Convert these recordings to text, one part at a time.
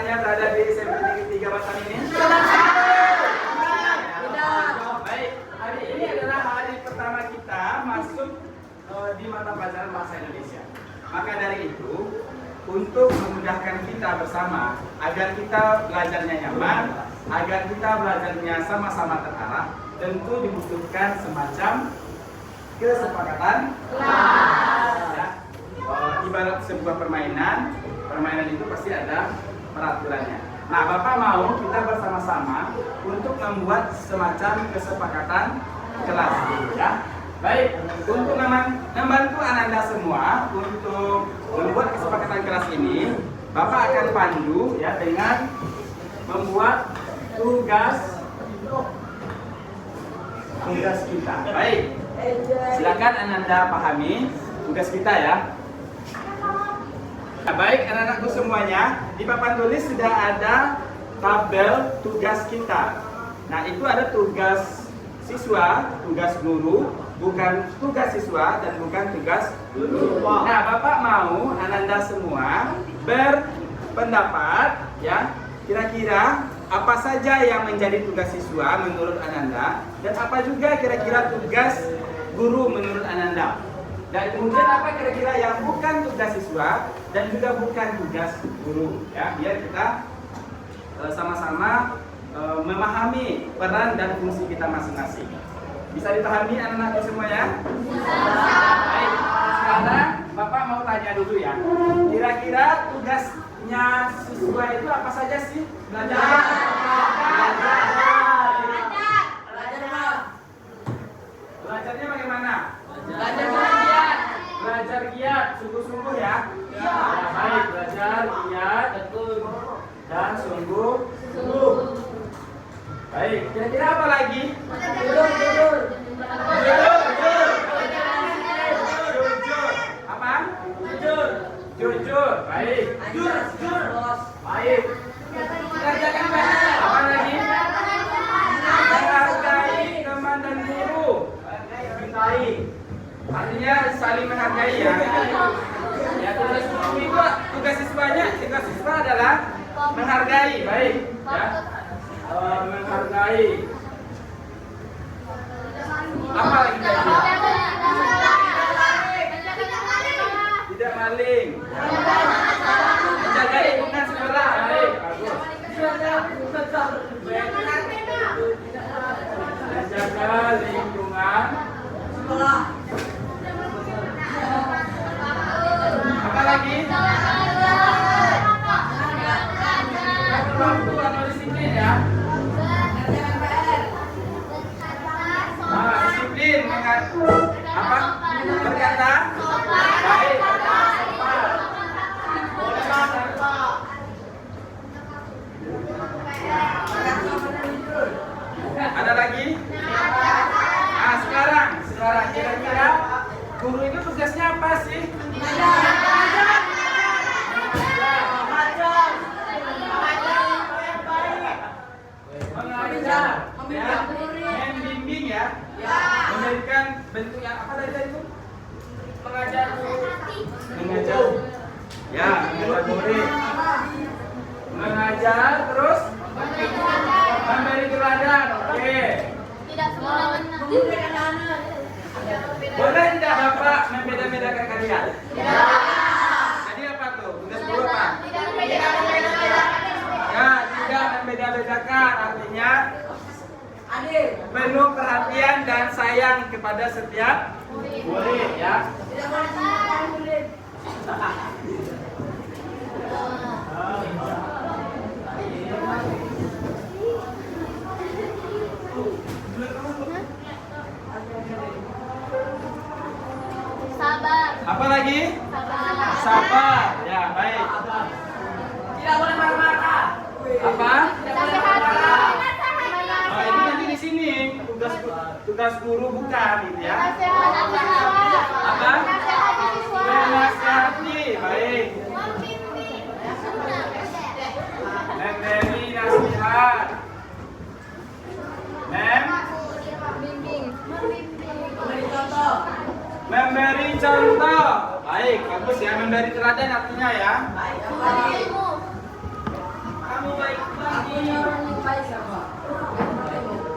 semuanya berada di SMP Negeri 3 Batam ini? Baik, hari ini adalah hari pertama kita masuk di mata pelajaran bahasa Indonesia. Maka dari itu, untuk memudahkan kita bersama agar kita belajarnya nyaman, agar kita belajarnya sama-sama terarah, tentu dibutuhkan semacam kesepakatan kelas. Ya. Ibarat sebuah permainan itu pasti ada peraturannya. Nah, Bapak mau kita bersama-sama untuk membuat semacam kesepakatan kelas, ya. Baik, untuk membantu Ananda semua untuk membuat kesepakatan kelas ini, Bapak akan pandu ya dengan membuat tugas kita. Baik, silakan Ananda pahami tugas kita ya. Nah, baik anak-anakku semuanya, di papan tulis sudah ada tabel tugas kita. Nah, itu ada tugas siswa, tugas guru, bukan tugas siswa dan bukan tugas guru. Nah, Bapak mau Ananda semua berpendapat ya, kira-kira apa saja yang menjadi tugas siswa menurut Ananda dan apa juga kira-kira tugas guru menurut Ananda. Dan kemudian apa kira-kira yang bukan tugas siswa dan juga bukan tugas guru ya, biar kita sama-sama memahami peran dan fungsi kita masing-masing. Bisa dipahami anak-anakku semua ya? Baik, sekarang Bapak mau tanya dulu ya. Kira-kira tugasnya siswa itu apa saja sih? Belajar. Belajarnya bagaimana? Belajar giat, sungguh-sungguh ya. Ya, baik, belajar giat, dan sungguh. Baik, kira-kira apa lagi? Jujur. Apa? Jujur. Baik. Baik. Apa lagi? Menghargai teman dan guru. Artinya saling menghargai ya. Ya, tugas siswa adalah menghargai, baik ya. Menghargai. Apa lagi? Tidak maling. Menjaga lingkungan sekolah, baik. Menjaga lingkungan sekolah. Apa lagi? Waktu atau disiplin ya. Disiplin apa? Berkata baik. Ada lagi? Nah, sekarang kira-kira guru itu tugasnya apa sih? Mengajar, membimbing ya, memberikan bentuk yang apa tadi itu? Mengajar, ya, mengajar murid, mengajar terus memberi teladan, oke. Tidak semua Boleh tidak Bapak membeda-bedakan kalian? Jadi apa tuh? Tugas guru apa? Ya, tidak membeda-bedakan, artinya penuh perhatian dan sayang kepada setiap murid ya. sabar. Apa lagi? Sabar. Ya, baik. Tidak boleh marah-marah. Apa? Tidak boleh marah-marah. Oh, ini nanti di sini tugas guru bukan gitu ya. Apa? Menasihati. Baik. Memberi nasihat. Memberi contoh. Baik, bagus ya. Memberi teladan artinya ya.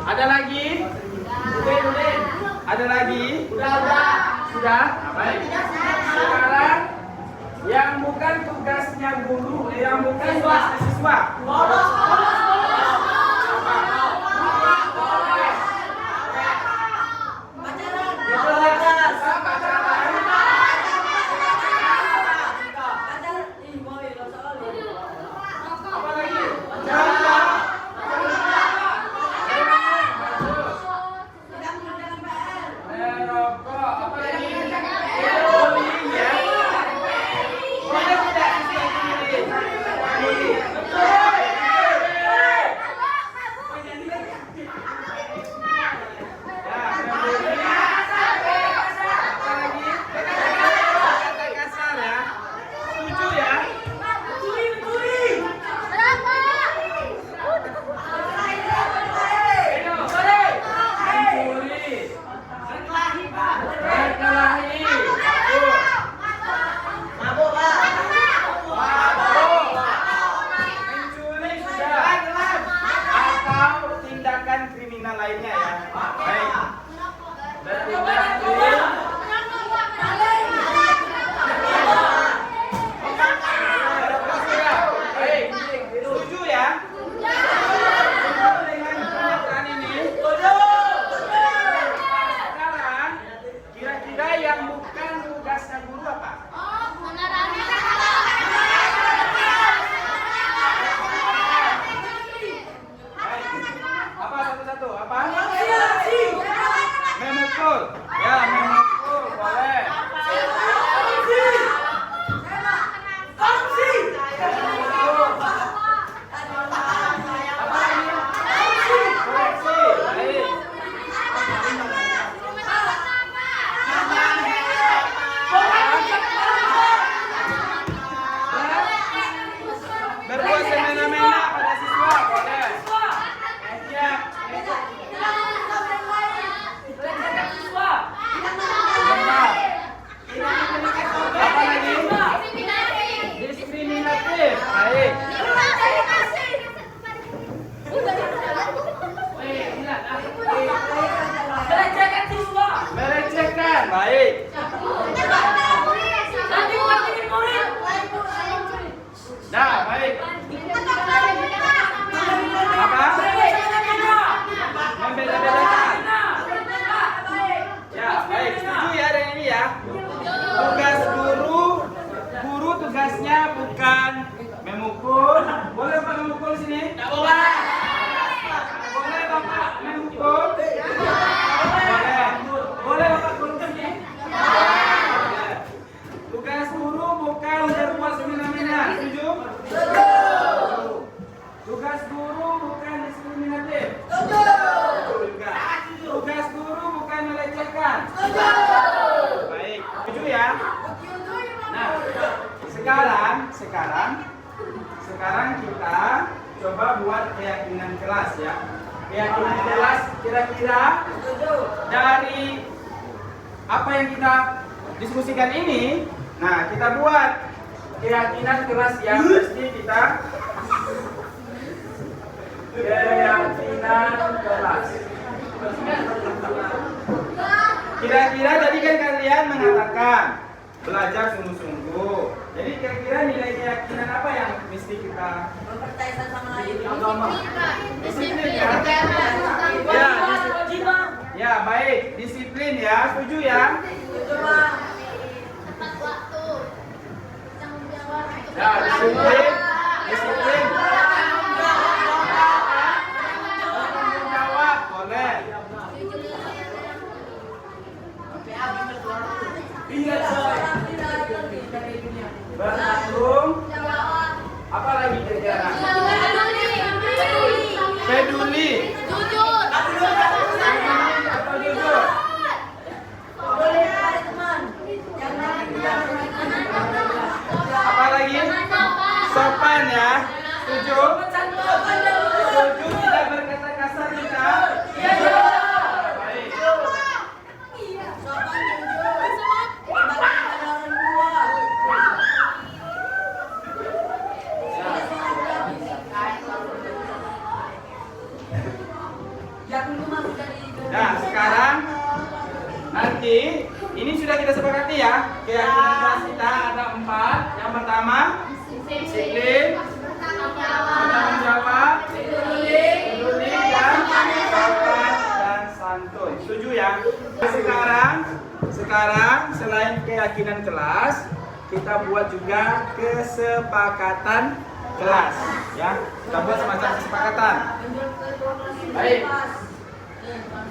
Ada lagi? Ada lagi? Udah. Sudah? Baik. Sekarang yang bukan tugasnya guru, yang bukan tugasnya siswa. Apa lagi? Merokok. Apa lagi? Bullying ya. Boleh tidak siswa sendiri? Bullying. Ya, bullying. Apa lagi? Kata kasar ya. Setuju ya? Mencuri. Berkelahi. Mabuk. Mencuri sudah. Atau tindakan kriminal lainnya ya. Baik. Baik. Setuju ya? Setuju dengan pernyataan ini? Sekarang kira-kira yang bukan tugasnya guru apa? Apa satu-satu? Apa? Memukul. Ya, memukul boleh. Memukul. Apa lagi? Koreksi. Baik. Berbuat semena-mena pada siswa boleh. Ya. Benar. Apa lagi? Diskriminatif. Baik. Melecehkan. Baik. Nah, baik. Apa? Membeda-bedakan. Ya, baik. Setuju ya dengan ini ya? Tugas guru tugasnya bukan memukul. Boleh Pak memukul sini? Tidak boleh. Boleh Bapak memukul? Boleh. Boleh Bapak guru sini? Boleh. Tugas guru bukan berbuat semena-mena. Setuju? Tugas guru bukan diskriminatif. Juga. Tugas guru bukan melecehkan. Baik, setuju ya? Nah, sekarang kita coba buat keyakinan kelas ya. Keyakinan kelas kira-kira dari apa yang kita diskusikan ini. Nah, kita buat keyakinan kelas yang mesti kita keyakinan kelas. Kira-kira tadi kan kalian mengatakan belajar sungguh-sungguh. Jadi kira-kira nilai keyakinan apa yang mesti kita disiplin ya? Ya, ya baik, disiplin ya, setuju ya? Ya, disiplin. Tanggung jawab, boleh. Bertanggung. Apa lagi kira-kira? Peduli. Jujur. Atau jujur. Apa lagi? Sopan ya. Setuju? Setuju tidak berkata kasar kita? Baik. Ya Nah, sekarang nanti ini sudah kita sepakati ya. Keyakinan kelas kita ada 4. Yang pertama, disiplin, bertanggung jawab, peduli, dan sopan dan santun. Setuju ya? Sekarang selain keyakinan kelas, kita buat juga kesepakatan kelas, ya. Kita buat semacam kesepakatan. Baik.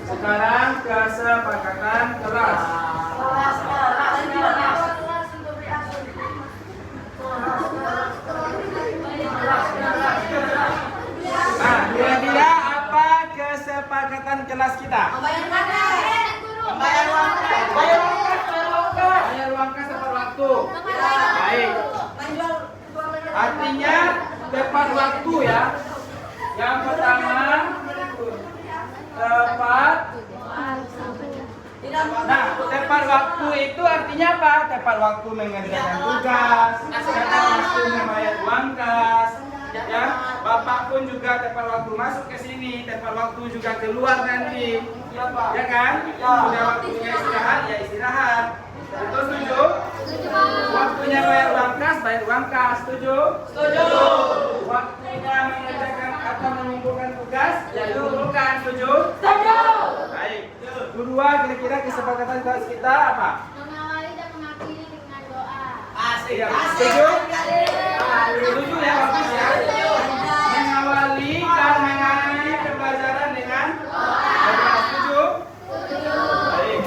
Sekarang kesepakatan kelas. Nah, kira-kira apa kesepakatan kelas kita? Bayar uang kas tepat waktu. Baik. Artinya tepat waktu ya. Yang pertama tepat. Nah, tepat waktu itu artinya apa? Tepat waktu mengerjakan tugas, tepat waktu membayar uang kas. Ya, bapak pun juga tepat waktu masuk ke sini, tepat waktu juga keluar nanti. Ya kan? Sudah waktunya istirahat, ya istirahat. Itu setuju? Waktunya bayar uang kas, setuju? Setuju. Waktunya mengerjakan atau mengumpulkan tugas, ya dikumpulkan, setuju? Setuju. Baik. Kedua, kira-kira kesepakatan kelas kita apa? Mengawali dan mengakhiri dengan doa. Asik. Setuju? Setuju ya, bagus ya. Mengawali dan mengakhiri pembelajaran dengan doa. Setuju? Baik.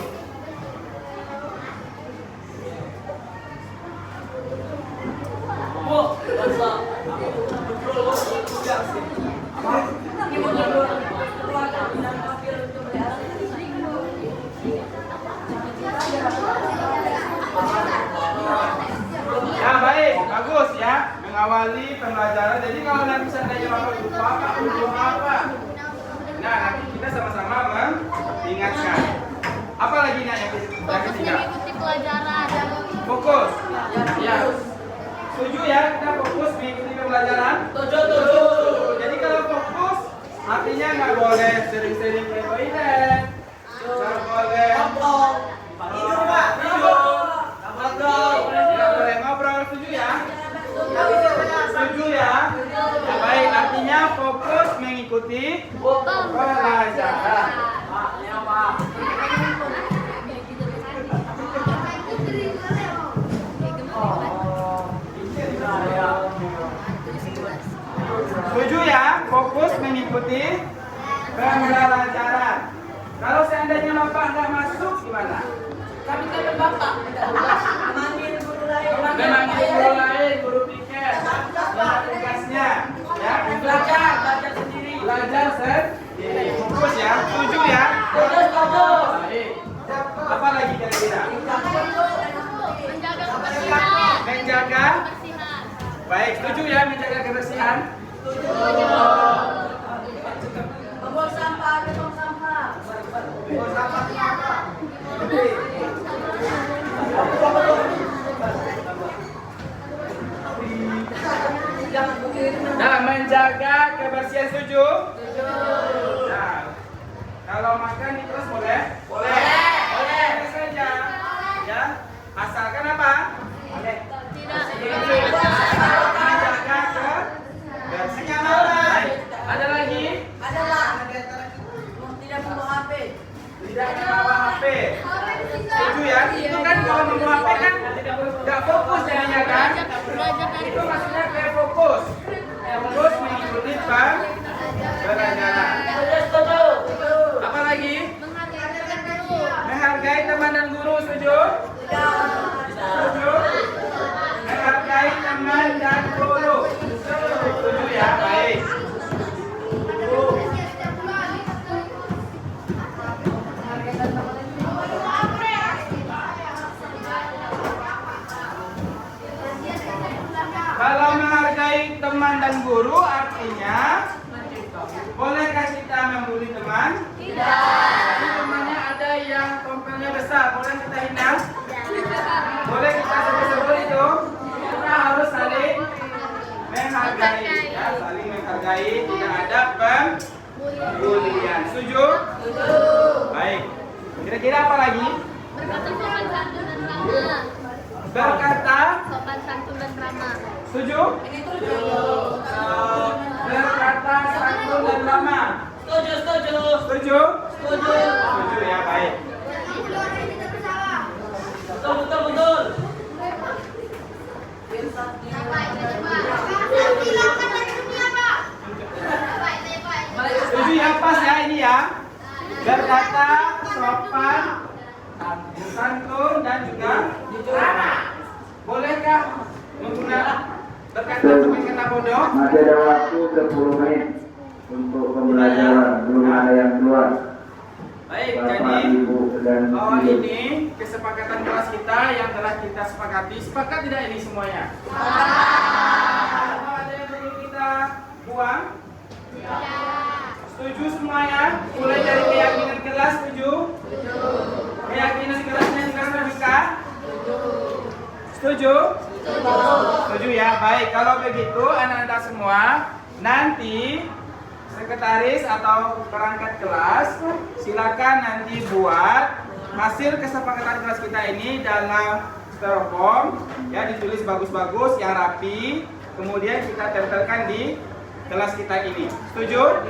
Ya baik, bagus ya. Mengawali pembelajaran. Jadi kalau nanti seandainya bapak lupa apa? Nah, nanti kita sama-sama mengingatkan. Apa lagi yang ketiga? Mengikuti pelajaran. Fokus. Ya. Setuju ya, kita fokus mengikuti pembelajaran? Setuju. Jadi kalau fokus, artinya nggak boleh sering-sering ke toilet, nggak boleh tidur, nggak boleh ngobrol. Setuju ya? Setuju ya? Ya baik, artinya fokus mengikuti pelajaran. Setuju ya? Fokus mengikuti pembelajaran. Kalau seandainya bapak nggak masuk gimana? Kami kan bapak. Memanggil guru lain. Memanggil guru lain, guru piket. Yang tugasnya, ya Belajar sendiri. belajar sendiri. Fokus ya? Setuju ya? Setuju. Baik. Apa lagi kira-kira? Menjaga kebersihan. Menjaga. Kebersihan. Baik, setuju ya menjaga kebersihan? Membuang sampah, tong sampah. Nah, menjaga kebersihan setuju? Nah, kalau makan di kelas boleh? Boleh saja. Ya, asalkan apa? Tidak. Menjaga kebersihan. Baik. Ada lagi? Adalah tidak membawa HP. Tidak membawa HP. Setuju ya? Itu kan kalau membawa HP kan nggak fokus jadinya kan? Belajar dari Itu maksudnya kayak fokus. Fokus mengikuti pelajaran. Setuju. Apa lagi? menghargai teman guru. Menghargai teman dan guru, setuju? Setuju? Menghargai teman dan guru. Setuju ya? Baik. Kalau menghargai teman dan guru artinya bolehkah kita membuli teman? Tidak. Jadi temannya ada yang tompelnya besar, boleh kita hina? Boleh kita sebut-sebut itu? Kita harus saling menghargai, ya, saling menghargai, tidak ada pembulian. Setuju? lagi? Berkata sopan santun dan ramah. Berkata Sopan santun dan ramah. setuju? Ini setuju. Berkata santun dan ramah. Setuju, setuju. Setuju? Setuju. Setuju ya, baik. Betul, betul, betul. Setuju ya, pas ya ini ya. Berkata sopan, santun dan juga ramah. Bolehkah menggunakan berkata sebagai kata bodoh? Masih ada waktu 10 menit untuk pembelajaran, belum ada yang keluar. Baik, Bapak, jadi Ibu, dan Ibu. ini kesepakatan kelas kita yang telah kita sepakati. Sepakat tidak ini semuanya? Kalau ada yang perlu kita buang? Setuju semuanya? Mulai dari keyakinan kelas, setuju? Keyakinan kelasnya juga setujukah? Setuju? Setuju ya, baik. Kalau begitu anak-anak semua, nanti sekretaris atau perangkat kelas silakan nanti buat hasil kesepakatan kelas kita ini dalam styrofoam ya, ditulis bagus-bagus yang rapi, kemudian kita tempelkan di kelas kita ini. Setuju?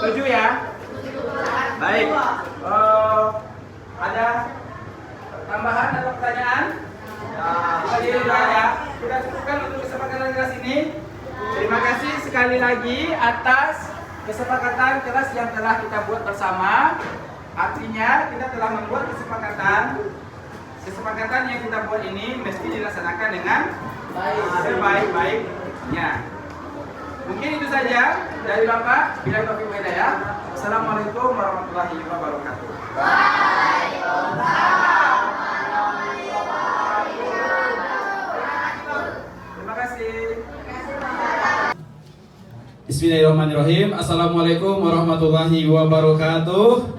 Setuju ya? Baik. Ada tambahan atau pertanyaan? Kita cukupkan ya. Kita cukupkan untuk kesepakatan kelas ini. Terima kasih sekali lagi atas kesepakatan kelas yang telah kita buat bersama. Artinya kita telah membuat kesepakatan yang kita buat ini mesti dilaksanakan dengan sebaik-baiknya. Mungkin itu saja dari Bapak. Bila taufiq wal hidayah. Assalamualaikum warahmatullahi wabarakatuh. Terima kasih. Bismillahirrahmanirrahim. Assalamualaikum warahmatullahi wabarakatuh.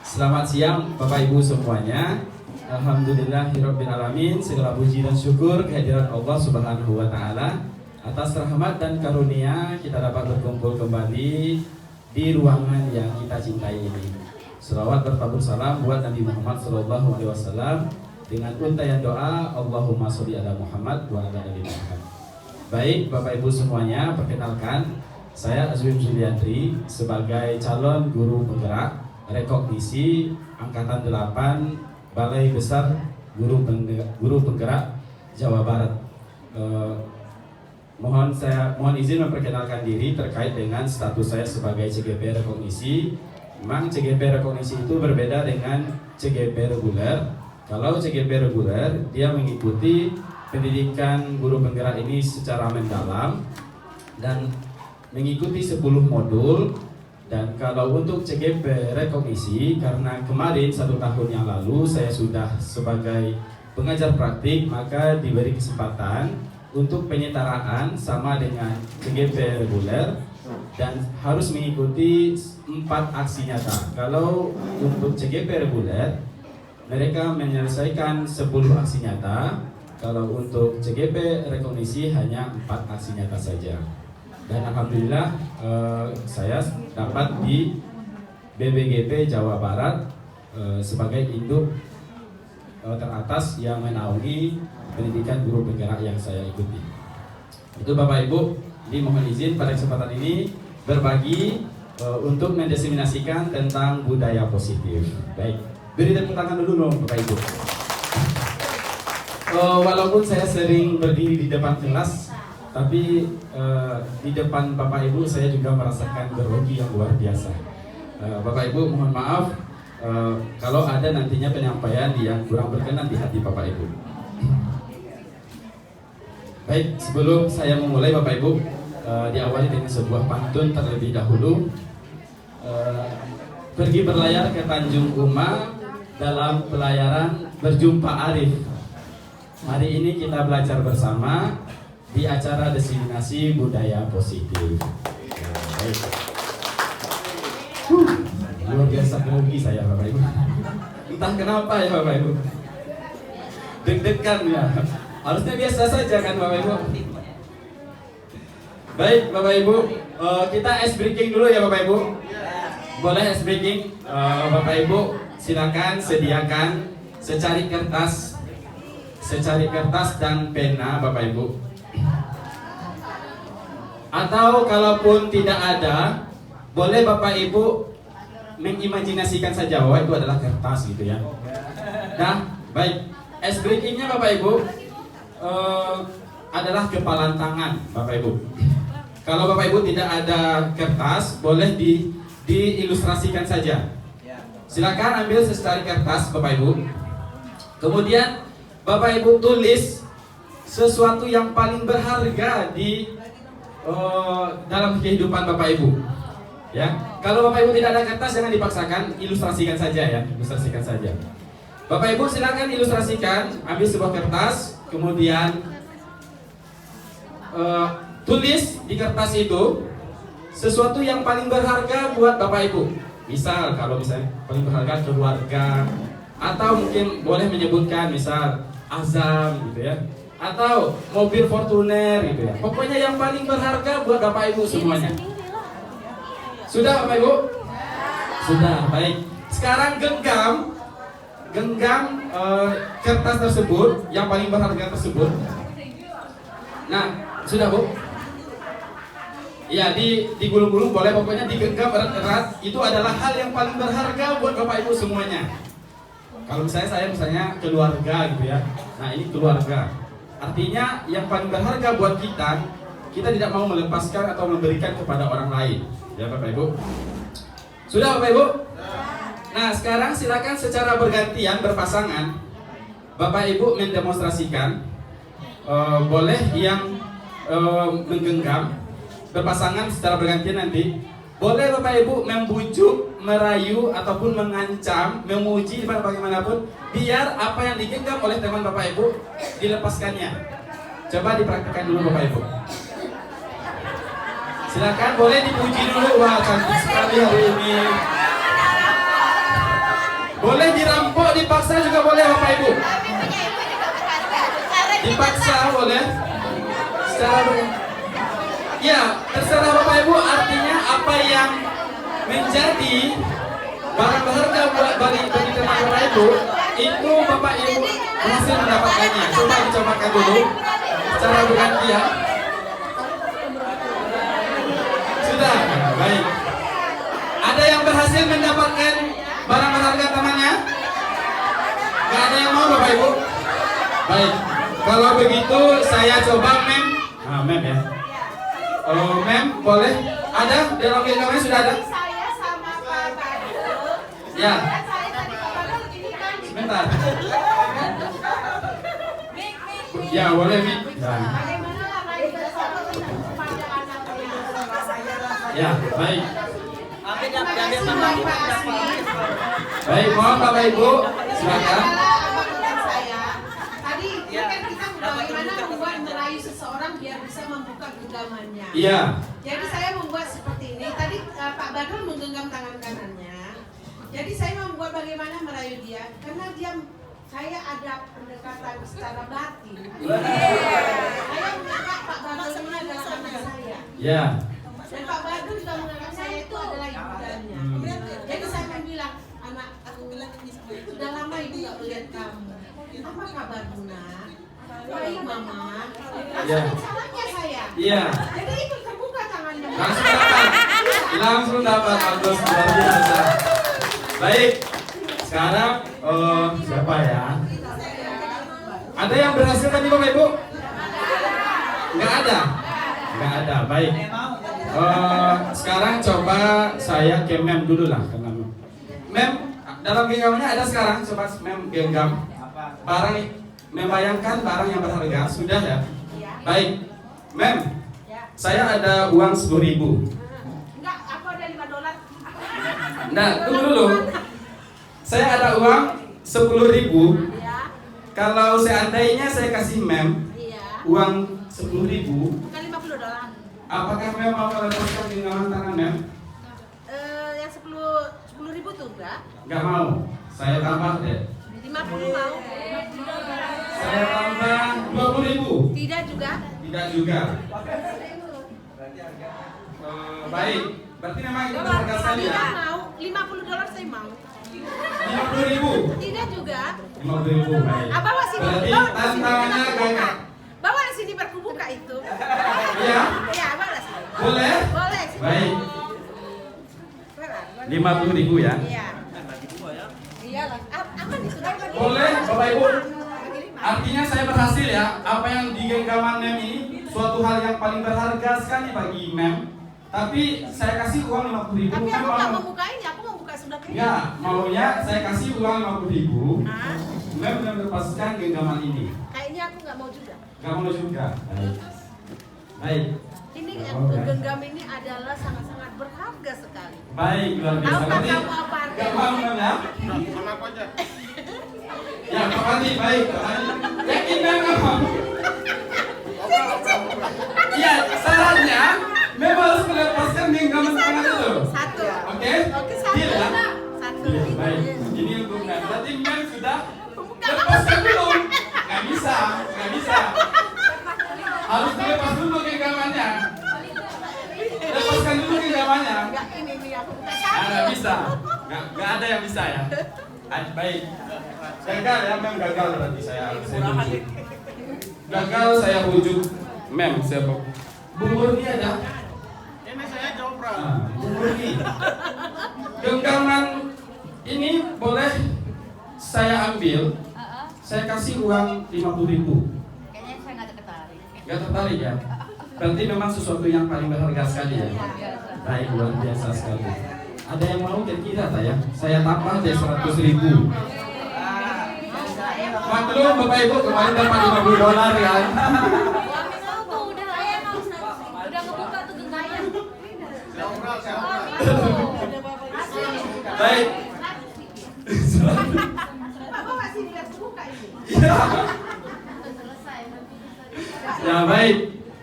Selamat siang Bapak Ibu semuanya. Alhamdulillahirrabbilalamin. Segala puji dan syukur kehadiran Allah Subhanahu wa Ta'ala. Atas rahmat dan karunia kita dapat berkumpul kembali di ruangan yang kita cintai ini. Selawat bertabur salam buat Nabi Muhammad SAW dengan untayan doa Allahumma sholli ala Muhammad wa ala ali Muhammad. Baik Bapak Ibu semuanya, perkenalkan saya Azwin Juliandri sebagai calon guru penggerak rekognisi angkatan 8 Balai Besar Guru Penggerak Jawa Barat. Mohon izin memperkenalkan diri terkait dengan status saya sebagai CGP rekognisi. Memang CGP rekognisi itu berbeda dengan CGP reguler. Kalau CGP reguler, dia mengikuti pendidikan guru penggerak ini secara mendalam dan mengikuti 10 modul. Dan kalau untuk CGP rekognisi, karena kemarin 1 tahun yang lalu saya sudah sebagai pengajar praktik, maka diberi kesempatan untuk penyetaraan sama dengan CGP reguler dan harus mengikuti 4 aksi nyata. Kalau untuk CGP reguler, mereka menyelesaikan 10 aksi nyata. Kalau untuk CGP rekognisi hanya 4 aksi nyata saja. Dan alhamdulillah saya dapat di BBGP Jawa Barat sebagai induk teratas yang menaungi pendidikan guru penggerak yang saya ikuti. Itu Bapak Ibu, mohon izin pada kesempatan ini berbagi untuk mendiseminasikan tentang budaya positif. Baik, beri tepuk tangan dulu dong Bapak Ibu. Walaupun saya sering berdiri di depan kelas, tapi di depan Bapak Ibu saya juga merasakan grogi yang luar biasa. Bapak Ibu mohon maaf kalau ada nantinya penyampaian yang kurang berkenan di hati Bapak Ibu. Baik, sebelum saya memulai Bapak Ibu, diawali dengan sebuah pantun terlebih dahulu. Pergi berlayar ke Tanjung Uma, dalam pelayaran berjumpa Arif. Hari ini kita belajar bersama di acara diseminasi budaya positif. Baik. Luar biasa grogi saya Bapak Ibu. Entah kenapa ya Bapak Ibu. Deg-degan ya. Harusnya biasa saja kan Bapak Ibu. Baik Bapak Ibu, kita ice breaking dulu ya Bapak Ibu. Boleh ice breaking, Bapak Ibu silakan sediakan secari kertas dan pena Bapak Ibu. Atau kalaupun tidak ada, boleh Bapak Ibu mengimajinasikan saja bahwa itu adalah kertas gitu ya. Nah, baik. Ice breakingnya Bapak Ibu adalah kepalan tangan Bapak Ibu. Kalau Bapak Ibu tidak ada kertas, boleh diilustrasikan saja. Silakan ambil secari kertas Bapak Ibu. Kemudian Bapak Ibu tulis sesuatu yang paling berharga di dalam kehidupan Bapak Ibu. Ya, kalau Bapak Ibu tidak ada kertas jangan dipaksakan, ilustrasikan saja ya, ilustrasikan saja. Bapak Ibu silakan ilustrasikan, ambil sebuah kertas, kemudian tulis di kertas itu sesuatu yang paling berharga buat Bapak Ibu. Misal kalau misalnya paling berharga keluarga, atau mungkin boleh menyebutkan misal azam gitu ya, atau mobil Fortuner gitu ya. Pokoknya yang paling berharga buat Bapak Ibu semuanya. Sudah Bapak Ibu? Sudah, baik. Sekarang genggam kertas tersebut yang paling berharga tersebut. Nah, sudah Bu? Ya, digulung-gulung boleh, pokoknya digenggam erat-erat. Itu adalah hal yang paling berharga buat Bapak Ibu semuanya. Kalau saya misalnya keluarga gitu ya. Nah, ini keluarga. Artinya yang paling berharga buat kita tidak mau melepaskan atau memberikan kepada orang lain. Ya Bapak Ibu. Sudah Bapak Ibu? Nah, sekarang silakan secara bergantian berpasangan Bapak Ibu mendemonstrasikan. Boleh yang menggenggam berpasangan secara bergantian nanti. Boleh Bapak Ibu membujuk, merayu ataupun mengancam, memuji bagaimanapun, biar apa yang digenggam oleh teman Bapak Ibu dilepaskannya. Coba dipraktikkan dulu Bapak Ibu. Silakan, boleh dipuji dulu. Wah, cantik sekali hari ini. Boleh dirampok, dipaksa juga boleh Bapak Ibu. Dipaksa boleh. Ya, terserah Bapak Ibu. Artinya apa yang menjadi barang berharga bagi teman Bapak Ibu, itu Bapak Ibu berhasil mendapatkannya. Coba dicobakan dulu secara bergantian. Sudah, baik. Ada yang berhasil mendapatkan barang berharga temannya? Gak ada yang mau Bapak Ibu? Baik. Kalau begitu saya coba Mem. Mem ya. Mem, boleh? Ada? Dalam genggamannya sudah ada? Saya sama Pak Badru. Ya. Saya tadi Pak Badru ini kan. Sebentar. Mik. Ya, boleh Mik. Bagaimana rasanya kepada anaknya? Ya, baik. Terima Baik, mohon Bapak Ibu, silakan. Tadi kan kita bagaimana membuat merayu seseorang biar bisa membuka genggamannya. Iya. Jadi saya membuat seperti ini. Tadi Pak Badru menggenggam tangan kanannya. Jadi saya membuat bagaimana merayu dia, karena saya ada pendekatan secara batin. Saya menganggap Pak Badru ini adalah anak saya. Ya. Dan Pak Badru juga menganggap saya itu adalah ibundanya. Jadi saya bilang, anak aku sudah lama ibu gak melihat kamu. Apa kabar Buna? Baik Mama. Langsung salahnya saya. Iya. Jadi itu terbuka tangannya. Langsung dapat bagus, luar biasa. Baik. Sekarang siapa ya? Ada yang berhasil tadi Bapak Ibu? Nggak ada. Nggak ada. Baik. Sekarang coba saya ke Mem dulu lah. Mem, dalam genggamannya ada sekarang. Coba Mem genggam barang, membayangkan barang yang berharga. Sudah ya? Baik. Mem, saya ada uang 10.000. Enggak, aku ada $5. Nah, tunggu dulu. Saya ada uang 10.000. Iya. Kalau seandainya saya kasih Mem Iya. uang 10.000, Bukan $50. apakah Mem mau melepaskan genggaman tangan Mem? Yang 10.000 tuh enggak? Nggak mau. Saya tambah deh. 50 mau? Saya tambah 20.000. Tidak juga. Tidak juga. Baik, berarti memang itu Kalau harga sekali ya? tidak mau, $50 saya mau. 50.000. Tidak juga. 50.000, baik. Bawa sini, Berarti bawa sini. tantangannya gagal. Bawa sini berkubuka itu. Iya? Ya, bawa sini. Boleh? Boleh. Sini. Baik. Bawa. 50.000 ya? Iya. Iyalah. Aman itu. Boleh, Bapak Ibu. Artinya saya berhasil ya. Apa yang di genggaman mem ini suatu hal yang paling berharga sekali bagi mem. Tapi saya kasih uang 50.000. Tapi Mem aku nggak mau? mau buka ini, aku mau buka sebelah kiri. Ya, maunya saya kasih uang 50.000. Ah, Mem melepaskan genggaman ini. kayaknya aku nggak mau juga. Gak mau juga. Baik. Baik. Ini Oke. genggam ini adalah sangat-sangat berharga sekali. Baik, luar biasa. Tahukah Berarti kamu apa artinya? gak mau Mem ya? Ya, Pak Fandi, baik. Pak Fandi. Yakin Mem gak mau? Iya, syaratnya Mem harus melepaskan genggaman tangan itu. Satu. Oke? Oke, satu. Deal ya? Satu. Iya, baik. Ini untuk Mem. Berarti Mem sudah lepaskan belum? Gak bisa, gak bisa. Harus dilepas dulu genggamannya. Lepaskan dulu genggamannya. Enggak, ini aku buka Ah, satu. nggak bisa, nggak ada yang bisa ya. Baik, gagal ya, Mem gagal berarti saya bujuk. Gagal saya bujuk, Mem saya Bu Murni ada. Ini saya joprak. Bu Murni. Genggaman ini boleh saya ambil, saya kasih uang 50.000. Kayaknya saya nggak tertarik. Nggak tertarik ya? Berarti memang sesuatu yang paling berharga sekali ya. Baik, luar biasa sekali. Ada yang mau kira-kira tak ya? Saya tambah deh 100.000. Maklum Bapak Ibu kemarin dapat $50 kan? Udah ngebuka tuh genggaman. Joprak, Baik. Bawa sini lihat buka ini. Ya, Selesai. ya baik.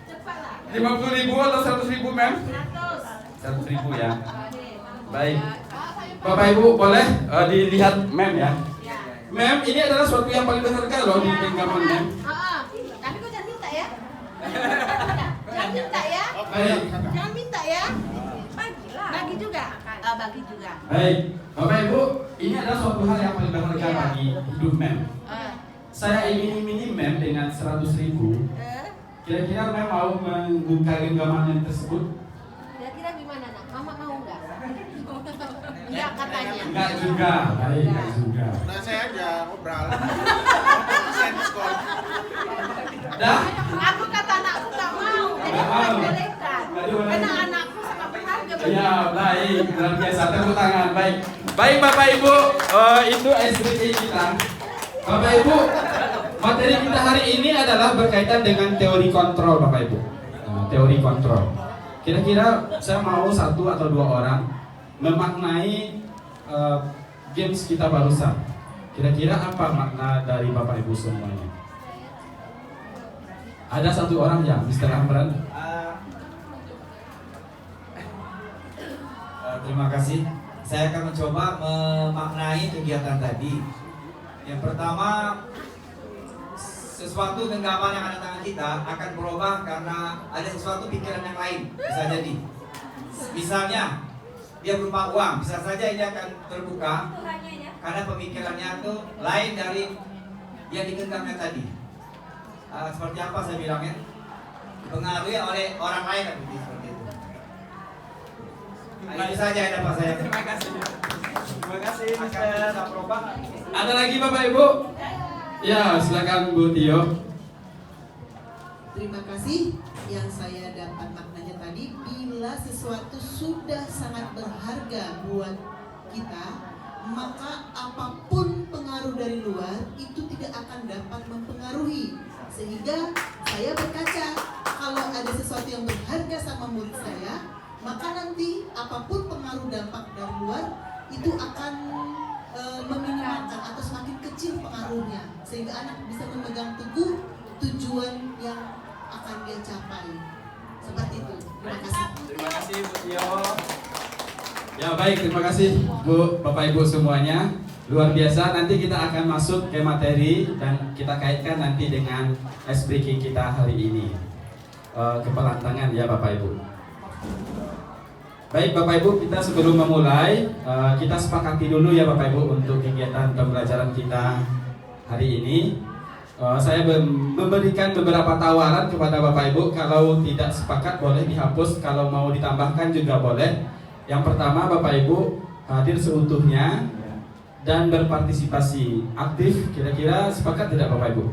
Cepatlah. 50.000 atau 100.000 Mem? 100. 100.000 ya. Baik. Bapak Ibu boleh dilihat Mem ya. Mem, ini adalah sesuatu yang paling berharga loh di genggaman Mem. Tapi kau jangan minta ya. Jangan minta ya. Baik. Jangan minta ya. Bagi juga. Bagi juga. Baik, Bapak Ibu, ini adalah suatu hal yang paling berharga bagi hidup Mem. Saya iming-imingi Mem dengan 100.000. Kira-kira Mem mau membuka genggaman tersebut? Kira-kira gimana nak? Mama mau nggak? Enggak katanya. Enggak juga, baik, enggak juga. Nah saya aja ngobrol. Saya diskon. Dah? Aku kata anakku nggak mau. Jadi Nggak aku mau. menjelekan. Aduh, Karena anakku sangat berharga bagi Ya, baik, luar biasa, tepuk tangan, baik. Baik Bapak Ibu, itu SBY kita. Bapak Ibu, materi kita hari ini adalah berkaitan dengan teori kontrol Bapak Ibu. Teori kontrol. Kira-kira saya mau 1 atau 2 orang memaknai games kita barusan. Kira-kira apa makna dari Bapak Ibu semuanya? Ada 1 orang ya, Mr. Amran. Terima kasih. Saya akan mencoba memaknai kegiatan tadi. Yang pertama, sesuatu genggaman yang ada di tangan kita akan berubah karena ada sesuatu pikiran yang lain. Bisa jadi. Misalnya, dia berupa uang. Bisa saja ini akan terbuka karena pemikirannya itu lain dari yang digenggamnya tadi. Seperti apa saya bilangnya? Dipengaruhi oleh orang lain seperti itu. Itu saja yang dapat saya. Terima kasih. Terima kasih, Mr. Ada lagi Bapak Ibu? Ya, silakan Bu Tio. Terima kasih. Yang saya dapat maknanya tadi, bila sesuatu sudah sangat berharga buat kita, maka apapun pengaruh dari luar itu tidak akan dapat mempengaruhi. Sehingga saya berkaca, kalau ada sesuatu yang berharga sama murid saya, maka nanti apapun pengaruh dampak dari luar itu akan meminimalkan atau semakin kecil pengaruhnya, sehingga anak bisa memegang teguh tujuan yang akan dia capai. Seperti itu. Terima kasih. Terima kasih Bu Tio. Ya baik, terima kasih Bu, Bapak Ibu semuanya. Luar biasa, nanti kita akan masuk ke materi dan kita kaitkan nanti dengan SBK kita hari ini. Kepelantangan ya Bapak Ibu. Baik Bapak Ibu, kita sebelum memulai kita sepakati dulu ya Bapak Ibu untuk kegiatan pembelajaran kita hari ini. Saya memberikan beberapa tawaran kepada Bapak Ibu. Kalau tidak sepakat boleh dihapus, kalau mau ditambahkan juga boleh. Yang pertama, Bapak Ibu hadir seutuhnya dan berpartisipasi aktif. Kira-kira sepakat tidak Bapak Ibu?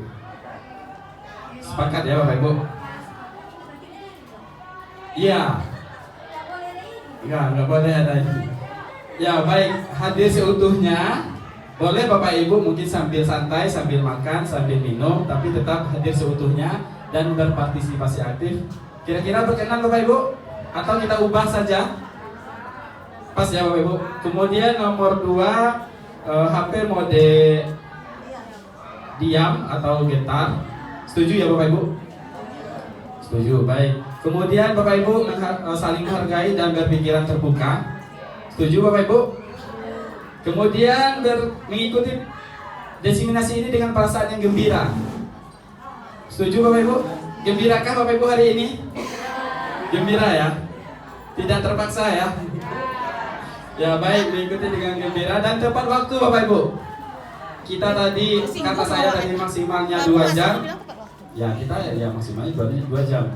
Sepakat ya Bapak Ibu? Iya. Nggak boleh ada ini. Ya baik, hadir seutuhnya. Boleh Bapak Ibu mungkin sambil santai, sambil makan, sambil minum, tapi tetap hadir seutuhnya dan berpartisipasi aktif. Kira-kira berkenan Bapak Ibu? Atau kita ubah saja? Pas ya Bapak Ibu. Kemudian nomor 2, HP mode diam atau getar. Setuju ya Bapak Ibu? Setuju, baik. Kemudian Bapak Ibu saling menghargai dan berpikiran terbuka. Setuju Bapak Ibu? Kemudian mengikuti desiminasi ini dengan perasaan yang gembira. Setuju Bapak Ibu? Gembirakah Bapak Ibu hari ini? Gembira ya? Tidak terpaksa ya? Ya baik, mengikuti dengan gembira dan tepat waktu Bapak Ibu. Kita tadi, kata saya tadi maksimalnya 2 jam. Ya kita ya maksimalnya 2 jam.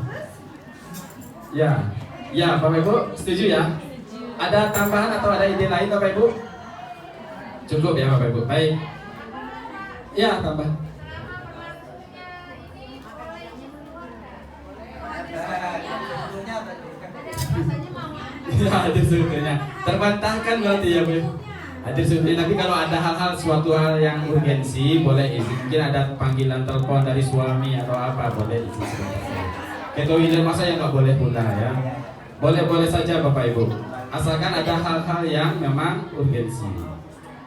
Ya Bapak Ibu setuju ya? Ada tambahan atau ada ide lain Bapak Ibu? Cukup ya Bapak Ibu, baik. Ya tambah. Ya hadir seutuhnya. Terbantahkan berarti ya Bu. Hadir seutuhnya. Tapi kalau ada hal-hal suatu hal yang urgensi boleh izin. Mungkin ada panggilan telepon dari suami atau apa boleh izin sebentar. Ketua Wilayah masa yang nggak boleh pula ya. Boleh saja Bapak Ibu. Asalkan ada hal-hal yang memang urgensi.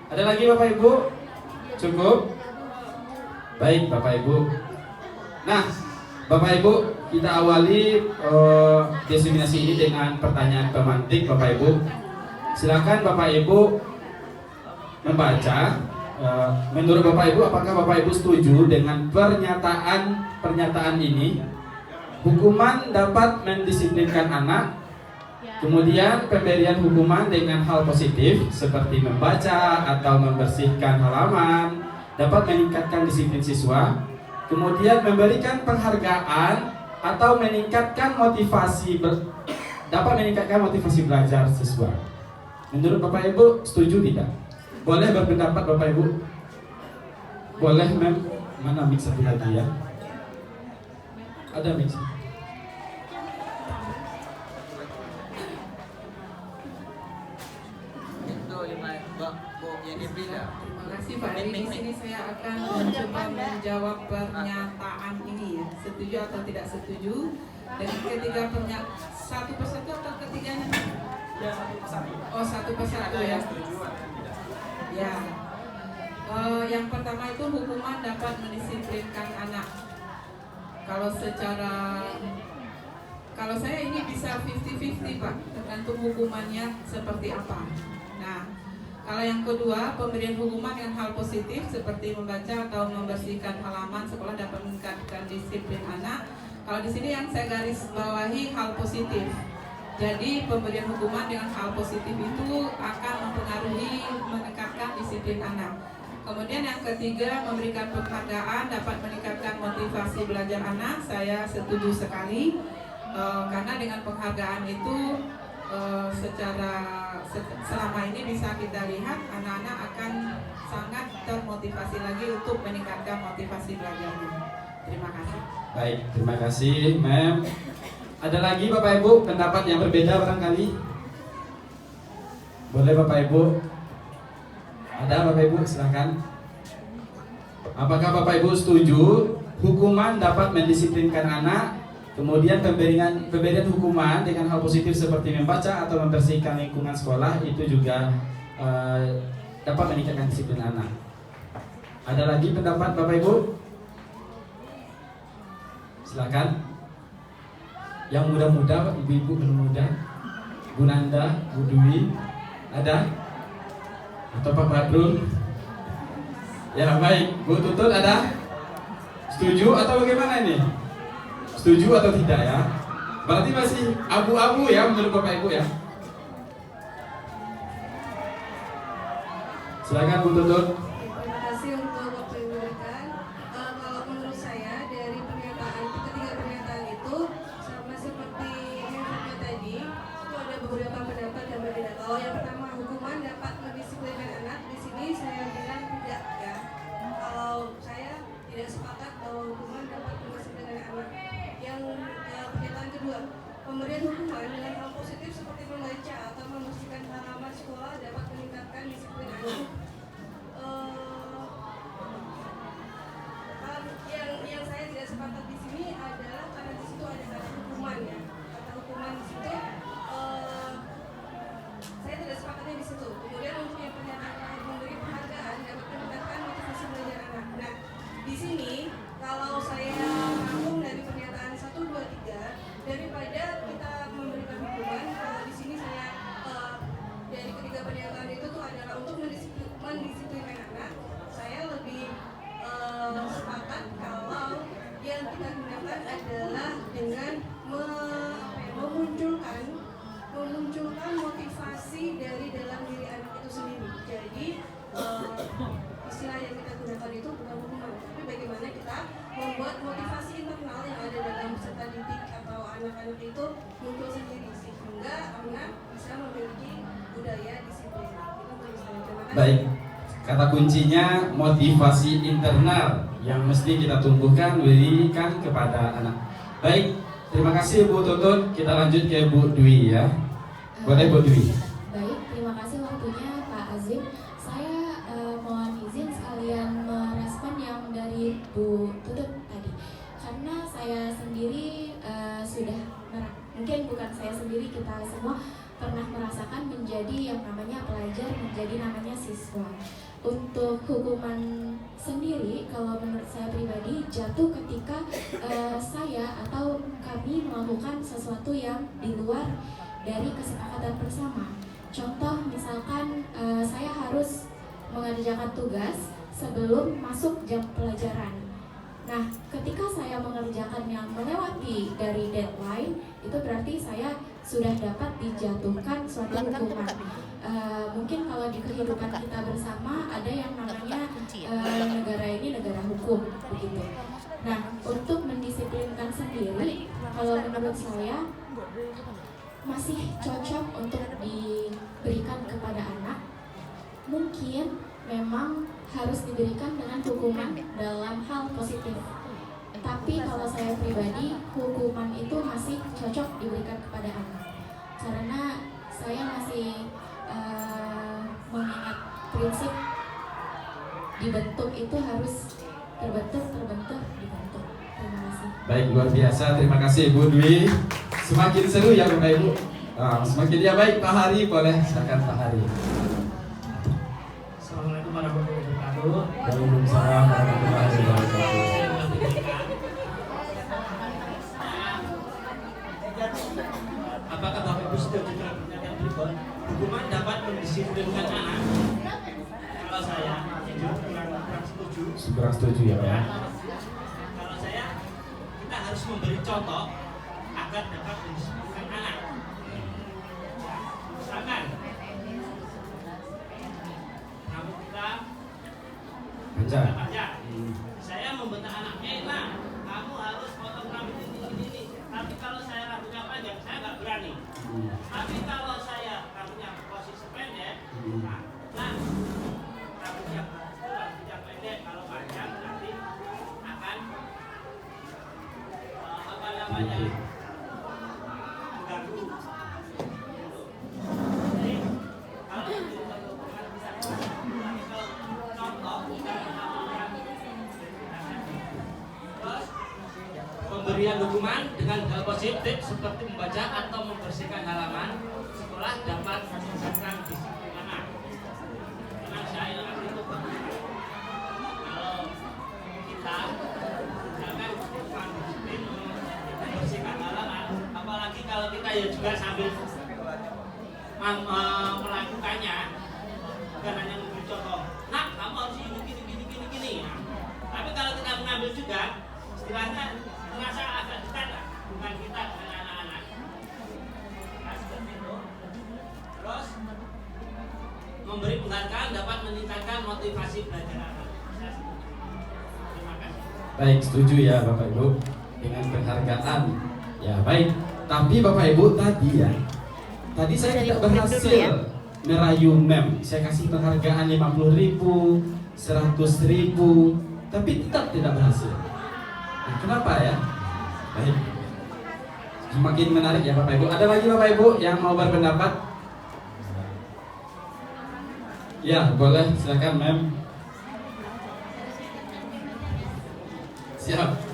Ada lagi Bapak Ibu? Cukup? Baik Bapak Ibu. Nah Bapak Ibu, kita awali desiminasi ini dengan pertanyaan pemantik Bapak Ibu. Silakan Bapak Ibu membaca. Menurut Bapak Ibu, apakah Bapak Ibu setuju dengan pernyataan ini? Hukuman dapat mendisiplinkan anak. Kemudian pemberian hukuman dengan hal positif seperti membaca atau membersihkan halaman dapat meningkatkan disiplin siswa. Kemudian memberikan penghargaan atau meningkatkan dapat meningkatkan motivasi belajar siswa. Menurut Bapak Ibu setuju tidak? Boleh berpendapat Bapak Ibu? Boleh mana mix satu lagi ya? Ada mix. Terima kasih Pak. Di sini saya akan mencoba menjawab pernyataan ini ya. Setuju atau tidak setuju? Dan ketiga pernyataan satu persatu atau ketiganya? Ya satu persatu. Oh satu persatu ya. Ya. Yang pertama itu hukuman dapat mendisiplinkan anak. Kalau saya ini bisa 50-50 Pak, tergantung hukumannya seperti apa. Nah, kalau yang kedua, pemberian hukuman yang hal positif seperti membaca atau membersihkan halaman sekolah dapat meningkatkan disiplin anak. Kalau di sini yang saya garis bawahi hal positif. Jadi pemberian hukuman dengan hal positif itu akan mempengaruhi meningkatkan disiplin anak. Kemudian yang ketiga, memberikan penghargaan dapat meningkatkan motivasi belajar anak. Saya setuju sekali karena dengan penghargaan itu selama ini bisa kita lihat anak-anak akan sangat termotivasi lagi untuk meningkatkan motivasi belajarnya. Terima kasih. Baik, terima kasih Mem. Ada lagi Bapak Ibu pendapat yang berbeda barangkali? Boleh Bapak Ibu? Ada Bapak Ibu, silakan. Apakah Bapak Ibu setuju hukuman dapat mendisiplinkan anak? Kemudian pemberian hukuman dengan hal positif seperti membaca atau membersihkan lingkungan sekolah itu juga dapat meningkatkan disiplin anak. Ada lagi pendapat Bapak Ibu? Silakan. Yang muda-muda, ibu-ibu muda, Bu Nanda, Bu Dwi, ada? Atau Pak Badrul? Ya baik, Bu Tutut ada? Setuju atau bagaimana ini? Setuju atau tidak ya? Berarti masih abu-abu ya menurut Bapak Ibu ya. Silakan Bu Tutut. Terima kasih untuk waktu yang diberikan. Kalau menurut saya dari pernyataan ketiga pernyataan itu sama seperti yang tadi itu ada beberapa pendapat yang berbeda. Kalau yang pertama hukuman dapat mendisiplinkan anak, di sini saya bilang tidak ya. Kalau saya tidak sepakat bahwa hukuman dapat mendisiplinkan anak. Yang pernyataan kedua, pemberian hukuman dengan hal positif seperti membaca atau membersihkan halaman sekolah dapat meningkatkan disiplin anak. Yang saya tidak sepakat di sini adalah karena di situ ada kata hukuman ya. Kata hukuman di situ saya tidak sepakatnya di situ. Kemudian untuk yang pernyataan memberi penghargaan dapat meningkatkan motivasi belajar anak. Nah, di sini kalau saya rangkum dari pernyataan 1, 2, 3 daripada kita memberikan hukuman, kalau di sini saya dari ketiga pernyataan itu tuh adalah untuk mendisiplinkan anak, saya lebih sepakat kalau yang kita gunakan adalah dengan memunculkan motivasi dari dalam diri anak itu sendiri. Jadi istilah yang kita gunakan itu bukan hukuman, tapi bagaimana kita membuat motivasi internal yang ada dalam peserta didik atau anak-anak itu muncul sendiri sehingga anak bisa memiliki budaya disiplin. Itu menurut saya. Terima kasih. Baik. Kata kuncinya motivasi internal yang mesti kita tumbuhkan, berikan kepada anak. Baik, terima kasih Bu Tutut. Kita lanjut ke Bu Dwi ya. Boleh Bu Dwi. Baik, terima kasih waktunya Pak Azim. Saya mohon izin sekalian merespon yang dari Bu Tutut tadi. Karena saya sendiri mungkin bukan saya sendiri, kita semua pernah merasakan menjadi yang namanya pelajar, menjadi namanya siswa. Untuk hukuman sendiri, kalau menurut saya pribadi jatuh ketika saya atau kami melakukan sesuatu yang di luar dari kesepakatan bersama. Contoh misalkan saya harus mengerjakan tugas sebelum masuk jam pelajaran. Nah, ketika saya mengerjakan yang melewati dari deadline, itu berarti saya sudah dapat dijatuhkan suatu hukuman. Mungkin kalau di kehidupan kita bersama ada yang namanya negara ini negara hukum, begitu. Nah, untuk mendisiplinkan sendiri, kalau menurut saya masih cocok untuk diberikan kepada anak. Mungkin memang harus diberikan dengan hukuman dalam hal positif. Tapi kalau saya pribadi, hukuman itu masih cocok diberikan kepada anak. Karena saya masih mengingat prinsip dibentuk itu harus terbentuk, dibentuk. Terima kasih. Baik, luar biasa. Terima kasih Bu Dwi. Semakin seru ya Bapak Ibu. Semakin ya baik. Pak Hari boleh, silakan Pak Hari. Assalamualaikum warahmatullahi wabarakatuh. Waalaikumsalam warahmatullahi wabarakatuh. Apakah Bapak Ibu setuju dengan pernyataan berikut? Hukuman dapat mendisiplinkan anak. Kalau saya kurang setuju. Kurang setuju ya Pak. Kalau saya, kita harus memberi contoh agar dapat mendisiplinkan anak. Misalkan, rambut kita panjang. Saya membentak anak, nah, kamu harus potong rambut ini. Tapi kalau saya rambutnya panjang, saya nggak berani. Tapi kalau saya rambutnya posisi pendek, nah rambutnya pendek, kalau panjang nanti akan mengganggu. Jadi kalau bisa contoh terus pemberian hukuman dengan hal positif seperti membaca atau membersihkan halaman sekolah dapat meningkatkan disiplin anak. Memang saya itu kalau kita misalkan bukan disiplin membersihkan halaman, apalagi kalau kita ya juga sambil melakukannya, bukan hanya memberi contoh. Nah, kamu harus gini. Nah, tapi kalau kita mengambil juga, istilahnya merasa agak dekat lah, bukan kita dengan anak-anak. memberi penghargaan dapat meningkatkan motivasi belajar anak. Saya setuju. Terima kasih. Baik, setuju ya Bapak Ibu dengan penghargaan. Ya baik, tapi Bapak Ibu tadi saya tidak berhasil merayu mem. Saya kasih penghargaan 50.000, 100.000, tapi tetap tidak berhasil. Nah, kenapa ya? Baik, semakin menarik ya Bapak Ibu. Ada lagi Bapak Ibu yang mau berpendapat? Ya boleh, silakan mem. Siap.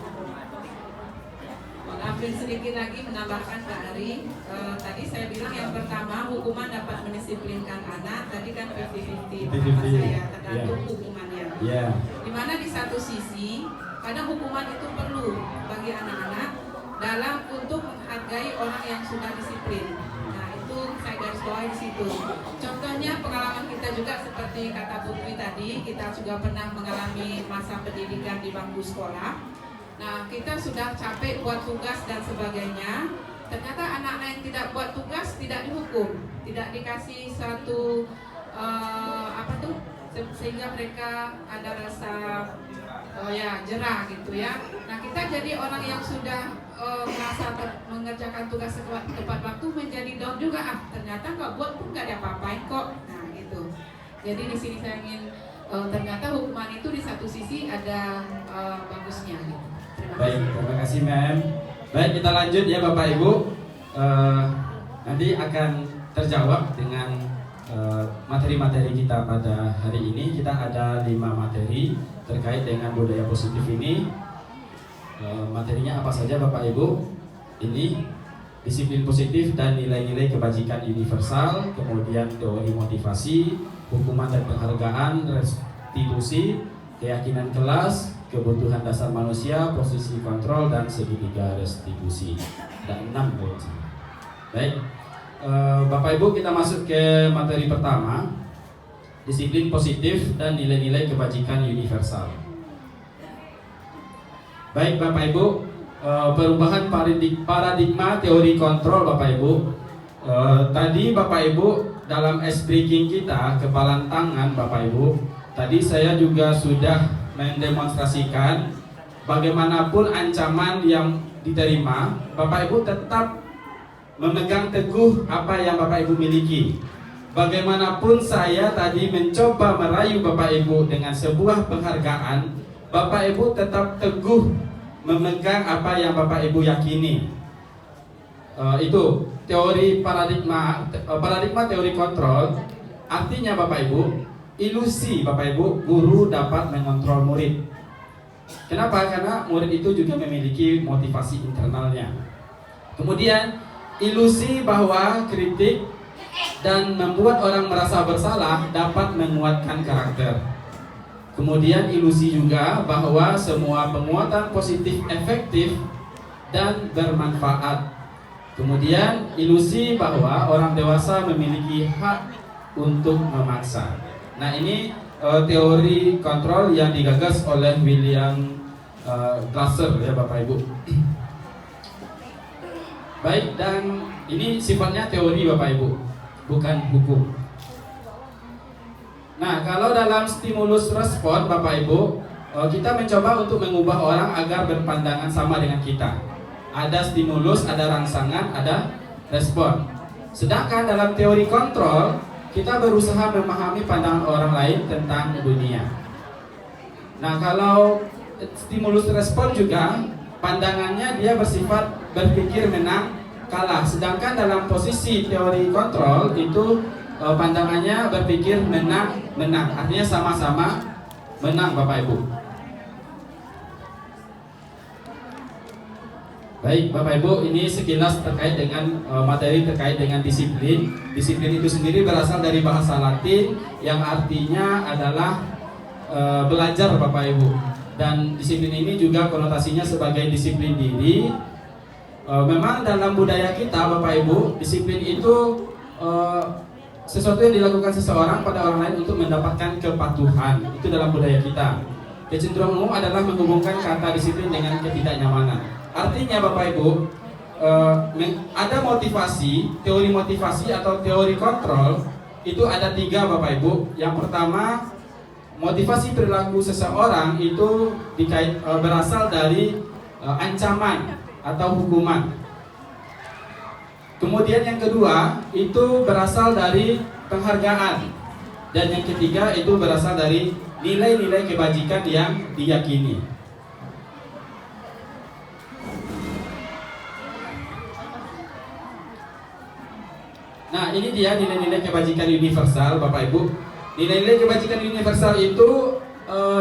Mengambil sedikit lagi menambahkan Pak Ari, tadi saya bilang yang pertama hukuman dapat mendisiplinkan anak. Tadi kan 50-50 pendapat saya, tergantung hukumannya. Dimana di satu sisi kadang hukuman itu perlu bagi anak-anak dalam untuk menghargai orang yang sudah disiplin. Nah itu saya garis bawahi di situ. Contohnya pengalaman kita juga seperti kata Putri tadi, kita juga pernah mengalami masa pendidikan di bangku sekolah. Nah, kita sudah capek buat tugas dan sebagainya. Ternyata anak-anak yang tidak buat tugas tidak dihukum, tidak dikasih satu sehingga mereka ada rasa jerah gitu ya. Nah, kita jadi orang yang sudah merasa mengerjakan tugas tepat waktu menjadi down juga. Ternyata nggak buat pun nggak diapa-apain kok. Nah, gitu. Jadi di sini saya ingin ternyata hukuman itu di satu sisi ada bagusnya gitu. Baik, terima kasih Mem. Baik, kita lanjut ya Bapak Ibu. Nanti akan terjawab dengan materi-materi kita pada hari ini. Kita ada 5 materi terkait dengan budaya positif ini. Materinya apa saja Bapak Ibu? Ini disiplin positif dan nilai-nilai kebajikan universal, kemudian teori motivasi, hukuman dan penghargaan, restitusi, keyakinan kelas, kebutuhan dasar manusia, posisi kontrol, dan segitiga restitusi. Ada 6 poin. Baik, Bapak Ibu, kita masuk ke materi pertama, disiplin positif dan nilai-nilai kebajikan universal. Baik Bapak Ibu, perubahan paradigma teori kontrol Bapak Ibu. Tadi Bapak Ibu dalam ice breaking kita kepalan tangan Bapak Ibu, tadi saya juga sudah mendemonstrasikan bagaimanapun ancaman yang diterima, Bapak Ibu tetap memegang teguh apa yang Bapak Ibu miliki. Bagaimanapun saya tadi mencoba merayu Bapak Ibu dengan sebuah penghargaan, Bapak Ibu tetap teguh memegang apa yang Bapak Ibu yakini. Itu teori paradigma teori kontrol. Artinya Bapak Ibu, ilusi Bapak Ibu, guru dapat mengontrol murid. Kenapa? Karena murid itu juga memiliki motivasi internalnya. Kemudian ilusi bahwa kritik dan membuat orang merasa bersalah dapat menguatkan karakter. Kemudian ilusi juga bahwa semua penguatan positif efektif dan bermanfaat. Kemudian ilusi bahwa orang dewasa memiliki hak untuk memaksa. Nah ini teori kontrol yang digagas oleh William Glasser ya Bapak Ibu. Baik, dan ini sifatnya teori Bapak Ibu, bukan hukum. Nah kalau dalam stimulus respon Bapak Ibu, kita mencoba untuk mengubah orang agar berpandangan sama dengan kita. Ada stimulus, ada rangsangan, ada respon. Sedangkan dalam teori kontrol, kita berusaha memahami pandangan orang lain tentang dunia. Nah kalau stimulus respon juga pandangannya dia bersifat berpikir menang kalah. Sedangkan dalam posisi teori kontrol itu pandangannya berpikir menang. Artinya sama-sama menang Bapak Ibu. Baik Bapak Ibu, ini sekilas terkait dengan materi terkait dengan disiplin. Disiplin itu sendiri berasal dari bahasa Latin yang artinya adalah belajar Bapak Ibu. Dan disiplin ini juga konotasinya sebagai disiplin diri. Memang dalam budaya kita Bapak Ibu, disiplin itu sesuatu yang dilakukan seseorang pada orang lain untuk mendapatkan kepatuhan. Itu dalam budaya kita. Kecenderungan umum adalah menghubungkan kata disiplin dengan ketidaknyamanan. Artinya Bapak Ibu, ada motivasi, teori motivasi atau teori kontrol itu ada 3 Bapak Ibu. Yang pertama, motivasi perilaku seseorang itu berasal dari ancaman atau hukuman. Kemudian yang kedua itu berasal dari penghargaan. Dan yang ketiga itu berasal dari nilai-nilai kebajikan yang diyakini. Nah, ini dia nilai-nilai kebajikan universal, Bapak Ibu. Nilai-nilai kebajikan universal itu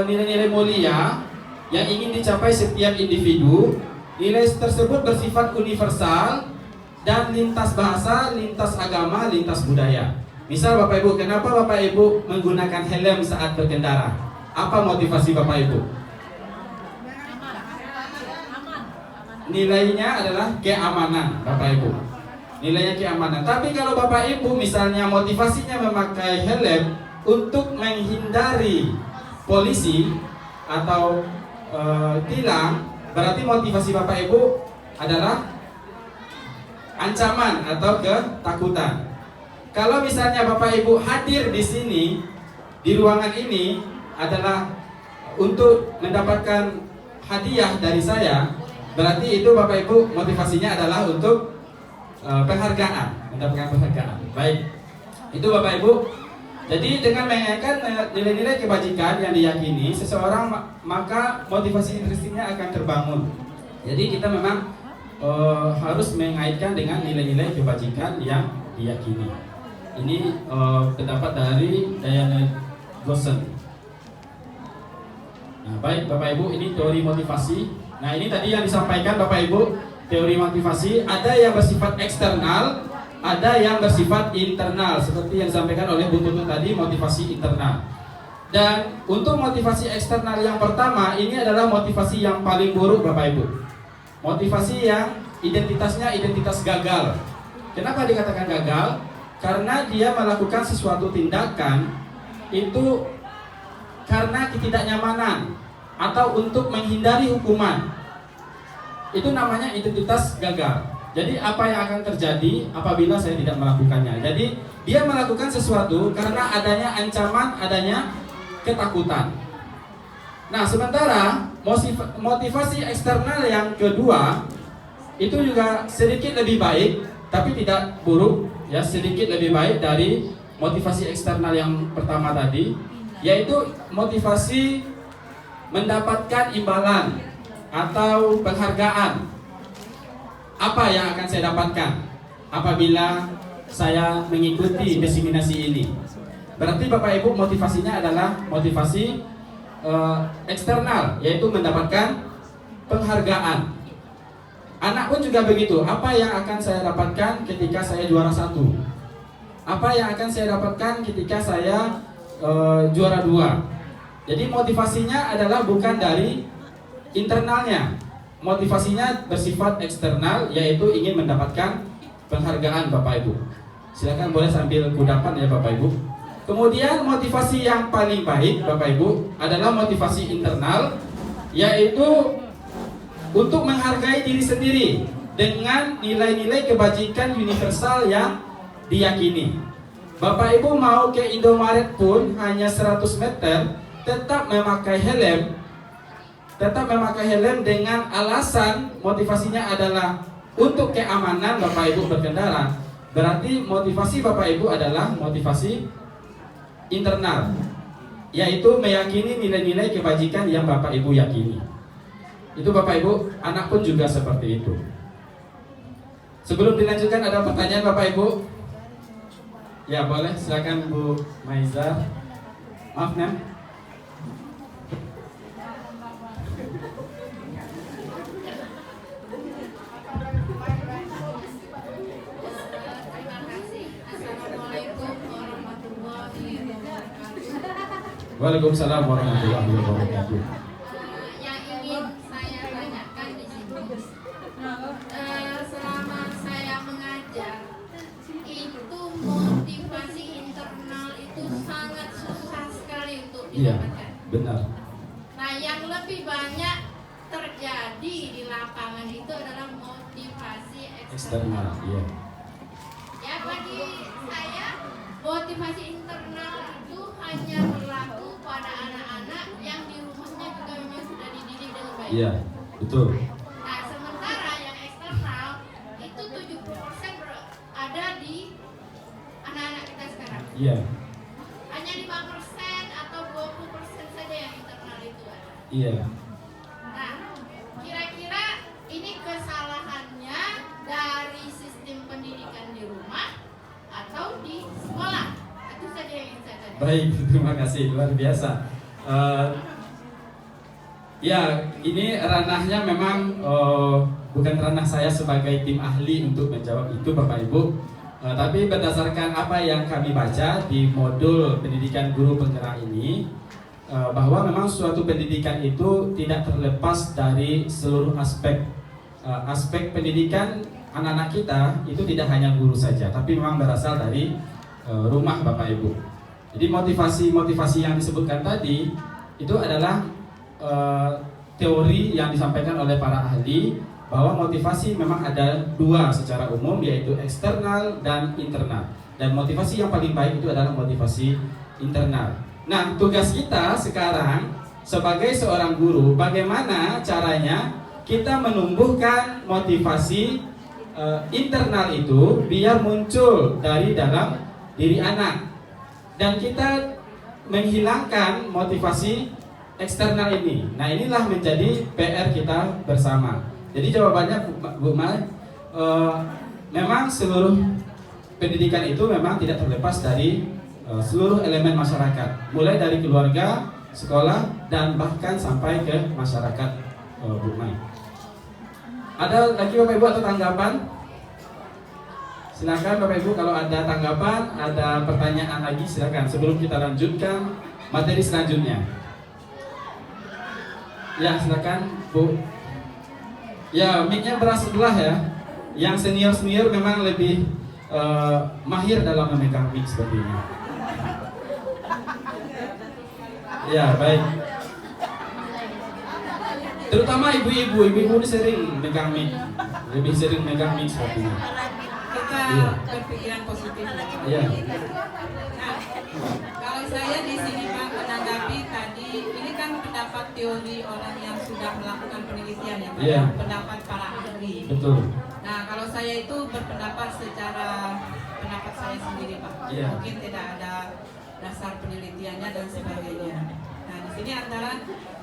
nilai-nilai mulia yang ingin dicapai setiap individu. Nilai tersebut bersifat universal dan lintas bahasa, lintas agama, lintas budaya. Misal Bapak Ibu, kenapa Bapak Ibu menggunakan helm saat berkendara? Apa motivasi Bapak Ibu? Nilainya adalah keamanan, Bapak Ibu. Nilainya keamanan. Tapi kalau Bapak Ibu misalnya motivasinya memakai helm untuk menghindari polisi atau tilang, berarti motivasi Bapak Ibu adalah ancaman atau ketakutan. Kalau misalnya Bapak Ibu hadir di sini, di ruangan ini adalah untuk mendapatkan hadiah dari saya, berarti itu Bapak Ibu motivasinya adalah untuk penghargaan, mendapatkan penghargaan. Baik, itu Bapak Ibu. Jadi dengan mengingatkan nilai-nilai kebajikan yang diyakini seseorang, maka motivasi intrinsiknya akan terbangun. Jadi kita memang harus mengaitkan dengan nilai-nilai kebajikan yang diyakini. Ini pendapat dari Diana Gossen. Nah, baik Bapak Ibu, ini teori motivasi. Nah, ini tadi yang disampaikan Bapak Ibu, teori motivasi. Ada yang bersifat eksternal, ada yang bersifat internal, seperti yang disampaikan oleh Bu Tutut tadi, motivasi internal. Dan untuk motivasi eksternal yang pertama, ini adalah motivasi yang paling buruk Bapak Ibu. Motivasi yang identitasnya identitas gagal. Kenapa dikatakan gagal? Karena dia melakukan sesuatu tindakan itu karena ketidaknyamanan atau untuk menghindari hukuman. Itu namanya identitas gagal. Jadi apa yang akan terjadi apabila saya tidak melakukannya? Jadi dia melakukan sesuatu karena adanya ancaman, adanya ketakutan. Nah, sementara motivasi eksternal yang kedua itu juga sedikit lebih baik, tapi tidak buruk, ya, sedikit lebih baik dari motivasi eksternal yang pertama tadi, yaitu motivasi mendapatkan imbalan atau penghargaan. Apa yang akan saya dapatkan apabila saya mengikuti diseminasi ini? Berarti Bapak Ibu motivasinya adalah motivasi eksternal, yaitu mendapatkan penghargaan. Anak pun juga begitu. Apa yang akan saya dapatkan ketika saya juara 1? Apa yang akan saya dapatkan ketika saya juara 2? Jadi motivasinya adalah bukan dari internalnya. Motivasinya bersifat eksternal, yaitu ingin mendapatkan penghargaan Bapak Ibu. Silakan boleh sambil kudapan ya Bapak Ibu. Kemudian motivasi yang paling baik Bapak Ibu adalah motivasi internal, yaitu untuk menghargai diri sendiri dengan nilai-nilai kebajikan universal yang diyakini. Bapak Ibu mau ke Indomaret pun hanya 100 meter tetap memakai helm. Tetap memakai helm dengan alasan motivasinya adalah untuk keamanan Bapak Ibu berkendara. Berarti motivasi Bapak Ibu adalah motivasi internal, yaitu meyakini nilai-nilai kebajikan yang Bapak Ibu yakini. Itu Bapak Ibu, anak pun juga seperti itu. Sebelum dilanjutkan ada pertanyaan Bapak Ibu? Ya boleh, silakan Bu Maizar. Maaf Nem. Waalaikumsalam warahmatullahi wabarakatuh. Yang ingin saya tanyakan di sini, selama saya mengajar, itu motivasi internal itu sangat susah sekali untuk Iya, didapatkan. benar. Nah, yang lebih banyak terjadi di lapangan itu adalah motivasi eksternal. Eksternal, iya. Ya, bagi saya motivasi internal itu hanya berlaku pada anak-anak yang di rumahnya juga memang sudah dididik dengan baik. Iya, betul. Nah, sementara yang eksternal itu 70% ada di anak-anak kita sekarang. Iya. Hanya 5% atau 20% saja yang internal itu ada. Iya. Nah, kira-kira ini kesalahannya dari sistem pendidikan di rumah atau di sekolah? Itu saja yang ingin saya tanya. Baik, terima kasih, luar biasa. Ya, ini ranahnya memang bukan ranah saya sebagai tim ahli untuk menjawab itu, Bapak Ibu. Tapi berdasarkan apa yang kami baca di modul pendidikan guru penggerak ini, bahwa memang suatu pendidikan itu tidak terlepas dari seluruh aspek pendidikan anak-anak kita. Itu tidak hanya guru saja, tapi memang berasal dari rumah, Bapak Ibu. Jadi motivasi yang disebutkan tadi itu adalah teori yang disampaikan oleh para ahli, bahwa motivasi memang ada dua secara umum, yaitu eksternal dan internal. Dan motivasi yang paling baik itu adalah motivasi internal. Nah, tugas kita sekarang sebagai seorang guru, bagaimana caranya kita menumbuhkan motivasi internal itu biar muncul dari dalam diri anak, dan kita menghilangkan motivasi eksternal ini. Nah, inilah menjadi PR kita bersama. Jadi jawabannya, Bu Mai, memang seluruh pendidikan itu memang tidak terlepas dari seluruh elemen masyarakat, mulai dari keluarga, sekolah, dan bahkan sampai ke masyarakat, Bu Mai. Ada lagi Bapak Ibu atau tanggapan? Silakan Bapak Ibu, kalau ada tanggapan, ada pertanyaan lagi, silakan sebelum kita lanjutkan materi selanjutnya. Ya, silakan Bu. Ya, mic-nya beras sebelah ya. Yang senior memang lebih mahir dalam memegang mic seperti ini. Ya, baik. Terutama ibu-ibu ini sering megang mic, lebih sering megang mic seperti ini. Kita berpikiran positif. Iya. Nah, kalau saya di sini Pak menanggapi tadi, ini kan pendapat teori orang yang sudah melakukan penelitian ya Pak, Iya. pendapat para ahli. Betul. Nah, kalau saya itu berpendapat secara pendapat saya sendiri Pak. Iya. Mungkin tidak ada dasar penelitiannya dan sebagainya. Nah, di sini antara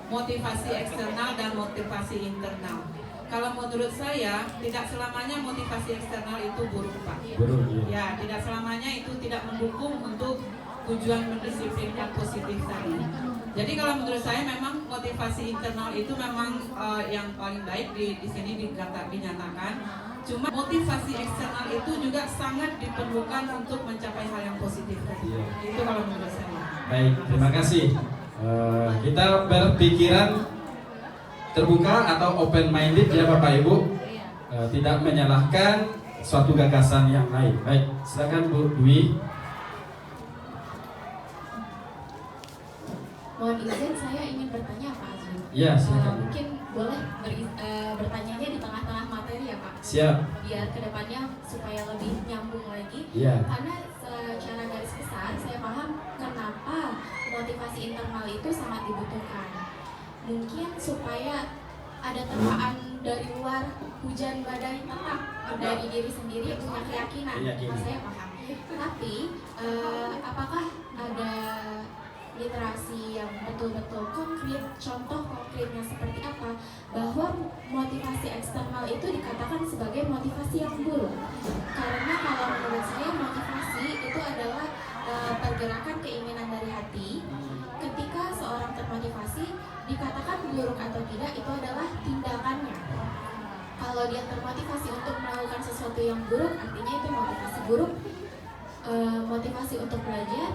motivasi eksternal dan motivasi internal. Kalau menurut saya, tidak selamanya motivasi eksternal itu buruk Pak. Buruk, iya. Ya, tidak selamanya itu tidak mendukung untuk tujuan mendisiplinkan positif tadi. Jadi kalau menurut saya memang motivasi internal itu memang yang paling baik di sini dinyatakan. Cuma motivasi eksternal itu juga sangat diperlukan untuk mencapai hal yang positif tadi. Iya. Itu kalau menurut saya. Baik, terima kasih. Kita berpikiran terbuka atau open minded ya Bapak Ibu, tidak menyalahkan suatu gagasan yang lain. Baik, silakan Bu Dwi. Mohon izin, saya ingin bertanya Pak Azmi. Iya, silakan. Mungkin boleh bertanyanya di tengah-tengah materi ya Pak. Siap. Biar kedepannya supaya lebih nyambung lagi. Iya. Karena secara garis besar saya paham kenapa motivasi internal itu sangat dibutuhkan. Mungkin supaya ada terpaan dari luar, hujan badai tetap dari diri sendiri punya keyakinan. Saya paham. Tapi apakah ada literasi yang betul-betul konkret, contoh konkretnya seperti apa, bahwa motivasi eksternal itu dikatakan sebagai motivasi yang buruk? Karena kalau menurut saya motivasi itu adalah pergerakan keinginan dari hati. Ketika seorang termotivasi, dikatakan buruk atau tidak itu adalah tindakannya. Kalau dia termotivasi untuk melakukan sesuatu yang buruk, artinya itu motivasi buruk. Motivasi untuk belajar,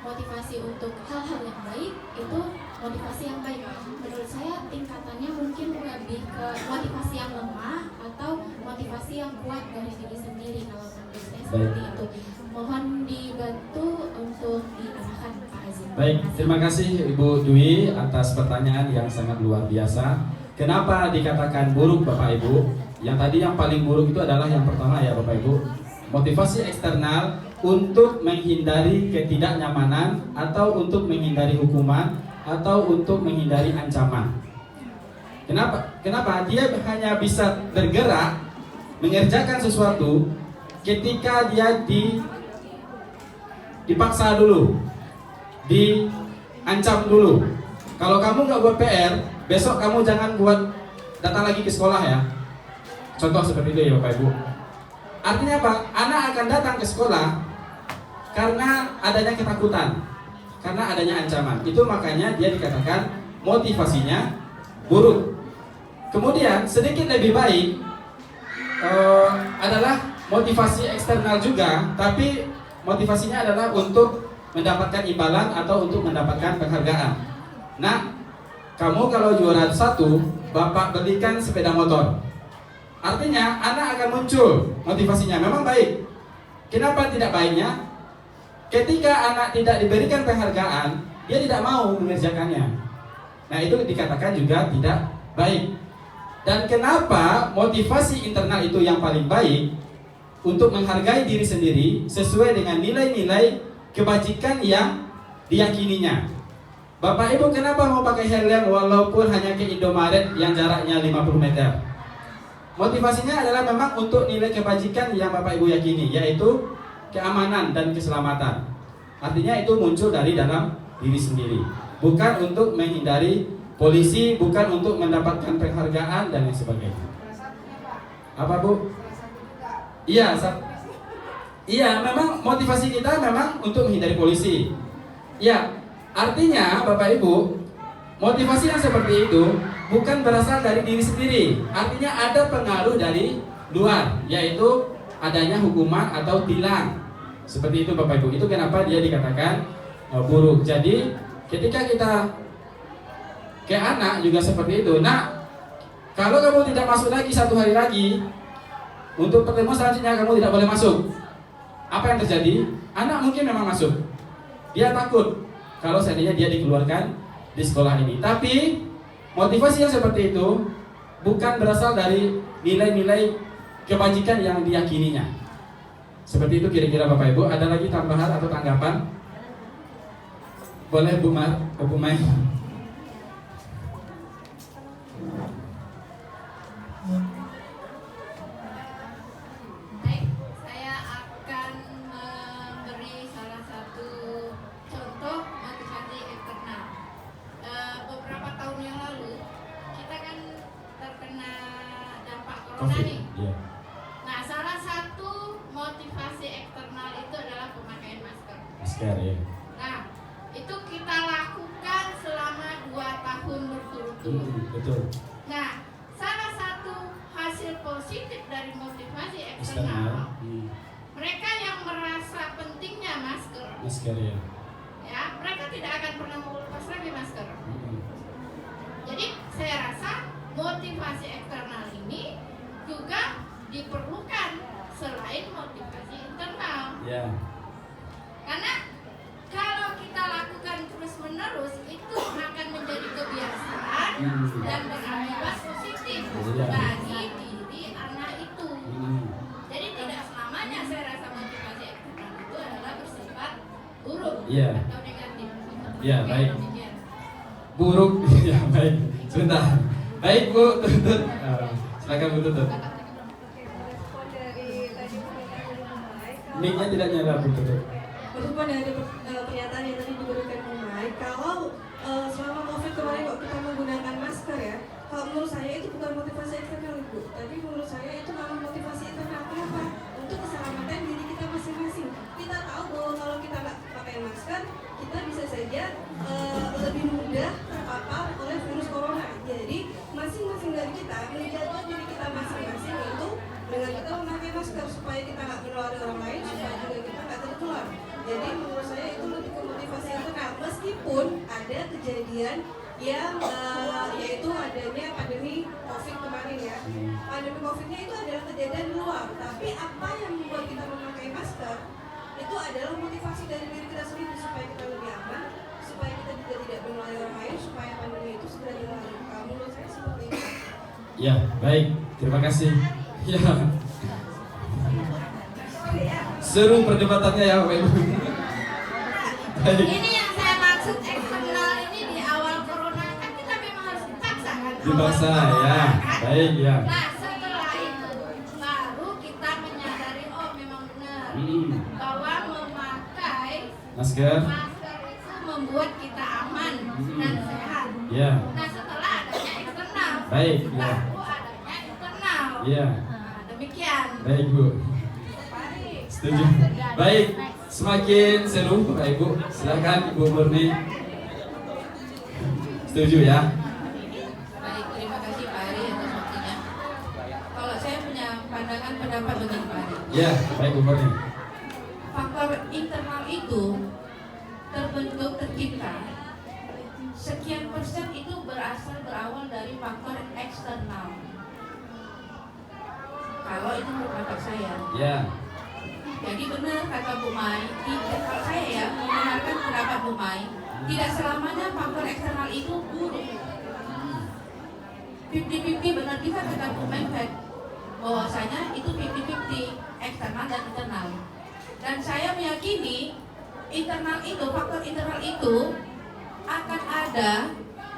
motivasi untuk hal-hal yang baik, itu motivasi yang baik. Menurut saya tingkatannya mungkin lebih ke motivasi yang lemah atau motivasi yang kuat dari diri sendiri. Kalau menurut saya seperti itu. Mohon dibantu untuk diarahkan Pak Azim. Baik, terima kasih Ibu Dwi atas pertanyaan yang sangat luar biasa. Kenapa dikatakan buruk Bapak Ibu? Yang tadi yang paling buruk itu adalah yang pertama ya Bapak Ibu, motivasi eksternal untuk menghindari ketidaknyamanan atau untuk menghindari hukuman atau untuk menghindari ancaman. Kenapa? Dia hanya bisa bergerak mengerjakan sesuatu ketika dia dipaksa dulu, diancam dulu. Kalau kamu nggak buat PR, besok kamu jangan datang lagi ke sekolah ya. Contoh seperti itu ya Bapak Ibu. Artinya apa? Anak akan datang ke sekolah karena adanya ketakutan, karena adanya ancaman. Itu makanya dia dikatakan motivasinya buruk. Kemudian sedikit lebih baik adalah motivasi eksternal juga, tapi motivasinya adalah untuk mendapatkan imbalan atau untuk mendapatkan penghargaan. Nah, kamu kalau juara 1, Bapak belikan sepeda motor. Artinya anak akan muncul motivasinya, memang baik. Kenapa tidak baiknya? Ketika anak tidak diberikan penghargaan, dia tidak mau mengerjakannya. Nah, itu dikatakan juga tidak baik. Dan kenapa motivasi internal itu yang paling baik? Untuk menghargai diri sendiri sesuai dengan nilai-nilai kebajikan yang diyakininya. Bapak Ibu kenapa mau pakai helm walaupun hanya ke Indomaret yang jaraknya 50 meter? Motivasinya adalah memang untuk nilai kebajikan yang Bapak Ibu yakini, yaitu keamanan dan keselamatan. Artinya itu muncul dari dalam diri sendiri, bukan untuk menghindari polisi, bukan untuk mendapatkan penghargaan dan lain sebagainya. Apa Bu? Iya, memang motivasi kita memang untuk menghindari polisi. Ya, artinya Bapak Ibu, motivasi yang seperti itu bukan berasal dari diri sendiri. Artinya ada pengaruh dari luar, yaitu adanya hukuman atau tilang. Seperti itu Bapak Ibu. Itu kenapa dia dikatakan buruk. Jadi ketika kita ke anak juga seperti itu. Nah, kalau kamu tidak masuk lagi 1 hari lagi, untuk pertemuan selanjutnya kamu tidak boleh masuk. Apa yang terjadi? Anak mungkin memang masuk. Dia takut kalau seandainya dia dikeluarkan di sekolah ini. Tapi motivasi yang seperti itu bukan berasal dari nilai-nilai kebajikan yang diyakininya. Seperti itu kira-kira Bapak Ibu. Ada lagi tambahan atau tanggapan? Boleh Bu Mai. Baik, saya akan memberi salah satu contoh motivasi eksternal. Beberapa tahun yang lalu kita kan terkena dampak corona nih. Yeah. Nah, salah satu motivasi eksternal itu adalah pemakaian masker. Masker ya. Nah, itu kita lakukan selama 2 tahun berturut-turut. Betul. Nah, salah satu hasil positif dari motivasi Eksternal. eksternal, mereka yang merasa pentingnya masker, Masker ya. ya, mereka tidak akan pernah mau lepas lagi masker. Jadi saya rasa motivasi eksternal ini juga diperlukan selain motivasi internal. Ya. Karena kalau kita lakukan terus-menerus itu akan menjadi kebiasaan dan berakibat positif bagi diri anak itu. Jadi tidak selamanya saya rasa motivasi eksternal itu adalah bersifat buruk atau negatif. Ya, baik. Buruk. Ya, baik. Sebentar. Baik Bu, tuntut. Silakan Bu tuntut. Respon dari tadi pernyataan yang Mai, Mic-nya tidak nyala Bu tuntut. respon dari pernyataan yang tadi diberikan Mai, kalau selama COVID kemarin kok kita menggunakan masker ya, kalau menurut saya itu bukan motivasi eksternal Ibu, tapi menurut saya itu malah motivasi internal. Kenapa? Untuk keselamatan diri kita masing-masing. Kita tahu bahwa kalau kita nggak pakai masker, kita bisa saja lebih mudah terpapar oleh virus corona. Jadi masing-masing dari kita menjaga diri kita masing-masing itu dengan kita memakai masker supaya kita nggak menulari orang lain, supaya juga kita nggak tertular. Jadi menurut saya itu lebih ke motivasi internal. Meskipun ada kejadian yang yaitu adanya pandemi COVID kemarin ya. Pandemi COVID-nya itu adalah kejadian di luar. Tapi apa yang membuat kita memakai masker itu adalah motivasi dari diri kita sendiri supaya kita lebih aman, supaya kita juga tidak menulari orang lain, supaya pandemi itu segera dilalu. Menurut saya seperti itu. Ya, baik. Terima kasih. Ya. seru perdebatannya ya Bapak Ibu. Baik. Ini yang saya maksud eksternal ini di awal corona kan kita memang harus dipaksa kan. Dipaksa ya. Baik ya. Nah setelah itu baru kita menyadari oh memang benar bahwa memakai Masker. itu membuat kita aman dan sehat. Ya. Nah setelah adanya eksternal, Baik ya. baru adanya internal. Ya. Nah, demikian. Baik Bu. Setuju. Baik. Semakin seru Bapak Ibu. Silakan Ibu Murni. Setuju ya? Baik, terima kasih Pak Ari atas waktunya. Kalau saya punya pandangan pendapat begini Pak Ari. Ya, baik Bu Murni. Faktor internal itu terbentuk tercipta. Sekian persen itu berawal dari faktor eksternal. Kalau itu pendapat saya. Ya. Jadi benar kata Bu Mai, kalau saya ya membenarkan pendapat Bu Mai, tidak selamanya faktor eksternal itu buruk. 50-50 benar juga kata Bu Mai, bahwasanya itu 50-50 eksternal dan internal. Dan saya meyakini internal itu, faktor internal itu akan ada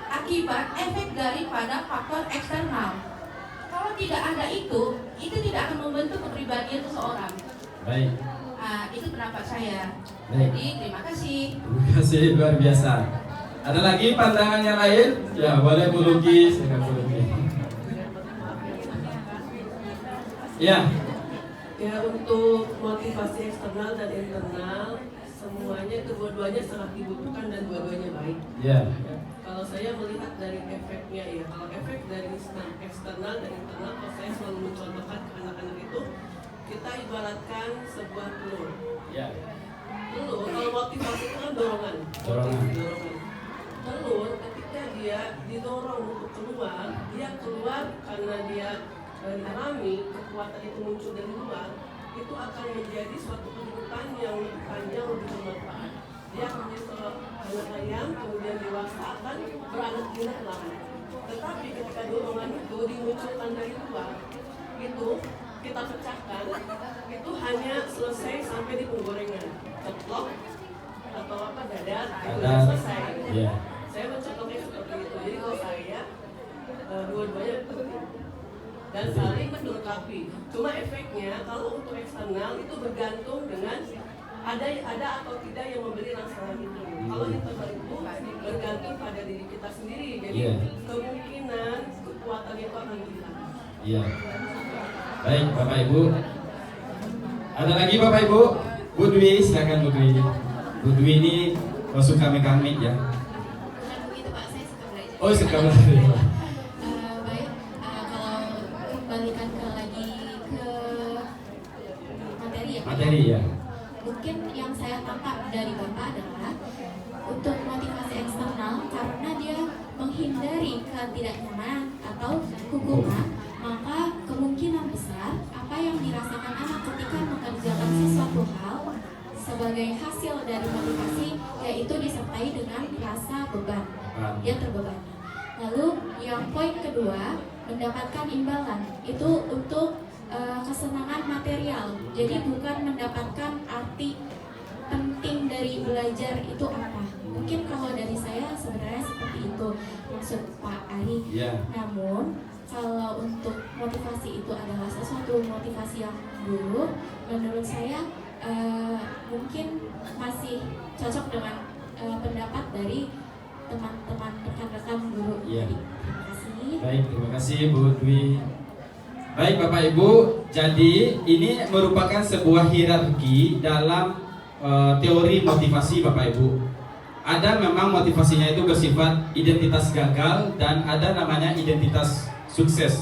akibat efek daripada faktor eksternal. Kalau tidak ada itu tidak akan membentuk kepribadian seseorang. Baik. Nah, itu pendapat saya. Baik. Jadi terima kasih. Terima kasih luar biasa. Ada lagi pandangan yang lain? Ya, boleh Bu Luki, silakan Bu Luki. Ya. Ya, untuk motivasi eksternal dan internal semuanya kedua-duanya sangat dibutuhkan dan dua-duanya baik. Ya. Kalau saya melihat dari efeknya ya, kalau efek dari eksternal dan internal, kalau saya selalu mencontohkan ke anak-anak itu, kita ibaratkan sebuah telur. Ya. Telur, kalau motivasi itu kan dorongan. Dorongan. Telur ketika dia didorong untuk keluar, dia keluar karena dia dialami kekuatan itu muncul dari luar, itu akan menjadi suatu kehidupan yang lebih panjang, lebih bermanfaat. Dia akan menjadi seorang anak ayam, kemudian dewasa akan beranak pinak lama. Tetapi ketika dorongan itu dimunculkan dari luar, itu kita pecahkan, itu hanya selesai sampai di penggorengan, ceplok atau apa dadar, itu sudah selesai. Yeah. Saya mencontohnya seperti itu. Jadi kalau saya dua-duanya penting dan saling melengkapi. Cuma efeknya kalau untuk eksternal itu bergantung dengan ada atau tidak yang memberi rangsangan itu. Kalau internal itu bergantung pada diri kita sendiri. Jadi kemungkinan kekuatan itu akan hilang. Iya. Baik Bapak Ibu. Ada lagi Bapak Ibu? Bu Dwi, silakan Bu Dwi. Bu Dwi ini suka megang ya. Bukan begitu Pak, saya suka belajar. Oh, suka belajar. Baik, kalau kembalikan lagi ke materi ya. Materi ya. Mungkin yang saya tangkap dari Bapak adalah untuk motivasi eksternal karena dia menghindari ketidaknyamanan atau hukuman, maka kemungkinan besar apa yang dirasakan anak ketika mengerjakan sesuatu hal sebagai hasil dari motivasi yaitu disertai dengan rasa beban, dia terbebani. Lalu yang poin kedua, mendapatkan imbalan itu untuk kesenangan material. Jadi bukan mendapatkan arti penting dari belajar itu apa. Mungkin kalau dari saya sebenarnya seperti itu maksud Pak Ari. Namun kalau untuk motivasi itu adalah sesuatu motivasi yang buruk, menurut saya mungkin masih cocok dengan pendapat dari teman-teman rekan-rekan guru tadi. Terima kasih. Baik, terima kasih Bu Dwi. Baik Bapak Ibu, jadi ini merupakan sebuah hierarki dalam teori motivasi Bapak Ibu. Ada memang motivasinya itu bersifat identitas gagal dan ada namanya identitas sukses.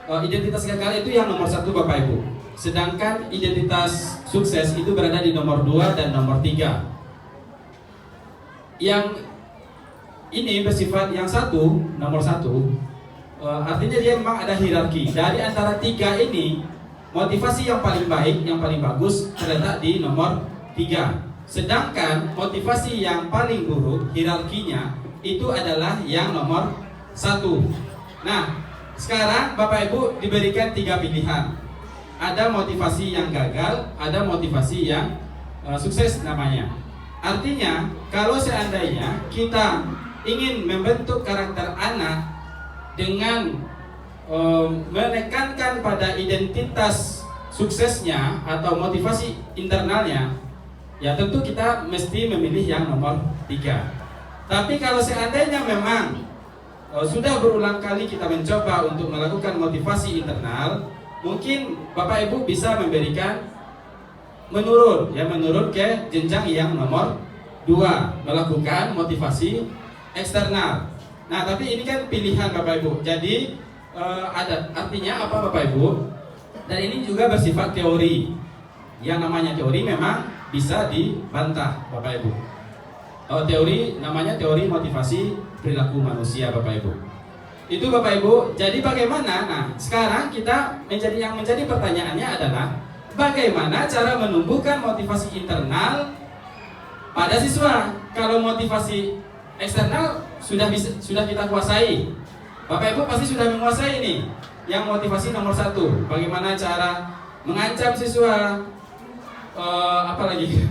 Identitas gagal itu yang nomor 1 Bapak Ibu. Sedangkan identitas sukses itu berada di nomor 2 dan nomor 3. Yang ini bersifat yang nomor 1. Artinya dia memang ada hierarki. Dari antara 3 ini, motivasi yang paling baik, yang paling bagus terletak di nomor 3. Sedangkan motivasi yang paling buruk, hierarkinya itu adalah yang nomor 1. Nah, sekarang Bapak Ibu diberikan 3 pilihan. ada motivasi yang gagal, ada motivasi yang sukses namanya. Artinya, kalau seandainya kita ingin membentuk karakter anak dengan menekankan pada identitas suksesnya atau motivasi internalnya, ya tentu kita mesti memilih yang nomor 3. Tapi kalau seandainya memang sudah berulang kali kita mencoba untuk melakukan motivasi internal, mungkin Bapak Ibu bisa memberikan menurun ke jenjang yang nomor 2, melakukan motivasi eksternal. Nah, tapi ini kan pilihan Bapak Ibu. Jadi ada artinya apa Bapak Ibu? Dan ini juga bersifat teori. Yang namanya teori memang bisa dibantah Bapak Ibu. Teori namanya teori motivasi perilaku manusia Bapak Ibu. Itu Bapak Ibu. Jadi bagaimana? Nah, sekarang kita menjadi pertanyaannya adalah bagaimana cara menumbuhkan motivasi internal pada siswa? Kalau motivasi eksternal sudah kita kuasai. Bapak Ibu pasti sudah menguasai ini. Yang motivasi nomor 1, bagaimana cara mengancam siswa, apalagi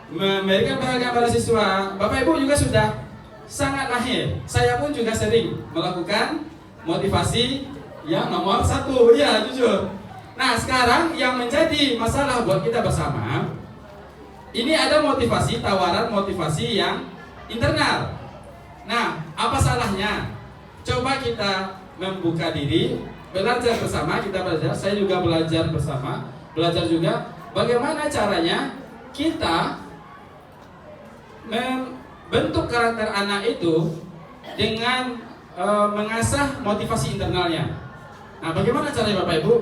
memberikan penghargaan pada siswa. Bapak Ibu juga sudah sangat lahir. Saya pun juga sering melakukan motivasi yang nomor 1, ya jujur. Nah, sekarang yang menjadi masalah buat kita bersama, ini ada motivasi, tawaran motivasi yang internal. Nah, apa salahnya? Coba kita membuka diri, belajar bersama, kita belajar, saya juga belajar bersama, belajar juga bagaimana caranya kita membentuk karakter anak itu dengan mengasah motivasi internalnya. Nah, bagaimana caranya Bapak Ibu?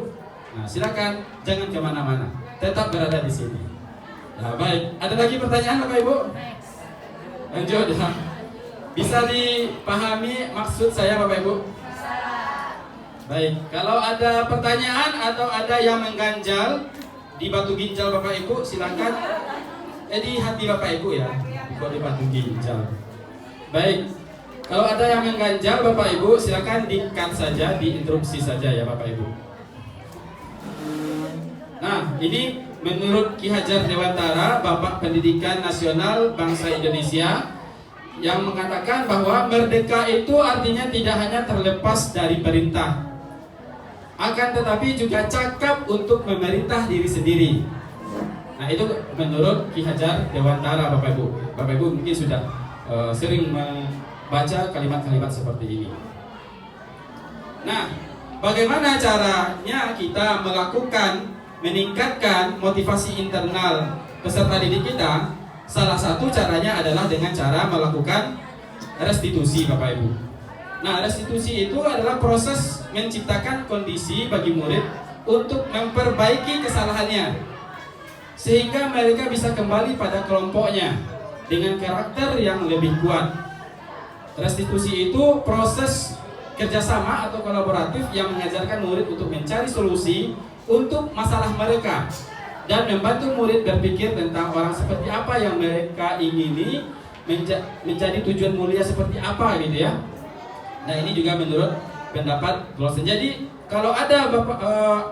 Nah, silakan jangan kemana-mana, tetap berada di sini. Nah, baik, ada lagi pertanyaan Bapak Ibu? Lanjut ya. Bisa dipahami maksud saya Bapak Ibu? Baik, kalau ada pertanyaan atau ada yang mengganjal di batu ginjal Bapak Ibu, silakan. Di hati Bapak Ibu ya, bukan di batu ginjal. Baik, kalau ada yang mengganjal Bapak Ibu, silakan di-cut saja, diinterupsi saja ya Bapak Ibu. Nah, ini menurut Ki Hajar Dewantara, Bapak Pendidikan Nasional Bangsa Indonesia, yang mengatakan bahwa merdeka itu artinya tidak hanya terlepas dari perintah, akan tetapi juga cakap untuk memerintah diri sendiri. Nah, itu menurut Ki Hajar Dewantara Bapak Ibu. Bapak Ibu mungkin sudah sering membaca kalimat-kalimat seperti ini. Nah, bagaimana caranya kita meningkatkan motivasi internal peserta didik kita? Salah satu caranya adalah dengan cara melakukan restitusi Bapak Ibu. Nah, restitusi itu adalah proses menciptakan kondisi bagi murid untuk memperbaiki kesalahannya, sehingga mereka bisa kembali pada kelompoknya dengan karakter yang lebih kuat. Restitusi itu proses kerjasama atau kolaboratif yang mengajarkan murid untuk mencari solusi untuk masalah mereka dan membantu murid berpikir tentang orang seperti apa yang mereka ingini, menjadi tujuan mulia seperti apa gitu ya. Nah, ini juga menurut pendapat Glosson. Jadi kalau ada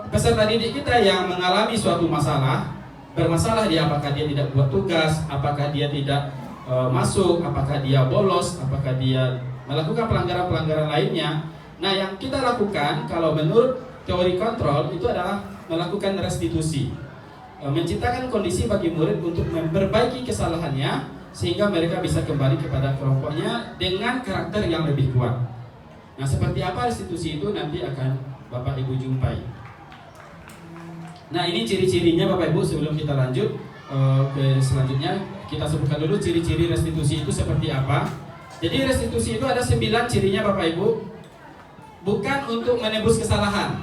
peserta didik kita yang mengalami suatu bermasalah dia, apakah dia tidak buat tugas, apakah dia tidak masuk, apakah dia bolos, apakah dia melakukan pelanggaran-pelanggaran lainnya. Nah, yang kita lakukan kalau menurut teori kontrol itu adalah melakukan restitusi, menciptakan kondisi bagi murid untuk memperbaiki kesalahannya sehingga mereka bisa kembali kepada kelompoknya dengan karakter yang lebih kuat. Nah, seperti apa restitusi itu nanti akan Bapak Ibu jumpai. Nah, ini ciri-cirinya Bapak Ibu. Sebelum kita lanjut ke selanjutnya, kita sebutkan dulu ciri-ciri restitusi itu seperti apa. Jadi restitusi itu ada 9 cirinya Bapak Ibu. Bukan untuk menebus kesalahan.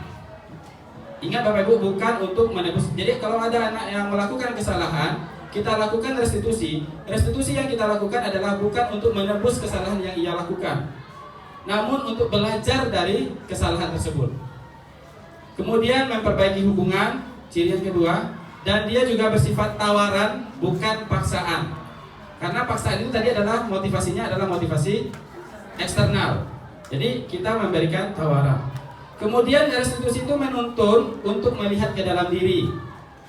Ingat Bapak Ibu, bukan untuk menebus. Jadi kalau ada anak yang melakukan kesalahan, kita lakukan restitusi. Restitusi yang kita lakukan adalah bukan untuk menebus kesalahan yang ia lakukan, namun untuk belajar dari kesalahan tersebut. Kemudian memperbaiki hubungan, ciri yang kedua. Dan dia juga bersifat tawaran, bukan paksaan. Karena paksaan itu tadi adalah motivasinya adalah motivasi eksternal. Jadi kita memberikan tawaran. Kemudian restitusi itu menuntun untuk melihat ke dalam diri.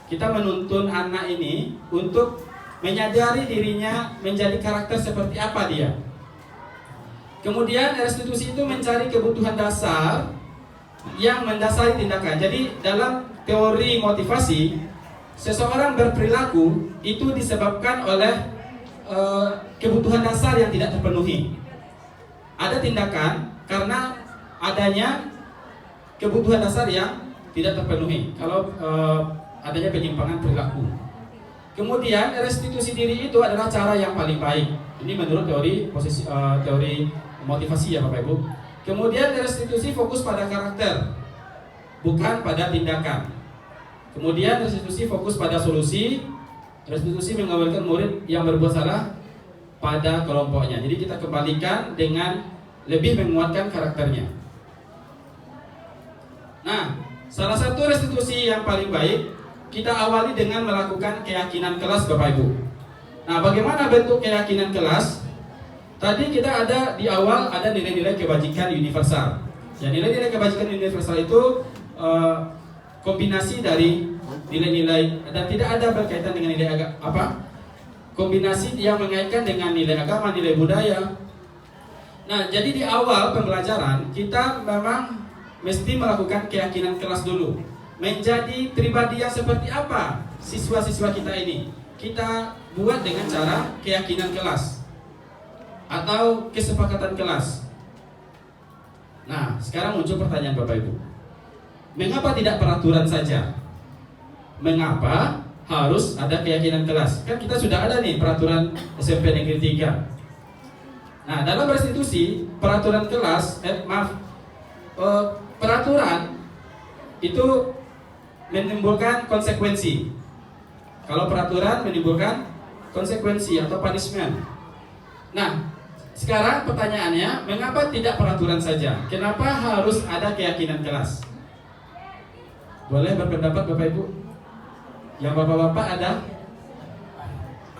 Kita menuntun anak ini untuk menyadari dirinya menjadi karakter seperti apa dia. Kemudian restitusi itu mencari kebutuhan dasar yang mendasari tindakan. Jadi dalam teori motivasi, seseorang berperilaku itu disebabkan oleh kebutuhan dasar yang tidak terpenuhi. Ada tindakan karena adanya kebutuhan dasar yang tidak terpenuhi. Kalau adanya penyimpangan perilaku. Kemudian restitusi diri itu adalah cara yang paling baik. Ini menurut teori motivasi ya Bapak Ibu. Kemudian restitusi fokus pada karakter, bukan pada tindakan. Kemudian restitusi fokus pada solusi. Restitusi mengawalkan murid yang berbuat salah pada kelompoknya. Jadi kita kembalikan dengan lebih menguatkan karakternya. Nah, salah satu restitusi yang paling baik kita awali dengan melakukan keyakinan kelas Bapak Ibu. Nah, bagaimana bentuk keyakinan kelas? Tadi kita ada di awal ada nilai-nilai kebajikan universal. Ya, nilai-nilai kebajikan universal itu kombinasi dari nilai-nilai dan tidak ada berkaitan dengan nilai kombinasi yang mengaitkan dengan nilai agama, nilai budaya. Nah, jadi di awal pembelajaran kita memang mesti melakukan keyakinan kelas dulu. Menjadi pribadi yang seperti apa siswa-siswa kita ini? Kita buat dengan cara keyakinan kelas atau kesepakatan kelas. Nah, sekarang muncul pertanyaan Bapak Ibu. Mengapa tidak peraturan saja? Mengapa harus ada keyakinan kelas? Kan kita sudah ada nih peraturan SMP Negeri 3. Nah, dalam restitusi peraturan kelas, peraturan itu menimbulkan konsekuensi. Kalau peraturan menimbulkan konsekuensi atau punishment. Nah, sekarang pertanyaannya, mengapa tidak peraturan saja? Kenapa harus ada keyakinan kelas? Boleh berpendapat Bapak Ibu? Yang bapak-bapak ada?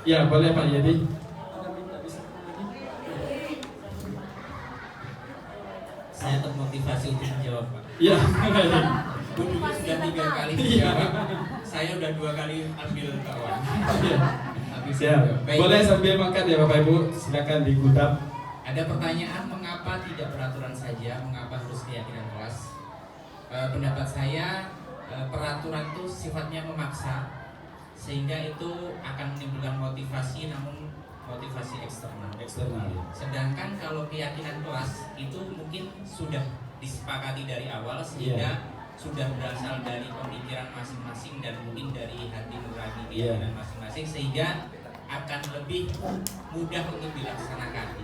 Ya, boleh Pak Yedi. Saya termotivasi untuk menjawab Pak. Iya. Sudah 3 kali menjawab. Saya udah 2 kali ambil kawan. Ya. Boleh sambil makan ya Bapak Ibu. Silakan dikutip. Ada pertanyaan, mengapa tidak peraturan saja? Mengapa harus keyakinan kelas? Pendapat saya, peraturan itu sifatnya memaksa, sehingga itu akan menimbulkan motivasi, namun motivasi eksternal. Sedangkan kalau keyakinan kelas itu mungkin sudah disepakati dari awal, sehingga sudah berasal dari pemikiran masing-masing dan mungkin dari hati nurani keyakinan masing-masing, sehingga akan lebih mudah untuk dilaksanakan.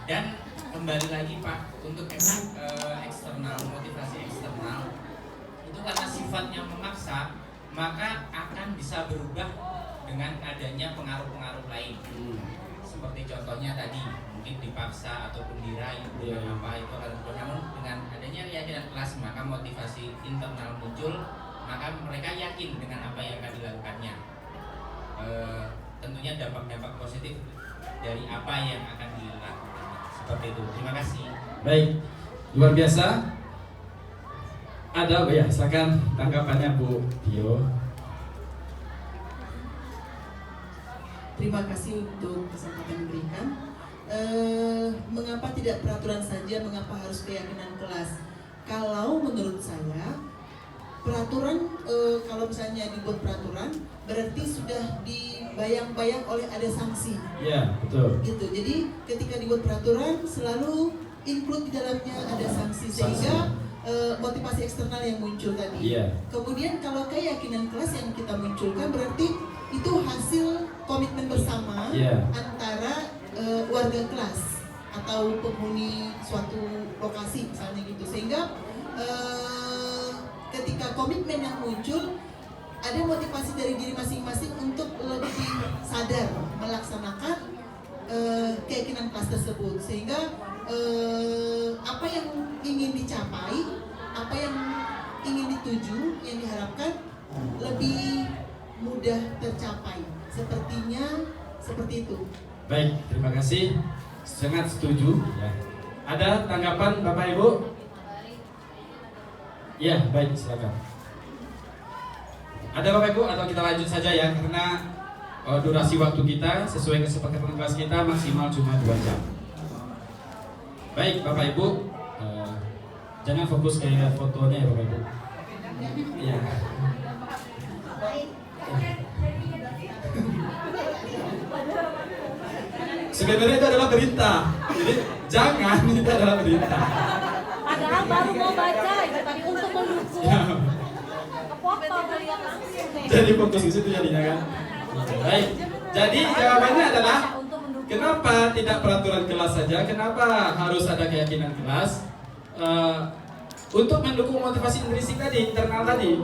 Dan kembali lagi Pak, untuk eksternal, motivasi eksternal itu karena sifatnya memaksa, maka akan bisa berubah dengan adanya pengaruh-pengaruh lain. Seperti contohnya tadi, mungkin dipaksa ataupun dirayu dengan apa itu akan berubah. Namun dengan adanya keyakinan kelas, maka motivasi internal muncul, maka mereka yakin dengan apa yang akan dilakukannya. Tentunya dampak-dampak positif dari apa yang akan dilakukan. Seperti itu. Terima kasih. Baik, luar biasa. Ada ya, silakan tanggapannya Bu Tio. Terima kasih untuk kesempatan diberikan. Mengapa tidak peraturan saja? Mengapa harus keyakinan kelas? Kalau menurut saya, peraturan kalau misalnya dibuat peraturan berarti sudah dibayang-bayang oleh ada sanksi. Iya, betul. Gitu. Jadi ketika dibuat peraturan selalu include di dalamnya ada sanksi sehingga motivasi eksternal yang muncul tadi. Iya. Kemudian kalau keyakinan kelas yang kita munculkan berarti itu hasil komitmen bersama antara warga kelas atau penghuni suatu lokasi misalnya gitu, sehingga ketika komitmen yang muncul ada motivasi dari diri masing-masing untuk lebih sadar melaksanakan keyakinan kelas tersebut, sehingga apa yang ingin dicapai, apa yang ingin dituju, yang diharapkan lebih mudah tercapai. Sepertinya seperti itu. Baik, terima kasih. Sangat setuju. Ya. Ada tanggapan Bapak Ibu? Ya, baik, silakan. Ada Bapak Ibu atau kita lanjut saja ya, karena durasi waktu kita sesuai kesepakatan kelas kita maksimal cuma 2 jam. Baik Bapak Ibu, jangan fokus ke fotonya ya Bapak Ibu. Ya. Sebenarnya itu adalah berita, jadi jangan, itu adalah berita. Padahal baru mau baca itu tadi untuk mendukung. Ya. Foto melihat langsung nih. Jadi fokus di situ jadinya kan. Baik. Jadi jawabannya adalah kenapa tidak peraturan kelas saja? Kenapa harus ada keyakinan kelas? Untuk mendukung motivasi intrinsik tadi, internal tadi.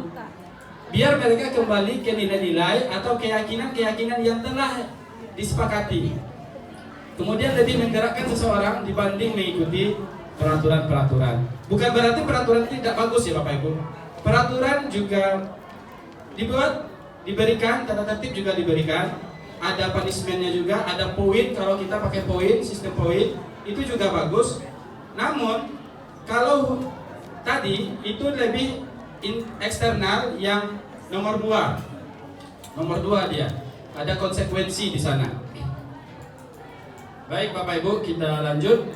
Biar mereka kembali ke nilai-nilai atau keyakinan-keyakinan yang telah disepakati. Kemudian lebih menggerakkan seseorang dibanding mengikuti peraturan-peraturan. Bukan berarti peraturan tidak bagus ya Bapak Ibu. Peraturan juga dibuat, diberikan, tata tertib juga diberikan. Ada punishmentnya juga, ada poin. Kalau kita pakai poin, sistem poin, itu juga bagus. Namun kalau tadi itu lebih eksternal yang nomor 2. Nomor 2 dia ada konsekuensi di sana. Baik Bapak Ibu, kita lanjut.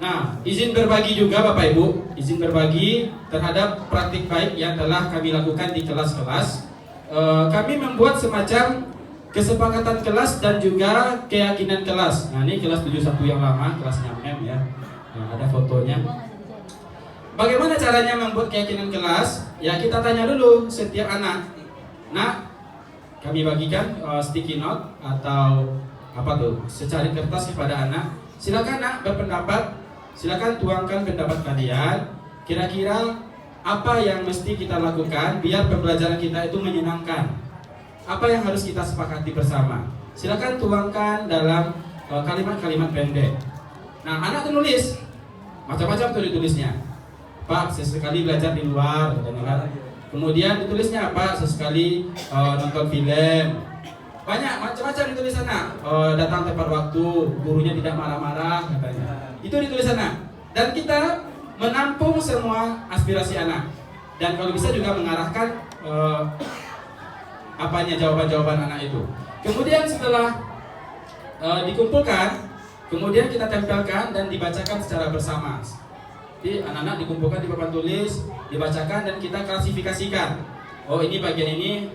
Nah, izin berbagi juga Bapak Ibu, izin berbagi terhadap praktik baik yang telah kami lakukan di kelas-kelas. Kami membuat semacam kesepakatan kelas dan juga keyakinan kelas. Nah, ini kelas 71 yang lama, kelasnya MEM ya. Nah, ada fotonya. Bagaimana caranya membuat keyakinan kelas? Ya, kita tanya dulu setiap anak. Nah, kami bagikan sticky note atau apa tuh, secari kertas kepada anak. Silakan nak berpendapat, silakan tuangkan pendapat kalian. Kira-kira apa yang mesti kita lakukan biar pembelajaran kita itu menyenangkan? Apa yang harus kita sepakati bersama? Silakan tuangkan dalam kalimat-kalimat pendek. Nah, anak tulis macam-macam tuh ditulisnya. Pak, sesekali belajar di luar, kan? Kemudian ditulisnya apa? Sesekali nonton film. Banyak macam-macam ditulis sana. Datang tepat waktu, gurunya tidak marah-marah katanya. Itu ditulis sana. Dan kita menampung semua aspirasi anak. Dan kalau bisa juga mengarahkan apanya jawaban-jawaban anak itu. Kemudian setelah dikumpulkan, kemudian kita tempelkan dan dibacakan secara bersama. Jadi anak-anak dikumpulkan di papan tulis, dibacakan dan kita klasifikasikan. Oh, ini bagian ini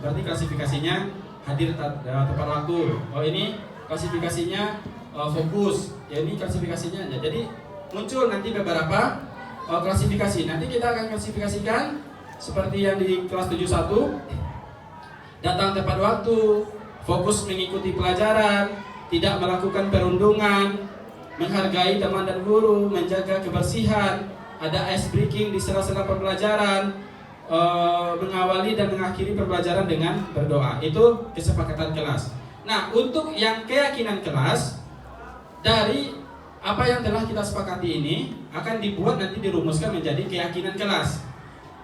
berarti klasifikasinya hadir tepat waktu. Oh, ini klasifikasinya fokus. Ya, ini klasifikasinya. Ya, jadi muncul nanti beberapa klasifikasi. Nanti kita akan klasifikasikan seperti yang di kelas 71. Datang tepat waktu, fokus mengikuti pelajaran, tidak melakukan perundungan, menghargai teman dan guru, menjaga kebersihan, ada ice breaking di sela-sela pembelajaran, mengawali dan mengakhiri pembelajaran dengan berdoa. Itu kesepakatan kelas. Nah, untuk yang keyakinan kelas, dari apa yang telah kita sepakati ini akan dibuat nanti dirumuskan menjadi keyakinan kelas.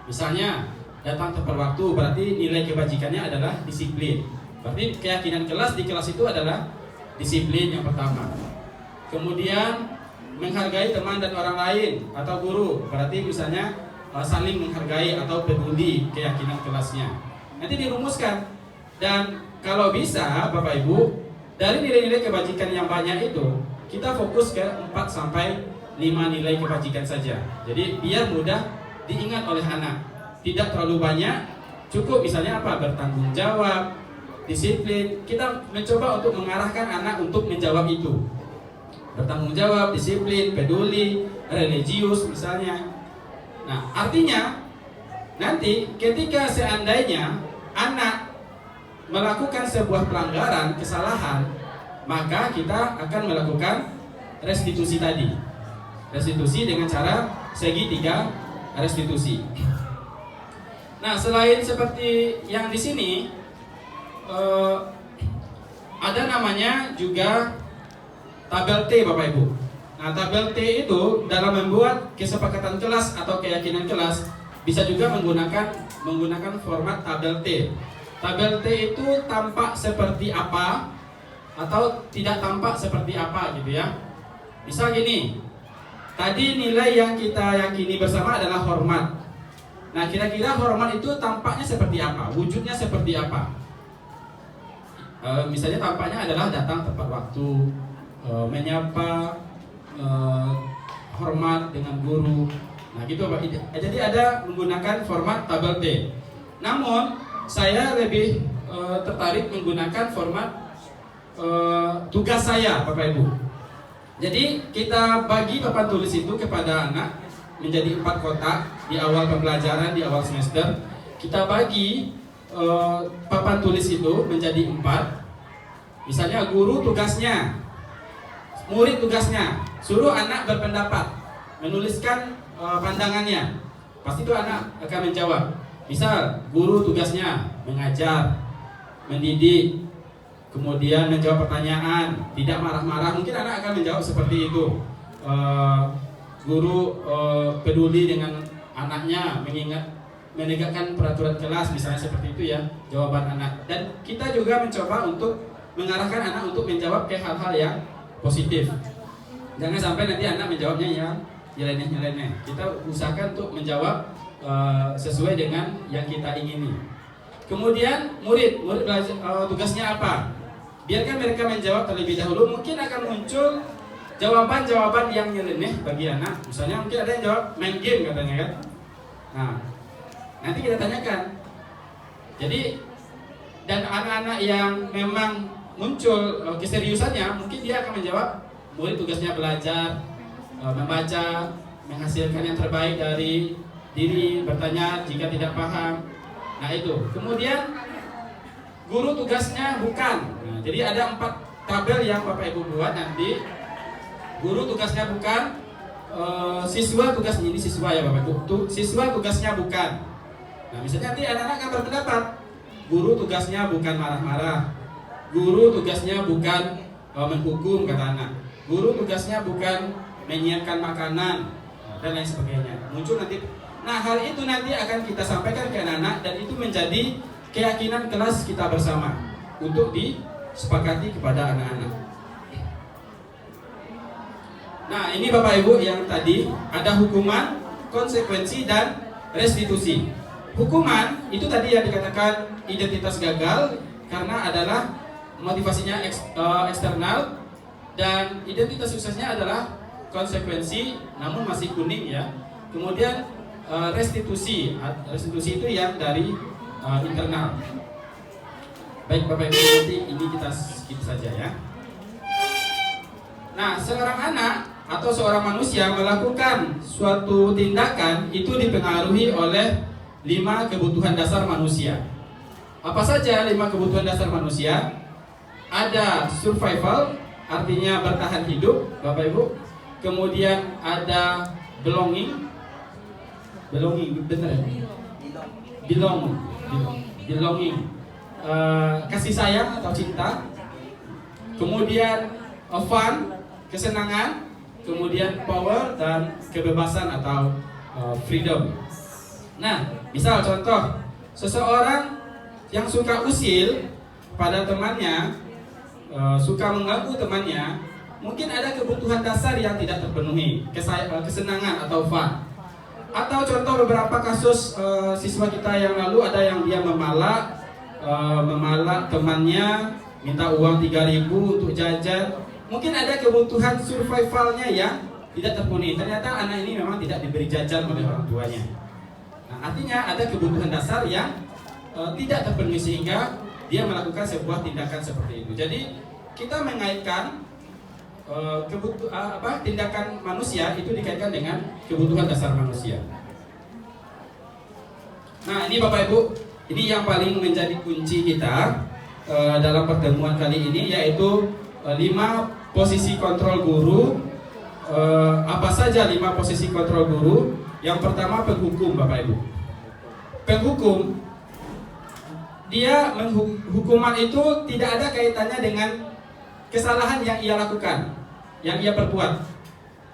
Misalnya, datang tepat waktu berarti nilai kebajikannya adalah disiplin. Berarti keyakinan kelas di kelas itu adalah disiplin yang pertama. Kemudian menghargai teman dan orang lain atau guru, berarti misalnya saling menghargai atau peduli, keyakinan kelasnya. Nanti dirumuskan. Dan kalau bisa Bapak Ibu, dari nilai-nilai kebajikan yang banyak itu kita fokus ke 4 sampai 5 nilai kebajikan saja. Jadi biar mudah diingat oleh anak. Tidak terlalu banyak, cukup misalnya apa? Bertanggung jawab, disiplin. Kita mencoba untuk mengarahkan anak untuk menjawab itu. Bertanggung jawab, disiplin, peduli, religius misalnya. Nah, artinya nanti ketika seandainya anak melakukan sebuah pelanggaran, kesalahan, maka kita akan melakukan restitusi tadi. Restitusi dengan cara segitiga restitusi. Nah, selain seperti yang di sini, ada namanya juga tabel T, Bapak Ibu. Nah, tabel T itu dalam membuat kesepakatan kelas atau keyakinan kelas bisa juga menggunakan format tabel T. Tabel T itu tampak seperti apa atau tidak tampak seperti apa gitu ya. Misal gini, tadi nilai yang kita yakini bersama adalah hormat. Nah, kira-kira hormat itu tampaknya seperti apa? Wujudnya seperti apa? Misalnya tampaknya adalah datang tepat waktu, menyapa, hormat dengan guru. Nah gitu Pak. Jadi ada menggunakan format tabel T. Namun saya lebih tertarik menggunakan format tugas saya Bapak Ibu. Jadi kita bagi papan tulis itu kepada anak menjadi 4 kotak di awal pembelajaran, di awal semester. Kita bagi papan tulis itu menjadi 4. Misalnya guru tugasnya, murid tugasnya, suruh anak berpendapat, menuliskan pandangannya. Pasti itu anak akan menjawab. Misal guru tugasnya mengajar, mendidik, kemudian menjawab pertanyaan, tidak marah-marah. Mungkin anak akan menjawab seperti itu. Guru peduli dengan anaknya, menegakkan peraturan kelas, misalnya seperti itu ya jawaban anak. Dan kita juga mencoba untuk mengarahkan anak untuk menjawab ke hal-hal yang positif. Jangan sampai nanti anak menjawabnya yang nyeleneh-nyeleneh. Kita usahakan untuk menjawab sesuai dengan yang kita ingini. Kemudian murid belajar, tugasnya apa? Biarkan mereka menjawab terlebih dahulu. Mungkin akan muncul jawaban-jawaban yang nyeleneh bagi anak. Misalnya mungkin ada yang jawab main game katanya kan. Nah, nanti kita tanyakan. Jadi dan anak-anak yang memang muncul keseriusannya, mungkin dia akan menjawab murid tugasnya belajar, membaca, menghasilkan yang terbaik dari diri, bertanya jika tidak paham. Nah itu. Kemudian guru tugasnya bukan. Nah, jadi ada 4 tabel yang Bapak Ibu buat nanti. Guru tugasnya bukan, siswa tugasnya, ini siswa ya Bapak Ibu. Siswa tugasnya bukan. Nah misalnya nanti anak-anak akan berpendapat, guru tugasnya bukan marah-marah, guru tugasnya bukan menghukum kata anak, guru tugasnya bukan menyiapkan makanan dan lain sebagainya. Muncul nanti. Nah hal itu nanti akan kita sampaikan ke anak-anak dan itu menjadi keyakinan kelas kita bersama untuk disepakati kepada anak-anak. Nah ini Bapak Ibu yang tadi ada hukuman, konsekuensi dan restitusi. Hukuman itu tadi yang dikatakan identitas gagal karena adalah motivasinya eksternal, dan identitas suksesnya adalah konsekuensi namun masih kuning ya. Kemudian restitusi itu yang dari internal. Baik Bapak Ibu, nanti ini kita skip saja ya. Nah seorang anak atau seorang manusia melakukan suatu tindakan itu dipengaruhi oleh 5 kebutuhan dasar manusia. Apa saja 5 kebutuhan dasar manusia? Ada survival, artinya bertahan hidup, Bapak Ibu. Kemudian ada belonging, benar ya? Belonging, kasih sayang atau cinta. Kemudian fun, kesenangan. Kemudian power dan kebebasan atau freedom. Nah, misal contoh, seseorang yang suka usil pada temannya, suka mengganggu temannya, mungkin ada kebutuhan dasar yang tidak terpenuhi, kesenangan atau fun. Atau contoh beberapa kasus siswa kita yang lalu, ada yang dia memalak temannya, minta uang 3.000 untuk jajan. Mungkin ada kebutuhan survivalnya yang tidak terpenuhi. Ternyata anak ini memang tidak diberi jajan oleh orang tuanya. Nah, artinya ada kebutuhan dasar yang tidak terpenuhi sehingga dia melakukan sebuah tindakan seperti itu. Jadi kita mengaitkan tindakan manusia itu dikaitkan dengan kebutuhan dasar manusia. Nah ini Bapak Ibu, ini yang paling menjadi kunci kita dalam pertemuan kali ini, yaitu 5 posisi kontrol guru. Apa saja 5 posisi kontrol guru? Yang pertama penghukum Bapak Ibu. Penghukum, dia hukuman itu tidak ada kaitannya dengan kesalahan yang ia lakukan, yang ia perbuat.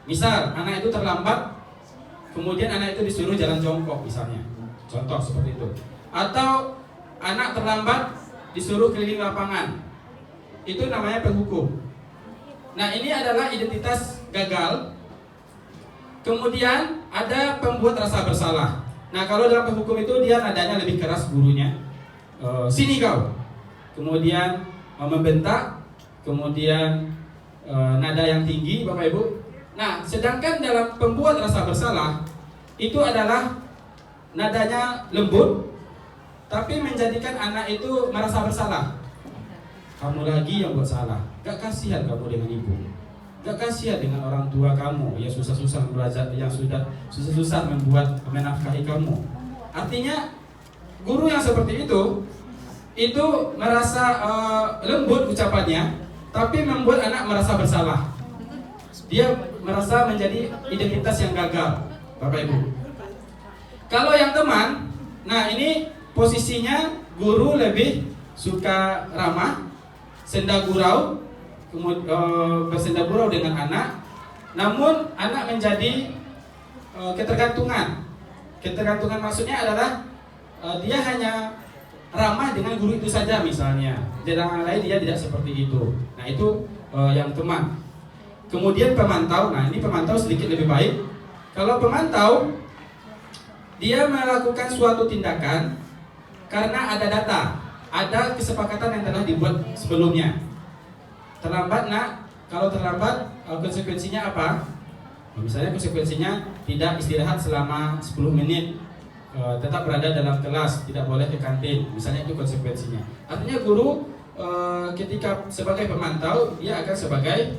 Misal anak itu terlambat, kemudian anak itu disuruh jalan jongkok misalnya, contoh seperti itu. Atau anak terlambat disuruh keliling lapangan, itu namanya penghukum. Nah ini adalah identitas gagal Kemudian ada pembuat rasa bersalah. Nah, kalau dalam hukum itu dia nadanya lebih keras gurunya. Sini kau. Kemudian membentak, kemudian nada yang tinggi, Bapak Ibu. Nah, sedangkan dalam pembuat rasa bersalah itu adalah nadanya lembut, tapi menjadikan anak itu merasa bersalah. Kamu lagi yang buat salah. Gak kasihan kamu dengan ibu. Gak kasihan dengan orang tua kamu yang susah-susah belajar, yang sudah susah-susah membuat menafkahi kamu. Artinya guru yang seperti itu merasa lembut ucapannya, tapi membuat anak merasa bersalah. Dia merasa menjadi identitas yang gagal, Bapak Ibu. Kalau yang teman, nah ini posisinya guru lebih suka ramah, senda gurau, bersenda gurau dengan anak. Namun anak menjadi ketergantungan. Ketergantungan maksudnya adalah dia hanya ramah dengan guru itu saja misalnya. Dengan lain dia tidak seperti itu. Nah itu yang teman. Kemudian pemantau. Nah ini pemantau sedikit lebih baik. Kalau pemantau, dia melakukan suatu tindakan karena ada data, ada kesepakatan yang telah dibuat sebelumnya. Terlambat nak, kalau terlambat konsekuensinya apa? Misalnya konsekuensinya tidak istirahat selama 10 menit, tetap berada dalam kelas, tidak boleh ke kantin. Misalnya itu konsekuensinya. Artinya guru ketika sebagai pemantau, dia akan sebagai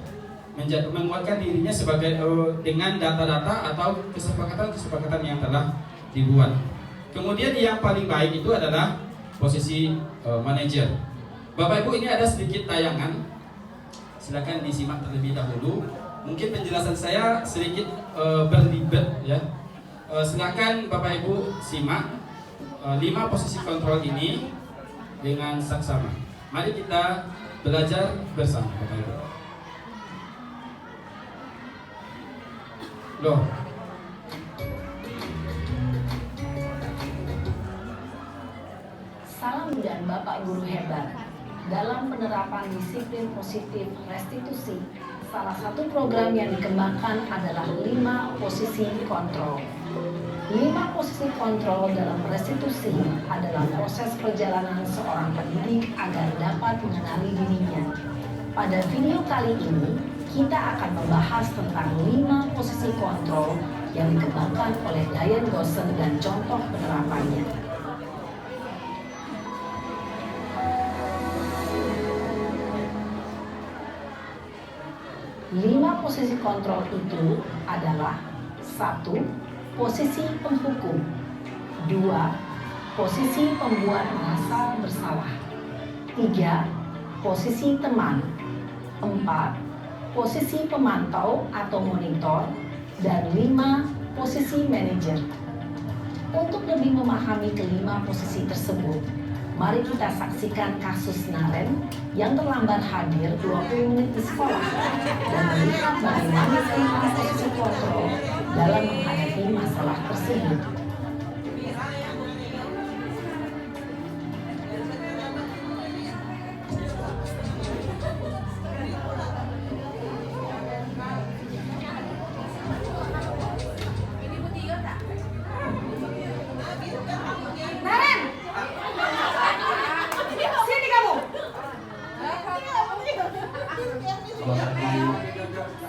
menguatkan dirinya sebagai dengan data-data atau kesepakatan-kesepakatan yang telah dibuat. Kemudian yang paling baik itu adalah posisi manajer. Bapak Ibu, ini ada sedikit tayangan. Silakan disimak terlebih dahulu. Mungkin penjelasan saya sedikit berlibat ya. Silakan Bapak Ibu simak 5 posisi kontrol ini dengan saksama. Mari kita belajar bersama Bapak Ibu. Loh. Salam dan Bapak Guru hebat. Dalam penerapan disiplin positif restitusi, salah satu program yang dikembangkan adalah 5 posisi kontrol. 5 posisi kontrol dalam restitusi adalah proses perjalanan seorang pendidik agar dapat mengenali dirinya. Pada video kali ini, kita akan membahas tentang 5 posisi kontrol yang dikembangkan oleh Diane Gossen dan contoh penerapannya. 5 posisi kontrol itu adalah 1. Posisi penghukum, 2. Posisi pembuat merasa bersalah, 3. Posisi teman, 4. Posisi pemantau atau monitor, dan 5. Posisi manajer. Untuk lebih memahami kelima posisi tersebut, mari kita saksikan kasus Naren yang terlambat hadir 20 menit di sekolah dan melihat bagaimana kelima posisi kontrol dalam menghadapi masalah tersebut.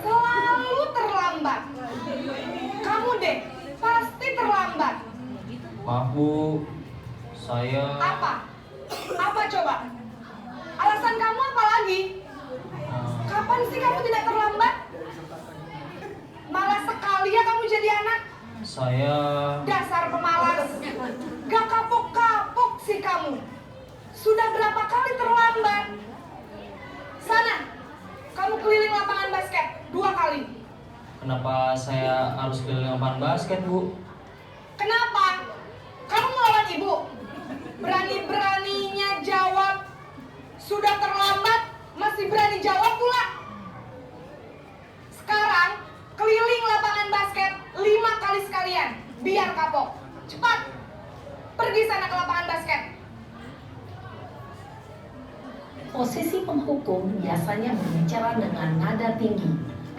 Selalu terlambat. Kamu deh, pasti terlambat. Maaf Bu, saya... Apa? Apa coba? Alasan kamu apa lagi? Kapan sih kamu tidak terlambat? Malas sekali ya kamu jadi anak. Saya... Dasar pemalas. Gak kapok-kapok sih kamu. Sudah berapa kali terlambat? Sana, kamu keliling lapangan basket 2 kali. Kenapa saya harus keliling lapangan basket, Bu? Kenapa? Kamu melawan ibu? Berani-beraninya jawab. Sudah terlambat, masih berani jawab pula. Sekarang, keliling lapangan basket 5 kali sekalian. Biar kapok. Cepat, pergi sana ke lapangan basket. Posisi penghukum biasanya berbicara dengan nada tinggi,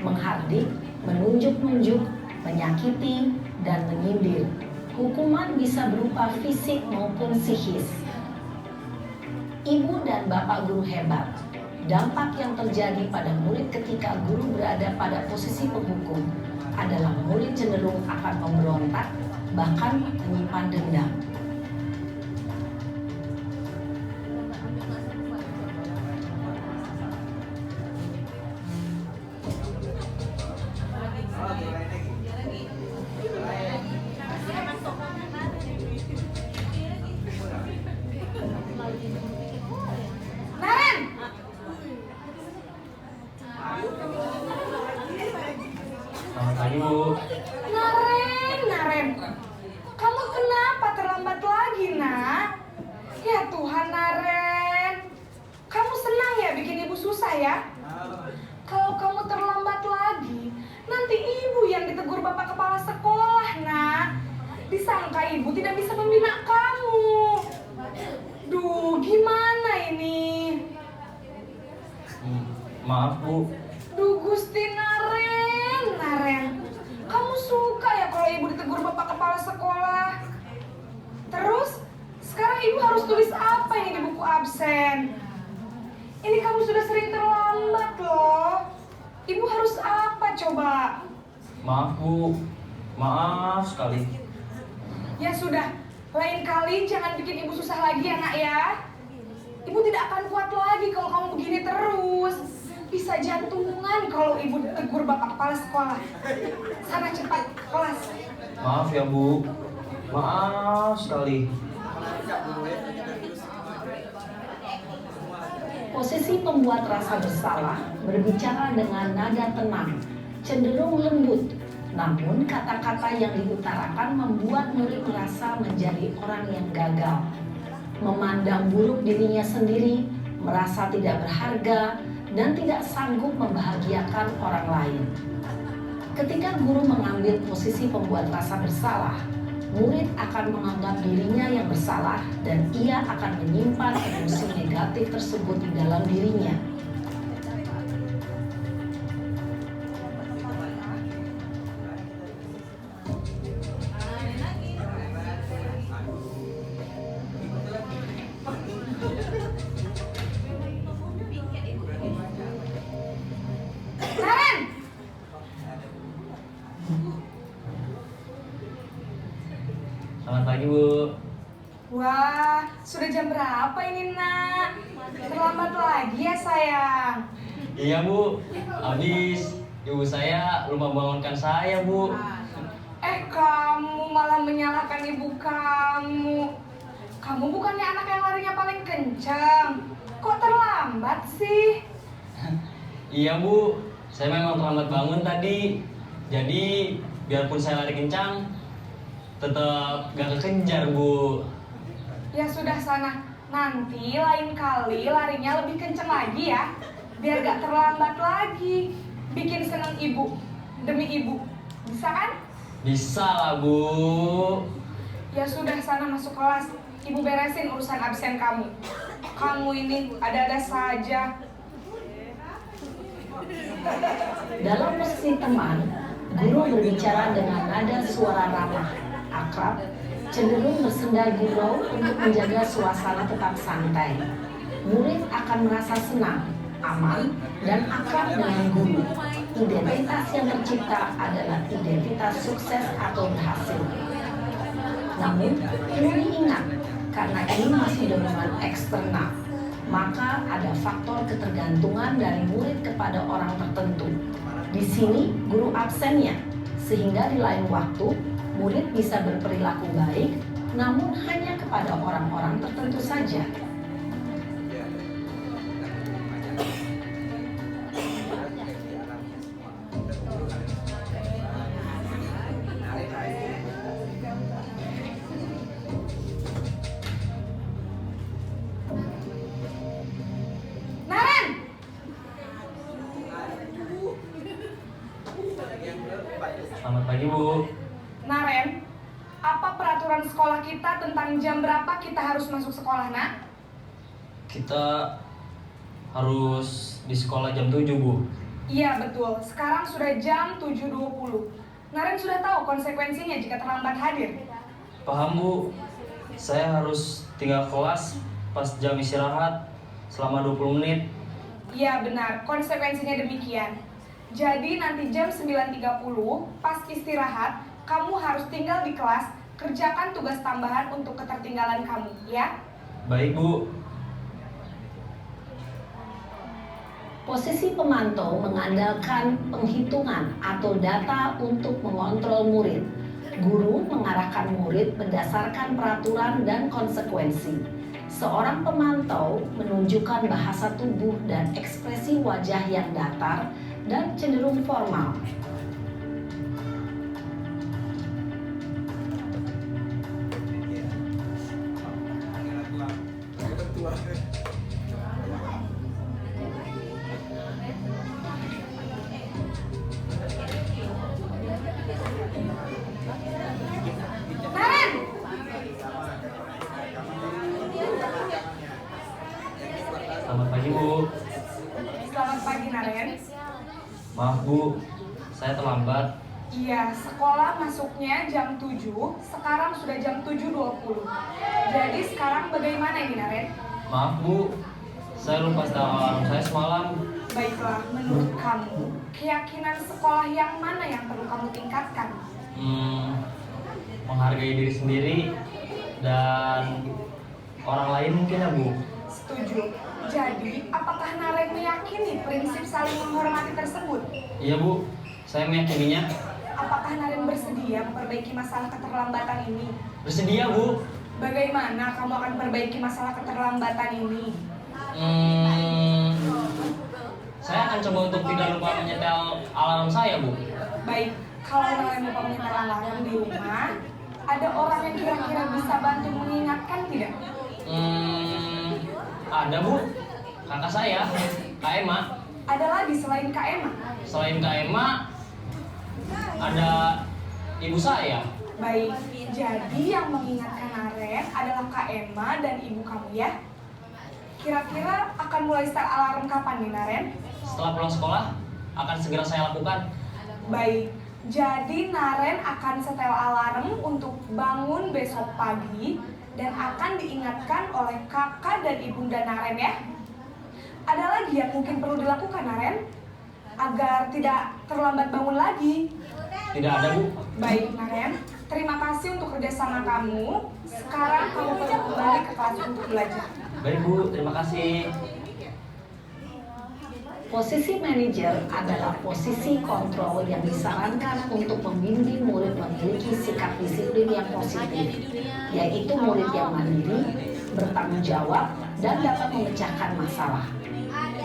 menghardik, menunjuk-nunjuk, menyakiti, dan menyindir. Hukuman bisa berupa fisik maupun psikis. Ibu dan bapak guru hebat. Dampak yang terjadi pada murid ketika guru berada pada posisi penghukum adalah murid cenderung akan memberontak, bahkan menyimpan dendam. Selamat pagi, Bu. Naren, kamu kenapa terlambat lagi, nak? Ya Tuhan, Naren, kamu senang ya bikin ibu susah ya? Kalau kamu terlambat lagi, nanti ibu yang ditegur bapak kepala sekolah, nak. Disangka ibu tidak bisa membina kamu. Duh, gimana ini? Maaf, Bu. Duh, Gusti Naren, kamu suka ya kalau ibu ditegur bapak kepala sekolah? Terus, sekarang ibu harus tulis apa ini di buku absen? Ini kamu sudah sering terlambat loh. Ibu harus apa coba? Maaf, Bu. Maaf sekali. Ya sudah, lain kali jangan bikin ibu susah lagi ya, nak ya. Ibu tidak akan kuat lagi kalau kamu begini terus. Bisa jantungan kalau ibu tegur bapak kepala sekolah. Sana cepat kelas. Maaf ya, Bu. Maaf sekali. Posisi pembuat rasa bersalah berbicara dengan nada tenang, cenderung lembut. Namun kata-kata yang diutarakan membuat murid merasa menjadi orang yang gagal, memandang buruk dirinya sendiri, merasa tidak berharga, dan tidak sanggup membahagiakan orang lain. Ketika guru mengambil posisi pembuat rasa bersalah, murid akan menganggap dirinya yang bersalah dan ia akan menyimpan emosi negatif tersebut di dalam dirinya. Selamat pagi, Bu. Wah, sudah jam berapa ini, nak? Terlambat lagi ya, sayang? Iya, Bu. Habis ibu saya lupa bangunkan saya, Bu. Kamu malah menyalahkan ibu kamu. Kamu bukannya anak yang larinya paling kencang. Kok terlambat sih? Iya, Bu. Saya memang terlambat bangun tadi. Jadi, biarpun saya lari kencang, tetap gak kekejar, Bu. Ya sudah sana, nanti lain kali larinya lebih kenceng lagi ya. Biar gak terlambat lagi. Bikin seneng ibu, demi ibu. Bisa kan? Bisa lah, Bu. Ya sudah sana masuk kelas. Ibu beresin urusan absen kamu. Kamu ini ada-ada saja. Dalam posisi teman, guru berbicara dengan nada suara ramah, akrab, cenderung bersenda gurau untuk menjaga suasana tetap santai. Murid akan merasa senang, aman, dan akrab dengan guru. Identitas yang tercipta adalah identitas sukses atau berhasil. Namun, perlu diingat, karena ini masih dorongan eksternal, maka ada faktor ketergantungan dari murid kepada orang tertentu. Di sini, guru absennya, sehingga di lain waktu, murid bisa berperilaku baik, namun hanya kepada orang-orang tertentu saja. Naren! Selamat pagi, Bu. Naren, apa peraturan sekolah kita tentang jam berapa kita harus masuk sekolah, nak? Kita harus di sekolah jam 7, Bu. Iya betul, sekarang sudah jam 7.20. Naren sudah tahu konsekuensinya jika terlambat hadir. Paham Bu, saya harus tinggal kelas pas jam istirahat selama 20 menit. Iya benar, konsekuensinya demikian. Jadi nanti jam 9.30 pas istirahat, kamu harus tinggal di kelas, kerjakan tugas tambahan untuk ketertinggalan kamu, ya? Baik Bu. Posisi pemantau mengandalkan penghitungan atau data untuk mengontrol murid. Guru mengarahkan murid berdasarkan peraturan dan konsekuensi. Seorang pemantau menunjukkan bahasa tubuh dan ekspresi wajah yang datar dan cenderung formal. Selamat pagi Bu. Selamat pagi Naren. Maaf Bu, saya terlambat. Iya, sekolah masuknya jam 7, sekarang sudah jam 7.20. Jadi sekarang bagaimana ini Naren? Maaf Bu, saya lupa setel alarm saya semalam. Baiklah, menurut kamu, keyakinan sekolah yang mana yang perlu kamu tingkatkan? Menghargai diri sendiri dan orang lain mungkin ya Bu. Setuju. Jadi, apakah Naren meyakini prinsip saling menghormati tersebut? Iya Bu, saya meyakininya. Apakah Naren bersedia memperbaiki masalah keterlambatan ini? Bersedia Bu. Bagaimana kamu akan perbaiki masalah keterlambatan ini? Saya akan coba untuk tidak lupa menyetel alarm saya Bu. Baik, kalau Naren lupa menyetel alarm di rumah, ada orang yang kira-kira bisa bantu mengingatkan tidak? Ada Bu, kakak saya, Kak Emma. Ada lagi selain Kak Emma? Selain Kak Emma, ada ibu saya. Baik, jadi yang mengingatkan Naren adalah Kak Emma dan ibu kamu ya? Kira-kira akan mulai start alarm kapan nih Naren? Setelah pulang sekolah, akan segera saya lakukan. Baik, jadi Naren akan setel alarm untuk bangun besok pagi dan akan diingatkan oleh kakak dan ibunda Naren ya. Ada lagi yang mungkin perlu dilakukan Naren agar tidak terlambat bangun lagi? Tidak ada Bu. Baik Naren, terima kasih untuk kerjasama kamu. Sekarang kamu perlu kembali ke kelas untuk belajar. Baik Bu, terima kasih. Posisi manajer adalah posisi kontrol yang disarankan untuk membimbing murid memiliki sikap disiplin yang positif, yaitu murid yang mandiri, bertanggung jawab, dan dapat memecahkan masalah.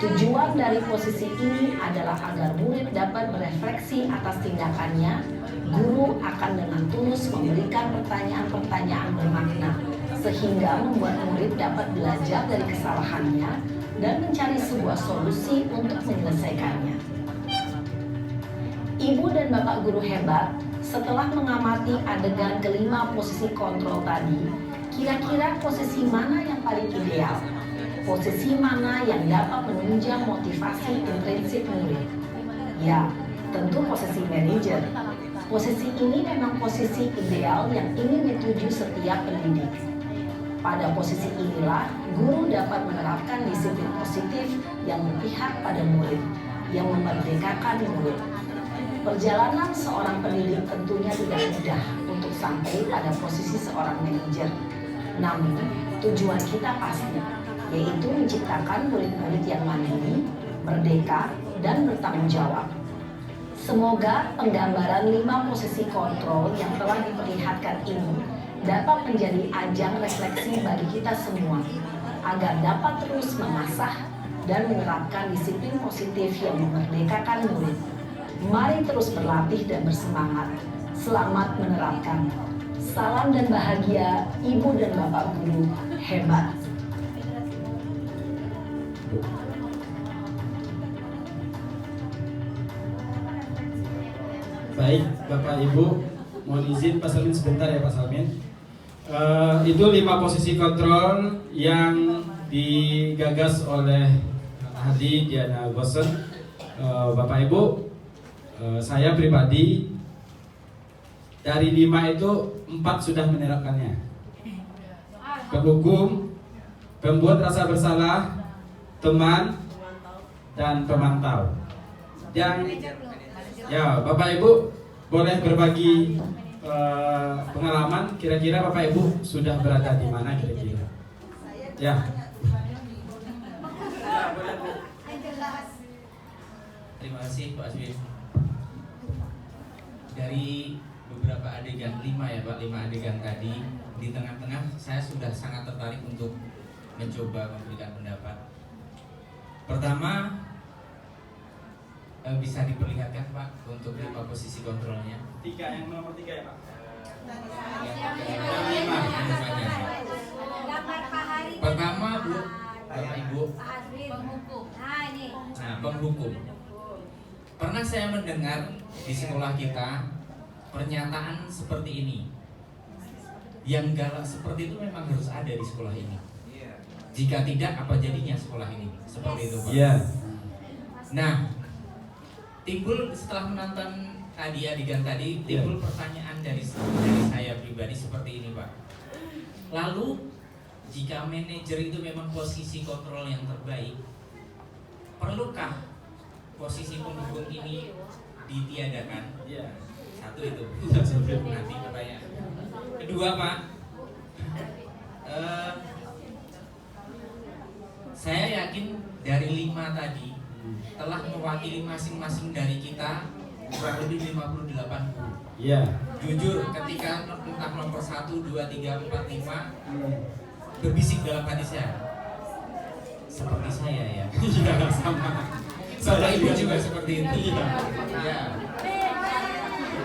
Tujuan dari posisi ini adalah agar murid dapat berefleksi atas tindakannya. Guru akan dengan tulus memberikan pertanyaan-pertanyaan bermakna, sehingga membuat murid dapat belajar dari kesalahannya dan mencari sebuah solusi untuk menyelesaikannya. Ibu dan Bapak guru hebat, setelah mengamati adegan kelima posisi kontrol tadi, kira-kira posisi mana yang paling ideal? Posisi mana yang dapat menunjang motivasi intrinsik murid? Ya, tentu posisi manajer. Posisi ini memang posisi ideal yang ingin dituju setiap pendidik. Pada posisi inilah, guru dapat menerapkan disiplin positif yang berpihak pada murid, yang memerdekakan murid. Perjalanan seorang pendidik tentunya tidak mudah untuk sampai pada posisi seorang manajer. Namun, tujuan kita pasti, yaitu menciptakan murid-murid yang mandiri, merdeka, dan bertanggung jawab. Semoga penggambaran 5 posisi kontrol yang telah diperlihatkan ini dapat menjadi ajang refleksi bagi kita semua, agar dapat terus mengasah dan menerapkan disiplin positif yang memerdekakan murid. Mari terus berlatih dan bersemangat. Selamat menerapkan. Salam dan bahagia, Ibu dan Bapak guru hebat. Baik, Bapak Ibu, mohon izin Pak Salmin sebentar ya Pak Salmin. Itu 5 posisi kontrol yang digagas oleh Hadi Diana Gosen. Bapak Ibu, saya pribadi Dari 5 itu 4 sudah menerapkannya. Penghukum, pembuat rasa bersalah, teman, dan pemantau. Yang ya Bapak Ibu boleh berbagi pengalaman, kira-kira Bapak Ibu sudah berada di mana kira-kira? Ya. Terima kasih Pak Aswin. Dari beberapa adegan 5 ya Pak, 5 adegan tadi, di tengah-tengah saya sudah sangat tertarik untuk mencoba memberikan pendapat. Pertama, bisa diperlihatkan Pak untuk 5 posisi kontrolnya. 3 yang nomor 3 ya Pak. Pertama Bu, Bapak Ibu, penghukum. Pernah saya mendengar di sekolah kita pernyataan seperti ini. Yang galak seperti itu memang harus ada di sekolah ini. Jika tidak, apa jadinya sekolah ini? Seperti itu Pak. Nah, timbul setelah menonton tadi adegan tadi, timbul pertanyaan dari saya pribadi seperti ini Pak. Lalu, jika manajer itu memang posisi kontrol yang terbaik, perlukah posisi penghukum ini ditiadakan? Satu itu. Nanti pertanyaan. Kedua Pak, saya yakin dari 5 tadi telah mewakili masing-masing dari kita kurang lebih 58 guru. Jujur ketika entah nomor 1, 2, 3, 4, 5 berbisik dalam hati saya, seperti saya ya. Sama. Bapak Ibu juga seperti itu.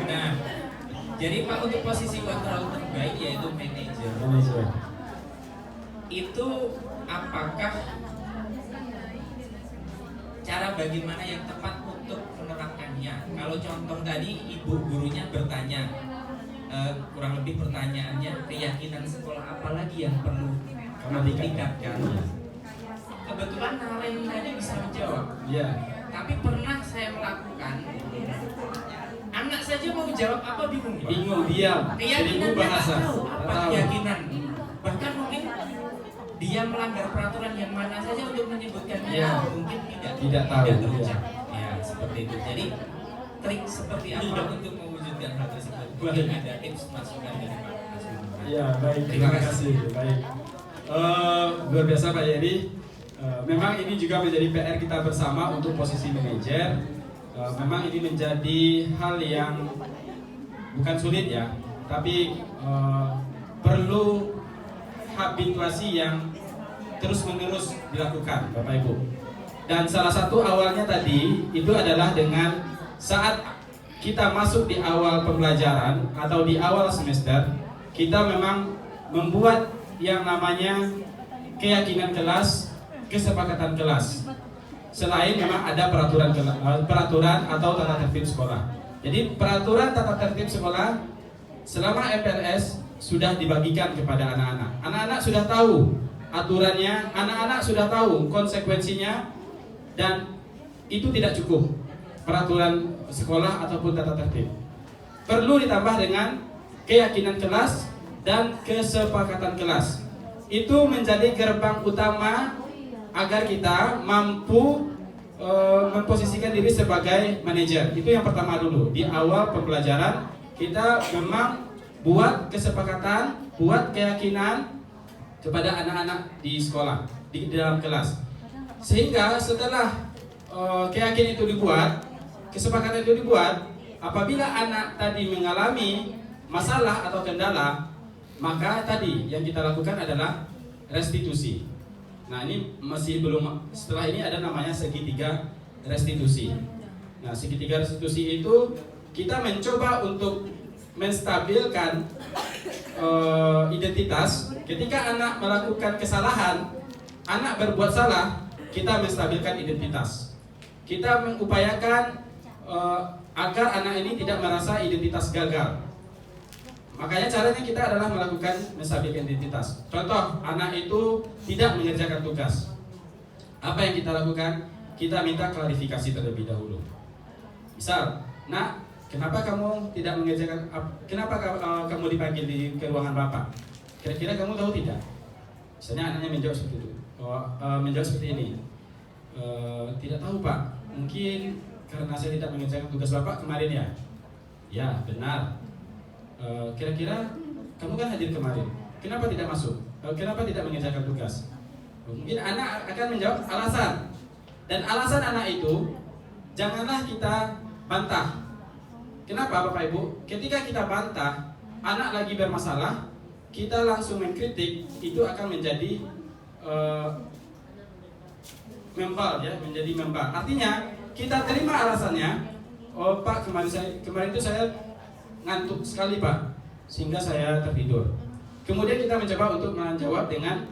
Nah, jadi Pak untuk posisi kontrol terbaik yaitu manajer. Itu apakah cara bagaimana yang tepat untuk menerapkannya? Kalau contoh tadi ibu gurunya bertanya, kurang lebih pertanyaannya keyakinan sekolah apa lagi yang perlu kamu tingkatkan? Kebetulan Naren tadi bisa menjawab. Tapi pernah saya melakukan, anak saja mau jawab apa bingung. Bingung diam. Keyakinan dia bahasa. tahu apa keyakinan. Bahkan mungkin dia melanggar peraturan yang mana saja untuk menyebutkannya mungkin tidak tahu. terucap. Ya seperti itu. Jadi trik seperti apa untuk mewujudkan hal tersebut? Mungkin ada tips masukan dari Pak Aswin. Ya baik, terima kasih. Baik. Luar biasa Pak Yeri. Memang ini juga menjadi PR kita bersama untuk posisi manajer. Memang ini menjadi hal yang bukan sulit ya, tapi perlu habituasi yang terus-menerus dilakukan Bapak Ibu. Dan salah satu awalnya tadi itu adalah dengan saat kita masuk di awal pembelajaran atau di awal semester, kita memang membuat yang namanya keyakinan kelas, kesepakatan kelas. Selain memang ada peraturan atau tata tertib sekolah. Jadi peraturan tata tertib sekolah selama FLS sudah dibagikan kepada anak-anak. Anak-anak sudah tahu aturannya, anak-anak sudah tahu konsekuensinya, dan itu tidak cukup peraturan sekolah ataupun tata tertib. Perlu ditambah dengan keyakinan kelas dan kesepakatan kelas. Itu menjadi gerbang utama agar kita mampu memposisikan diri sebagai manajer. Itu yang pertama dulu. Di awal pembelajaran kita memang buat kesepakatan, buat keyakinan kepada anak-anak di sekolah, di dalam kelas. Sehingga setelah keyakinan itu dibuat, kesepakatan itu dibuat, apabila anak tadi mengalami masalah atau kendala, maka tadi yang kita lakukan adalah restitusi. Nah ini masih belum, setelah ini ada namanya segitiga restitusi. Nah segitiga restitusi itu kita mencoba untuk menstabilkan identitas. Ketika anak melakukan kesalahan, anak berbuat salah, kita menstabilkan identitas. Kita mengupayakan agar anak ini tidak merasa identitas gagal. Makanya caranya kita adalah melakukan menstabilkan identitas. Contoh, anak itu tidak mengerjakan tugas. Apa yang kita lakukan? Kita minta klarifikasi terlebih dahulu. Misal, nak, kenapa kamu tidak mengerjakan? Kenapa kamu dipanggil ke ruangan bapak? Kira-kira kamu tahu tidak? Misalnya anaknya menjawab seperti itu, menjawab seperti ini. Tidak tahu pak, mungkin karena saya tidak mengerjakan tugas bapak kemarin ya. Ya benar. Kira-kira kamu kan hadir kemarin, kenapa tidak masuk? Kenapa tidak mengerjakan tugas? Mungkin anak akan menjawab alasan. Dan alasan anak itu janganlah kita bantah. Kenapa Bapak Ibu? Ketika kita bantah, anak lagi bermasalah, kita langsung mengkritik, itu akan menjadi membal ya, menjadi membal. Artinya kita terima alasannya. Oh Pak, kemarin itu saya ngantuk sekali Pak, sehingga saya tertidur. Kemudian kita mencoba untuk menjawab dengan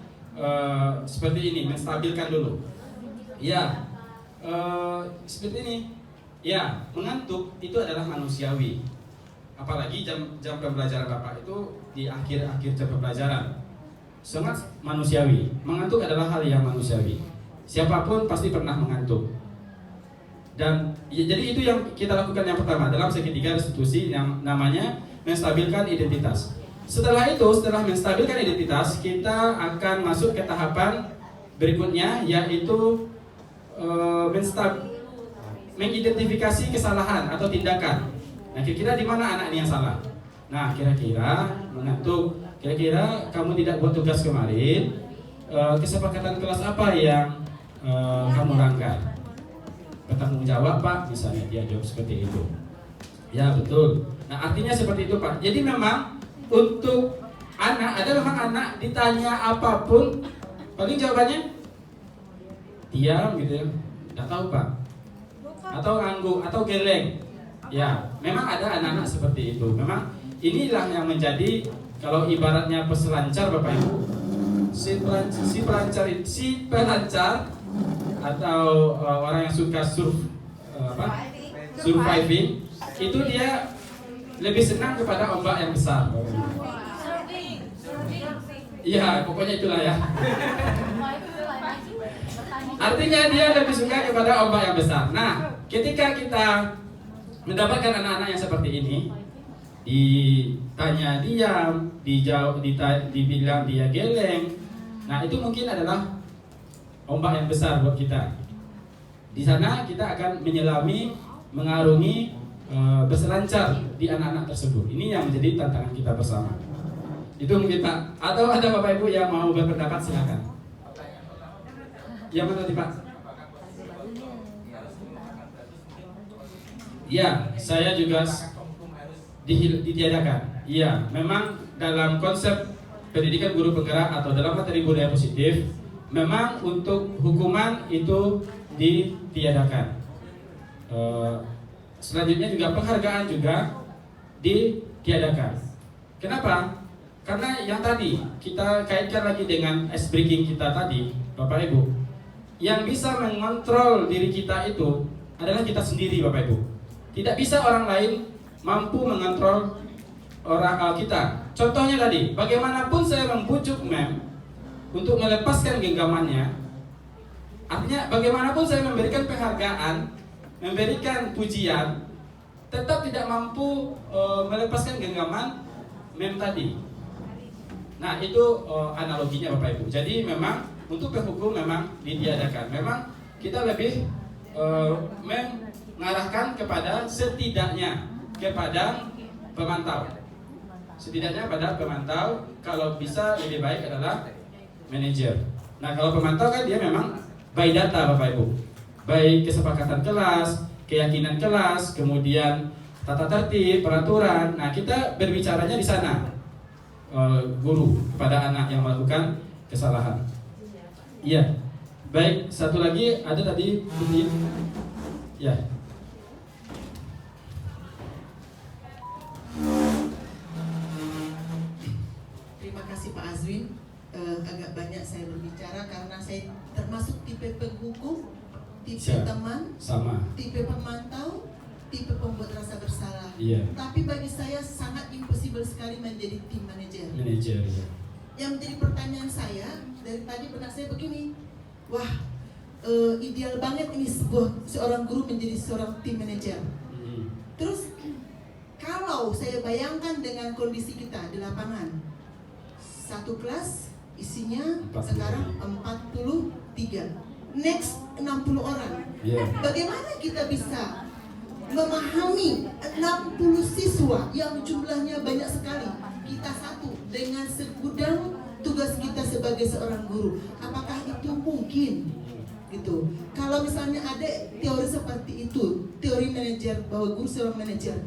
seperti ini, menstabilkan dulu. Ya, seperti ini. Ya, mengantuk itu adalah manusiawi. Apalagi jam pembelajaran Bapak itu di akhir-akhir jam pembelajaran. Sangat manusiawi. Mengantuk adalah hal yang manusiawi. Siapapun pasti pernah mengantuk. Dan ya, jadi itu yang kita lakukan yang pertama dalam segitiga restitusi yang namanya menstabilkan identitas. Setelah itu, setelah menstabilkan identitas, kita akan masuk ke tahapan berikutnya, yaitu mengidentifikasi kesalahan atau tindakan. Nah, kira-kira di mana anak ini yang salah? Nah, kira-kira mengantuk. Kira-kira kamu tidak buat tugas kemarin. Kesepakatan kelas apa yang kamu langgar? Bertanggung jawab Pak, misalnya dia jawab seperti itu. Ya betul. Nah, artinya seperti itu Pak. Jadi memang untuk anak, ada memang anak ditanya apapun, paling jawabannya diam gitu ya. Tidak tahu Pak, atau ngangguk, atau geleng. Ya, memang ada anak-anak seperti itu. Memang inilah yang menjadi, kalau ibaratnya peselancar Bapak Ibu, si pelancar atau orang yang suka surviving, itu dia lebih senang kepada ombak yang besar. Iya, pokoknya itulah ya. Artinya dia lebih suka kepada ombak yang besar. Nah, ketika kita mendapatkan anak-anak yang seperti ini, ditanya diam, dijawab, dibilang dia geleng, nah itu mungkin adalah ombak yang besar buat kita. Di sana kita akan menyelami, mengarungi, berselancar di anak-anak tersebut. Ini yang menjadi tantangan kita bersama. Itu mungkin Pak. Atau ada Bapak Ibu yang mau berpendapat, silakan. Yang mana tadi Pak? Ya, saya juga ditiadakan. Iya, memang dalam konsep pendidikan guru penggerak atau dalam materi budaya positif, memang untuk hukuman itu ditiadakan. Selanjutnya juga penghargaan juga ditiadakan. Kenapa? Karena yang tadi kita kaitkan lagi dengan ice breaking kita tadi, Bapak Ibu. Yang bisa mengontrol diri kita itu adalah kita sendiri Bapak Ibu. Tidak bisa orang lain mampu mengontrol orang kita. Contohnya tadi, bagaimanapun saya membujuk mem untuk melepaskan genggamannya, artinya bagaimanapun saya memberikan penghargaan, memberikan pujian, tetap tidak mampu melepaskan genggaman mem tadi. Nah itu analoginya Bapak Ibu. Jadi memang untuk penghukum memang ditiadakan. Memang kita lebih mengarahkan kepada setidaknya kepada pemantau. Setidaknya pada pemantau, kalau bisa lebih baik adalah manajer. Nah kalau pemantau kan dia memang by data Bapak Ibu, baik kesepakatan kelas, keyakinan kelas, kemudian tata tertib, peraturan. Nah kita berbicaranya di sana, guru kepada anak yang melakukan kesalahan. Iya, baik. Satu lagi ada tadi, ya. Terima kasih Pak Azwin. Agak banyak saya berbicara karena saya termasuk tipe penghukum, tipe teman, sama, tipe pemantau, tipe pembuat rasa bersalah. Iya. Tapi bagi saya sangat impossible sekali menjadi tim manajer. Manajer. Ya. Yang menjadi pertanyaan saya dari tadi benak saya begini, wah ideal banget ini seorang guru menjadi seorang tim manajer. Terus kalau saya bayangkan dengan kondisi kita di lapangan, satu kelas isinya sekarang 43, next 60 orang. Bagaimana kita bisa memahami 60 siswa yang jumlahnya banyak sekali, kita satu dengan segudang tugas kita sebagai seorang guru? Apakah itu mungkin? Gitu. Kalau misalnya ada teori seperti itu, teori manajer bahwa guru seorang manajer,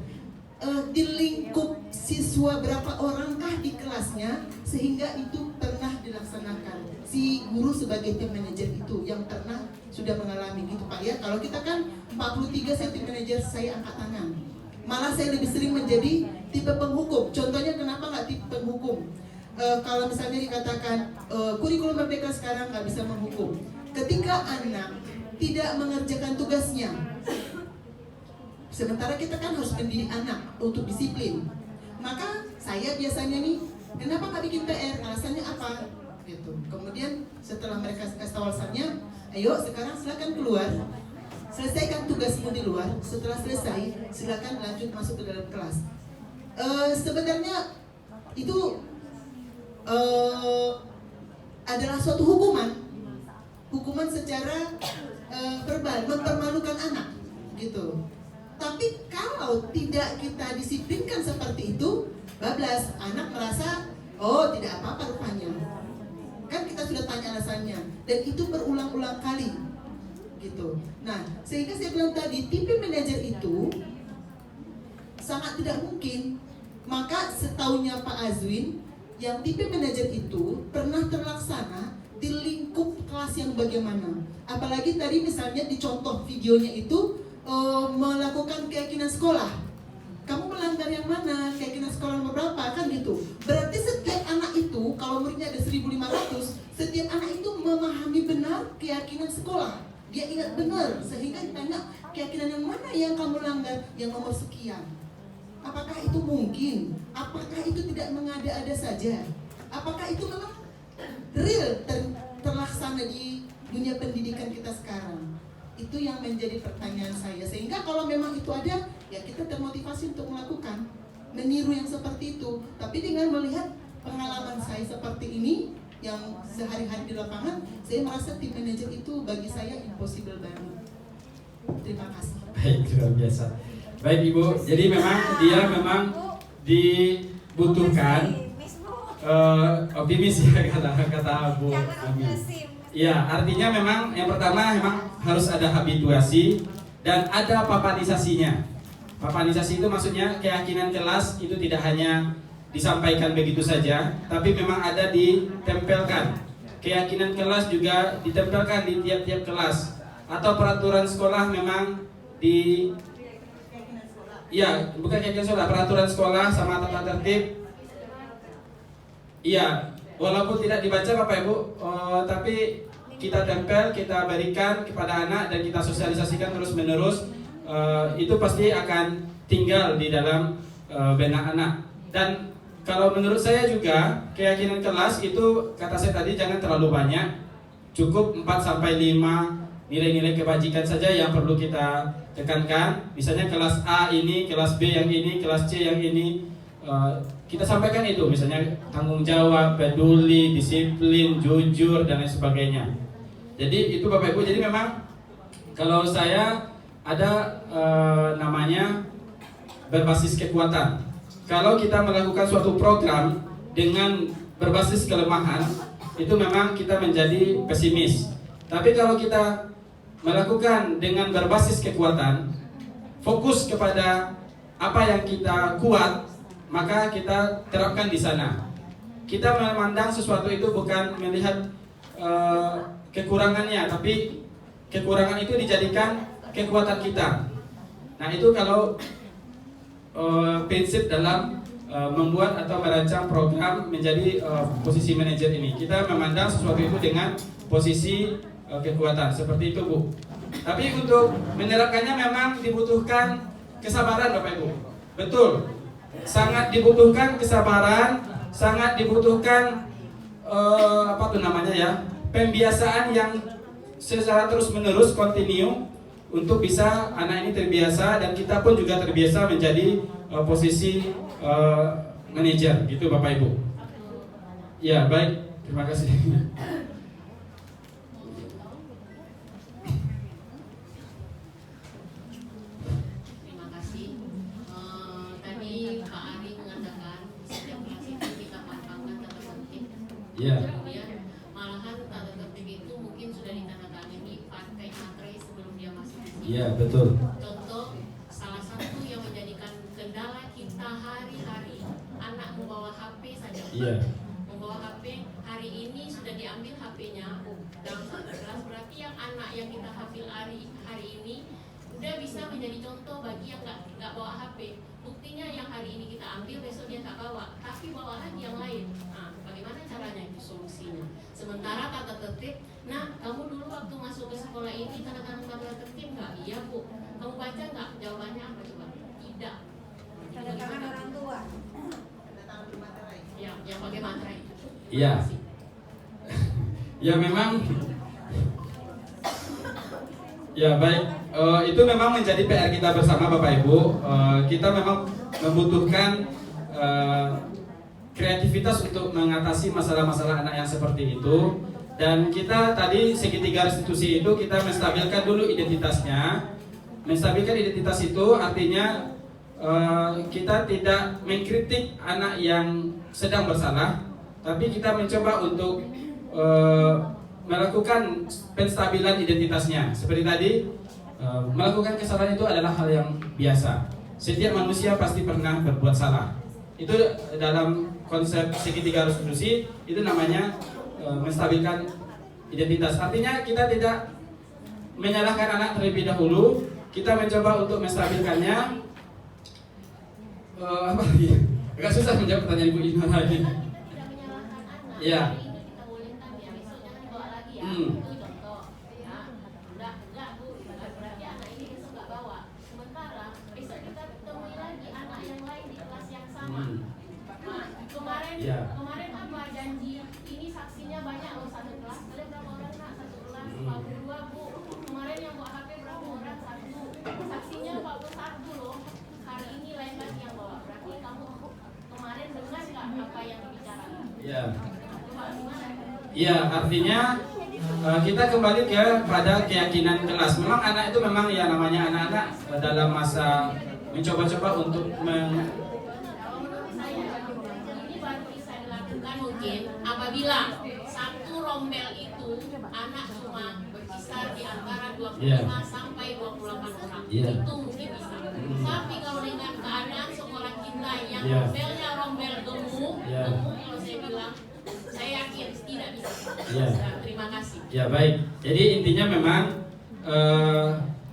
di lingkup siswa berapa orangkah di kelasnya sehingga itu pernah dilaksanakan si guru sebagai tim manajer itu yang pernah sudah mengalami gitu Pak ya. Kalau kita kan 43 saya tim manajer, saya angkat tangan. Malah saya lebih sering menjadi tipe penghukum. Contohnya kenapa nggak tipe penghukum? Kalau misalnya dikatakan kurikulum merdeka sekarang nggak bisa menghukum, ketika anak tidak mengerjakan tugasnya, sementara kita kan harus mendidik anak untuk disiplin, maka saya biasanya nih, kenapa nggak bikin PR? Alasannya apa? Gitu. Kemudian setelah mereka kasih tahu alasannya, ayo sekarang silakan keluar, selesaikan tugasmu di luar. Setelah selesai, silakan lanjut masuk ke dalam kelas. Sebenarnya itu adalah suatu hukuman secara verbal, mempermalukan anak, gitu. Tapi kalau tidak kita disiplinkan seperti itu, bablas, anak merasa oh tidak apa-apa rupanya. Kan kita sudah tanya alasannya, dan itu berulang-ulang kali, gitu. Nah, sehingga saya bilang tadi, tipe manajer itu sangat tidak mungkin. Maka setaunya Pak Azwin, yang tipe manajer itu pernah terlaksana di lingkup kelas yang bagaimana. Apalagi tadi misalnya di contoh videonya itu melakukan keyakinan sekolah. Kamu melanggar yang mana? Keyakinan sekolah nomor berapa? Kan gitu. Berarti setiap anak itu, kalau muridnya ada 1.500, setiap anak itu memahami benar keyakinan sekolah. Dia ingat benar, sehingga ditanya keyakinan yang mana yang kamu langgar, yang nomor sekian. Apakah itu mungkin? Apakah itu tidak mengada-ada saja? Apakah itu memang real terlaksana di dunia pendidikan kita sekarang? Itu yang menjadi pertanyaan saya. Sehingga kalau memang itu ada, ya kita termotivasi untuk melakukan, meniru yang seperti itu. Tapi dengan melihat pengalaman saya seperti ini, yang sehari-hari di lapangan, saya merasa tim manajer itu bagi saya impossible banget. Terima kasih. Baik, luar biasa. Baik Ibu, jadi dia memang dibutuhkan optimis ya kata Bu Amin. Iya, artinya memang yang pertama memang harus ada habituasi dan ada papanisasinya. Papanisasi itu maksudnya keyakinan kelas itu tidak hanya disampaikan begitu saja, tapi memang ada ditempelkan. Keyakinan kelas juga ditempelkan di tiap-tiap kelas. Atau peraturan sekolah memang bukan keyakinan sekolah, peraturan sekolah sama tata tertib. Iya, walaupun tidak dibaca Bapak Ibu, tapi kita tempel, kita berikan kepada anak dan kita sosialisasikan terus-menerus, itu pasti akan tinggal di dalam benak anak. Dan kalau menurut saya juga keyakinan kelas itu, kata saya tadi, jangan terlalu banyak, cukup 4-5 nilai-nilai kebajikan saja yang perlu kita tekankan. Misalnya kelas A ini, kelas B yang ini, kelas C yang ini, kita sampaikan itu, misalnya tanggung jawab, peduli, disiplin, jujur dan lain sebagainya. Jadi itu Bapak Ibu. Jadi memang kalau saya ada namanya berbasis kekuatan. Kalau kita melakukan suatu program dengan berbasis kelemahan, itu memang kita menjadi pesimis. Tapi kalau kita melakukan dengan berbasis kekuatan, fokus kepada apa yang kita kuat, maka kita terapkan di sana. Kita memandang sesuatu itu bukan melihat kekurangannya, tapi kekurangan itu dijadikan kekuatan kita. Nah itu kalau prinsip dalam membuat atau merancang program menjadi posisi manajer ini. Kita memandang sesuatu itu dengan posisi kekuatan, seperti itu Bu. Tapi untuk menerapkannya memang dibutuhkan kesabaran Bapak Ibu. Betul, sangat dibutuhkan kesabaran, sangat dibutuhkan pembiasaan yang secara terus menerus kontinu. untuk bisa anak ini terbiasa dan kita pun juga terbiasa menjadi posisi manajer gitu Bapak Ibu. Ya, baik. Terima kasih. Terima kasih. Tadi Pak Ari mengatakan setiap kelas itu kita pantangkan tata tertib. Ya. Kemudian malahan tata tertib itu mungkin sudah ditandatangani pakai materai sebelum dia masuk di sini. Iya, betul. Contoh salah satu yang menjadikan kendala kita hari-hari anak membawa HP saja. Iya. Membawa HP hari ini sudah diambil HP-nya dalam satu kelas, berarti yang anak yang kita hafil hari ini udah bisa menjadi contoh bagi yang nggak bawa HP. Buktinya yang hari ini kita ambil besok dia tak bawa, tapi bawa lagi yang lain. Nah, bagaimana caranya itu solusinya? Sementara tata tertib, nah kamu dulu waktu masuk ke sekolah ini tanda-tanda tata tertib nggak? Iya Bu. Kamu baca nggak? Jawabannya apa coba? Tidak. Tanda tangan orang tua. Ya, yang pakai materai. Iya. Ya memang. Ya baik. Itu memang menjadi PR kita bersama Bapak Ibu. Kita memang membutuhkan kreativitas untuk mengatasi masalah-masalah anak yang seperti itu. Dan kita tadi segitiga restitusi itu kita menstabilkan dulu identitasnya. Menstabilkan identitas itu artinya kita tidak mengkritik anak yang sedang bersalah, tapi kita mencoba untuk melakukan penstabilan identitasnya. Seperti tadi, melakukan kesalahan itu adalah hal yang biasa. Setiap manusia pasti pernah berbuat salah. Itu dalam konsep segitiga restitusi itu namanya menstabilkan identitas. Artinya kita tidak menyalahkan anak terlebih dahulu, kita mencoba untuk menstabilkannya. Apa lagi? Agak susah menjawab pertanyaan Ibu Ina lagi. Iya. Kemarin apa janji ini saksinya banyak loh satu kelas. Kalian berapa orang nak satu kelas? 42 Bu. Kemarin yang bawa HP berapa orang? 1. Saksinya 41 loh. Hari ini lain lagi yang bawa. Berarti kamu kemarin dengar nggak apa yang dibicarakan? Iya. Iya, artinya kita kembali kepada keyakinan kelas. Memang anak itu memang ya namanya anak-anak dalam masa mencoba-coba untuk mungkin apabila satu rombel itu anak cuma berkisar di antara 25 sampai 28 orang, itu mungkin bisa. Tapi kalau dengan keadaan sekolah kita yang rombelnya rombel gemuk, kalau saya bilang, saya yakin tidak bisa. Terima kasih. Ya baik. Jadi intinya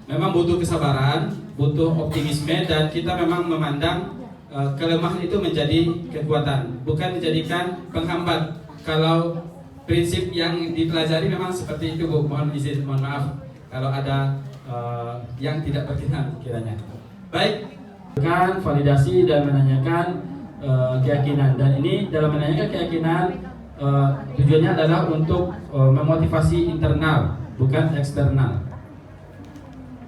memang butuh kesabaran, butuh optimisme, dan kita memang memandang kelemahan itu menjadi kekuatan, bukan dijadikan penghambat. Kalau prinsip yang dipelajari memang seperti itu Bu, mohon izin, mohon maaf kalau ada yang tidak berkenan kiranya. Baik, kan validasi dan menanyakan keyakinan, dan ini dalam menanyakan keyakinan tujuannya adalah untuk memotivasi internal, bukan eksternal.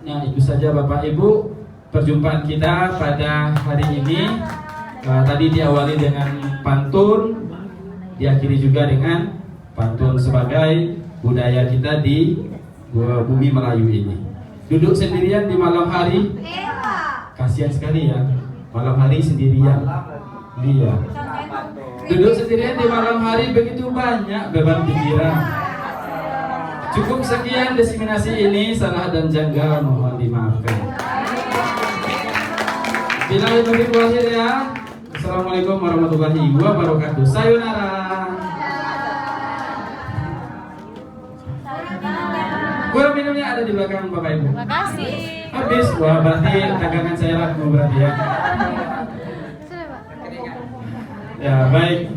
Nah itu saja Bapak Ibu perjumpaan kita pada hari ini. Tadi diawali dengan pantun, diakhiri juga dengan pantun sebagai budaya kita di bumi Melayu ini. Duduk sendirian di malam hari, kasihan sekali ya, malam hari sendirian. Iya. Duduk sendirian di malam hari begitu banyak beban pikiran. Cukup sekian diseminasi ini, salah dan janggal mohon dimaafkan. Bismillahirrahmanirrahim ya. Assalamualaikum warahmatullahi wabarakatuh. Sayonara. Kurang minumnya ada di belakang Bapak Ibu. Terima kasih. Habis, wah berarti dagangan saya laku berarti ya. Ya baik.